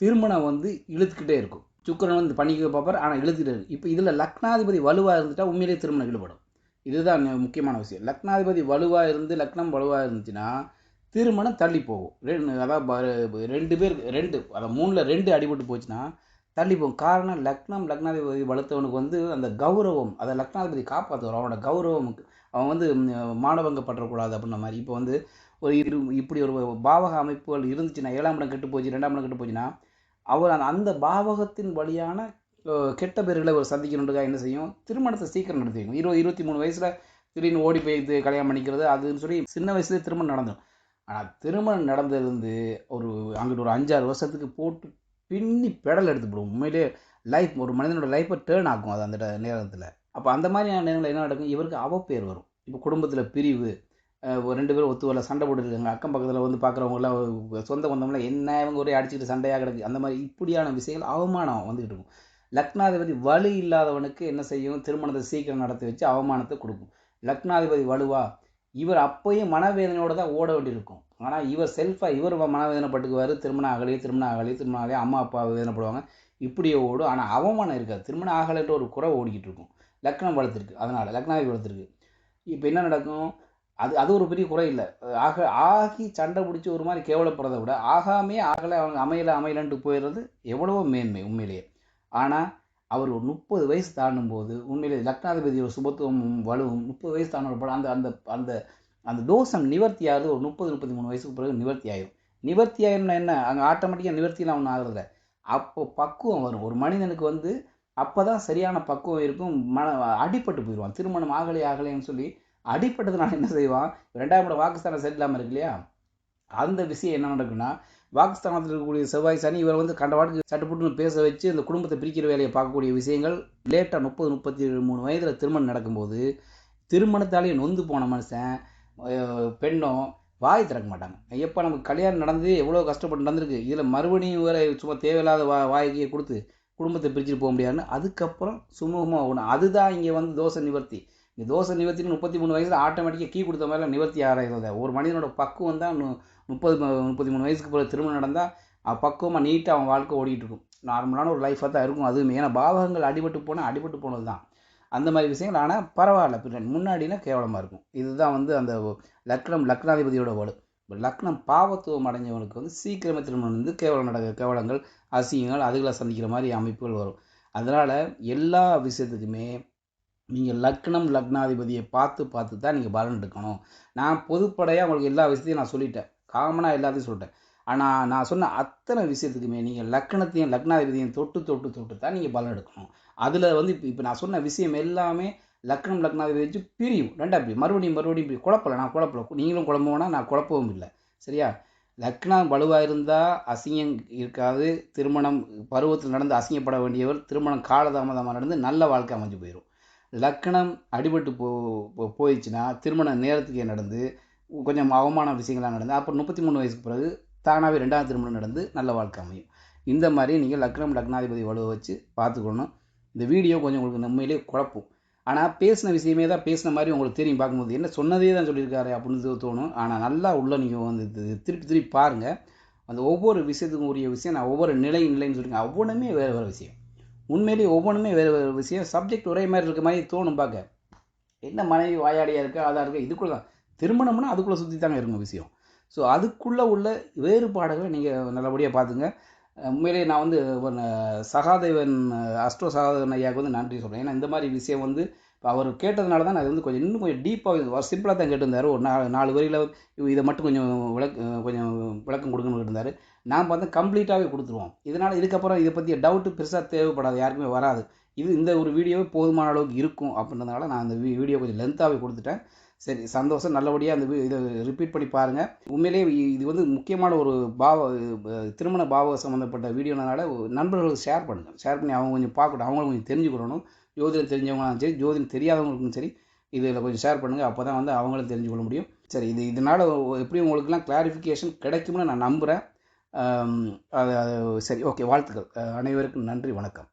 திருமணம் வந்து இழுத்துக்கிட்டே இருக்கும். சுக்கிரன் வந்து பண்ணிக்க பார்ப்பார், ஆனால் இழுத்துக்கிட்டே இருக்கும். இப்போ இதில் லக்னாதிபதி வலுவாக இருந்துட்டால் உண்மையிலேயே திருமணம் ஈடுபடும். இதுதான் முக்கியமான விஷயம். லக்னாதிபதி வலுவாக இருந்து லக்னம் வலுவாக இருந்துச்சுன்னா திருமணம் தள்ளி போகும். அதாவது 2 பேர் 2 அதாவது 3ல் 2 அடிபட்டு போச்சுன்னா தள்ளி போகும். காரணம் லக்னாதிபதி வலுத்தவனுக்கு வந்து அந்த கௌரவம், அதை லக்னாதிபதி காப்பாற்றுவார். அவனோட கௌரவம், அவன் வந்து மானபங்கப்பற்றக்கூடாது அப்படின்ற மாதிரி. இப்போ வந்து இப்படி ஒரு பாவக அமைப்புகள் இருந்துச்சுன்னா, 7ஆம் இடம் கெட்டு போச்சு, 2ஆம் இடம் கெட்டு போச்சுன்னா அவர் அந்த பாவகத்தின் வழியான கெட்ட பேர்களை அவர் சந்திக்கணுன்றதுக்காக என்ன செய்யும்? திருமணத்தை சீக்கிரம் நடத்தி வைக்கும். 23 வயசில் திடீர்னு ஓடி போய் கல்யாணம் பண்ணிக்கிறது, அதுன்னு சொல்லி சின்ன வயசுலேயே திருமணம் நடந்துடும். ஆனால் திருமணம் நடந்ததுலேருந்து அங்கிட்டு ஒரு 5-6 வருஷத்துக்கு போட்டு பின்னி பெடல் எடுத்துவிடும். உண்மையிலே ஒரு மனிதனோட லைஃப்பை டேர்ன் ஆகும் அது அந்த நேரத்தில். அப்போ அந்த மாதிரியான நேரங்களில் என்ன நடக்கும்? இவருக்கு அவப்பேர் வரும். இப்போ குடும்பத்தில் பிரிவு, 2 பேரும் ஒத்து வரல, சண்டை போட்டுருக்காங்க, அக்கம் பக்கத்தில் வந்து பார்க்குறவங்களாம் சொந்த பந்தம்லாம் என்ன இவங்க ஒரே அடிச்சுக்கிட்டு சண்டையாக கிடக்கு, அந்த மாதிரி இப்படியான விஷயங்கள் அவமானம் வந்துக்கிட்டு இருக்கும். லக்னாதிபதி வலு இல்லாதவனுக்கு என்ன செய்யும்? திருமணத்தை சீக்கிரம் நடத்தி வச்சு அவமானத்தை கொடுக்கும். லக்னாதிபதி வலுவா, இவர் அப்போயும் மனவேதனையோடு தான் ஓட வேண்டியிருக்கும். ஆனால் இவர் இவர் மனவேதனைப்பட்டுக்குவார். திருமணம் ஆகலையே, அம்மா அப்பா வேதனைப்படுவாங்க, இப்படியே ஓடும். ஆனால் அவமானம் இருக்காது. திருமணம் ஆகலைன்ற ஒரு குறை ஓடிக்கிட்டு இருக்கும். லக்னம் வளர்த்துருக்கு, அதனால் லக்னாதிபதி வளர்த்துருக்கு. இப்போ என்ன நடக்கும்? அது ஒரு பெரிய குறை இல்லை. ஆகி சண்டை பிடிச்சி ஒரு மாதிரி கேவலப்படுறதை விட ஆகாமே ஆகலை, அவங்க அமையலன்ட்டு போயிடுறது எவ்வளவோ மேன்மை உண்மையிலேயே. ஆனால் அவர் ஒரு 30 வயசு தாண்டும் போது உண்மையிலே லக்னாதிபதியோட சுபத்துவமும் வலுவும் 30 வயசு தாண்டப்பட அந்த அந்த அந்த அந்த தோஷம் நிவர்த்தி ஆகுது. ஒரு 30-33 வயசுக்கு பிறகு நிவர்த்தி ஆயிடும். நிவர்த்தி ஆயிரும்னா என்ன? அங்கே ஆட்டோமேட்டிக்காக நிவர்த்திலாம் ஒன்றும் ஆகுறதில்ல. அப்போ பக்குவம் வரும் ஒரு மனிதனுக்கு வந்து. அப்போ தான் சரியான பக்குவம் இருக்கும். அடிபட்டு போயிடுவான். திருமணம் ஆகலைன்னு சொல்லி அடிப்பட்டதுனால என்ன செய்வான்? 2ஆம் இடம் வாக்குஸ்தானம் சரியில்லாமல் இருக்கு இல்லையா? அந்த விஷயம் என்ன நடக்குன்னா, வாக்குஸ்தானத்தில் இருக்கக்கூடிய செவ்வாய் சனி இவர் வந்து கண்டவாட்டுக்கு சட்டுப்புட்டுன்னு பேச வச்சு இந்த குடும்பத்தை பிரிக்கிற வேலையை பார்க்கக்கூடிய விஷயங்கள் லேட்டாக 30-33 வயதில் திருமணம் நடக்கும்போது திருமணத்தாலேயே நொந்து போன மனுஷன் பெண்ணோ வாய் திறக்க மாட்டாங்க. எப்போ நமக்கு கல்யாணம் நடந்து எவ்வளோ கஷ்டப்பட்டு நடந்திருக்கு, இதில் மறுபடியும் வேற சும்மா தேவையில்லாத வாய்க்கையை கொடுத்து குடும்பத்தை பிரிச்சுட்டு போக முடியாதுன்னு அதுக்கப்புறம் சுமூகமாக ஒன்று. அதுதான் இங்கே வந்து தோஷ நிவர்த்தி. இந்த தோஷ நிவர்த்தின்னு 33 வயசில் ஆட்டோமேட்டிக்காக கீ கொடுத்த மாதிரிலாம் நிவர்த்தி ஆகிறத. ஒரு மனிதனோட பக்குவம் தான் 33 வயசுக்கு பிறகு திருமணம் நடந்தால் பக்குவமாக நீட்டாக அவன் வாழ்க்கை ஓடிட்டு இருக்கும். நார்மலான ஒரு லைஃபாக தான் இருக்கும். அதுவும் ஏன்னா பாவகங்கள் அடிபட்டு போனது தான் அந்த மாதிரி விஷயங்கள். ஆனால் பரவாயில்ல, பின்னாடி முன்னாடினா கேவலமாக இருக்கும். இதுதான் வந்து அந்த லக்னாதிபதியோட வலு. லக்னம் பாவத்துவம் அடைஞ்சவனுக்கு வந்து சீக்கிரமே திருமணம் வந்து கேவலங்கள், அசிங்கங்கள், அதுகளை சந்திக்கிற மாதிரி அமைப்புகள் வரும். அதனால் எல்லா விஷயத்துக்குமே நீங்கள் லக்னாதிபதியை பார்த்து தான் நீங்கள் பலன் எடுக்கணும். நான் பொதுப்படையாக உங்களுக்கு எல்லா விஷயத்தையும் நான் சொல்லிட்டேன், காமனாக எல்லாத்தையும் சொல்லிட்டேன். ஆனால் நான் சொன்ன அத்தனை விஷயத்துக்குமே நீங்கள் லக்னாதிபதியும் தொட்டு தான் நீங்கள் பலன் எடுக்கணும். அதில் வந்து இப்போ நான் சொன்ன விஷயம் எல்லாமே லக்னாதிபதி வச்சு பிரியும். மறுபடியும் குழப்பலை, நான் குழப்பலை, நீங்களும் குழம்ப வேணாம், நான் குழப்பவும் இல்லை, சரியா? லக்னம் வலுவாக இருந்தால் அசிங்கம் இருக்காது. திருமணம் பருவத்தில் நடந்து அசிங்கப்பட வேண்டியவர் திருமணம் காலதாமதமாக நடந்து நல்ல வாழ்க்கை அமைஞ்சு போயிடும். லக்னம் அடிபட்டு போயிடுச்சுன்னா திருமணம் நேரத்துக்கே நடந்து கொஞ்சம் அவமான விஷயங்கள்லாம் நடந்து அப்புறம் 33 வயசுக்கு பிறகு தானாகவே 2ஆவது திருமணம் நடந்து நல்ல வாழ்க்கை அமையும். இந்த மாதிரி நீங்கள் லக்னாதிபதி வலுவை வச்சு பார்த்துக்கணும். இந்த வீடியோ கொஞ்சம் உங்களுக்கு உண்மையிலே குழப்பம். ஆனால் பேசின விஷயமே தான் பேசின மாதிரி உங்களுக்கு தெரியும். பார்க்கும்போது என்ன சொன்னதே தான் சொல்லியிருக்காரு அப்படின்னு தோணும். ஆனால் நல்லா உள்ள நீங்கள் வந்து திருப்பி பாருங்கள். அந்த ஒவ்வொரு விஷயத்துக்கும் உரிய விஷயம் நான் ஒவ்வொரு நிலைன்னு சொல்லிங்க, ஒவ்வொன்றுமே வேறு விஷயம். உண்மையிலேயே ஒவ்வொன்றுமே வேறு விஷயம். சப்ஜெக்ட் ஒரே மாதிரி இருக்க மாதிரி தோணும் பார்க்க. என்ன மனைவி வாயாடியாக இருக்கா, அதாக இருக்கா, இதுக்குள்ளே தான் திருமணம்னா அதுக்குள்ளே சுற்றி தாங்க இருக்கும் விஷயம். ஸோ அதுக்குள்ளே உள்ள வேறுபாடுகளை நீங்கள் நல்லபடியாக பார்த்துங்க. உண்மையிலேயே நான் வந்து சகாதேவன் அஸ்ட்ரோ சகாதேவன் ஐயாவுக்கு வந்து நன்றி சொல்கிறேன். ஏன்னா இந்த மாதிரி விஷயம் வந்து இப்போ அவர் கேட்டதுனால தான் நான் வந்து கொஞ்சம் இன்னும் கொஞ்சம் டீப்பாக சிம்பிளாக தான் கேட்டிருந்தாரு. ஒரு 4 வரியில இதை மட்டும் கொஞ்சம் கொஞ்சம் விளக்கம் கொடுக்கணும்னு இருந்தார். நான் பார்த்தா கம்ப்ளீட்டாகவே கொடுத்துருவோம். இதனால் இதுக்கப்புறம் இதை பற்றி டவுட்டு பெருசாக தேவைப்படாது, யாருக்குமே வராது. இந்த ஒரு வீடியோவே போதுமான அளவுக்கு இருக்கும் அப்படின்றதுனால நான் அந்த வீடியோ கொஞ்சம் லென்த்தாகவே கொடுத்துட்டேன். சரி, சந்தோஷம். நல்லபடியாக அந்த இதை ரிப்பீட் பண்ணி பாருங்கள். உண்மையிலேயே இது வந்து முக்கியமான ஒரு திருமண சம்மந்தப்பட்ட வீடியோனால நண்பர்களுக்கு ஷேர் பண்ணுங்கள். ஷேர் பண்ணி அவங்க கொஞ்சம் பார்க்கட்டும், அவங்களும் கொஞ்சம் தெரிஞ்சுக்கிடணும். ஜோதிடம் தெரிஞ்சவங்களாலும் சரி, ஜோதிடம் தெரியாதவங்களுக்கும் சரி, இதில் கொஞ்சம் ஷேர் பண்ணுங்கள். அப்போ தான் வந்து அவங்களும் தெரிஞ்சுக்கொள்ள முடியும். சரி, இதனால் எப்படியும் உங்களுக்குலாம் கிளாரிஃபிகேஷன் கிடைக்கும்னு நான் நம்புகிறேன். சரி, ஓகே, வாழ்த்துக்கள். அனைவருக்கும் நன்றி, வணக்கம்.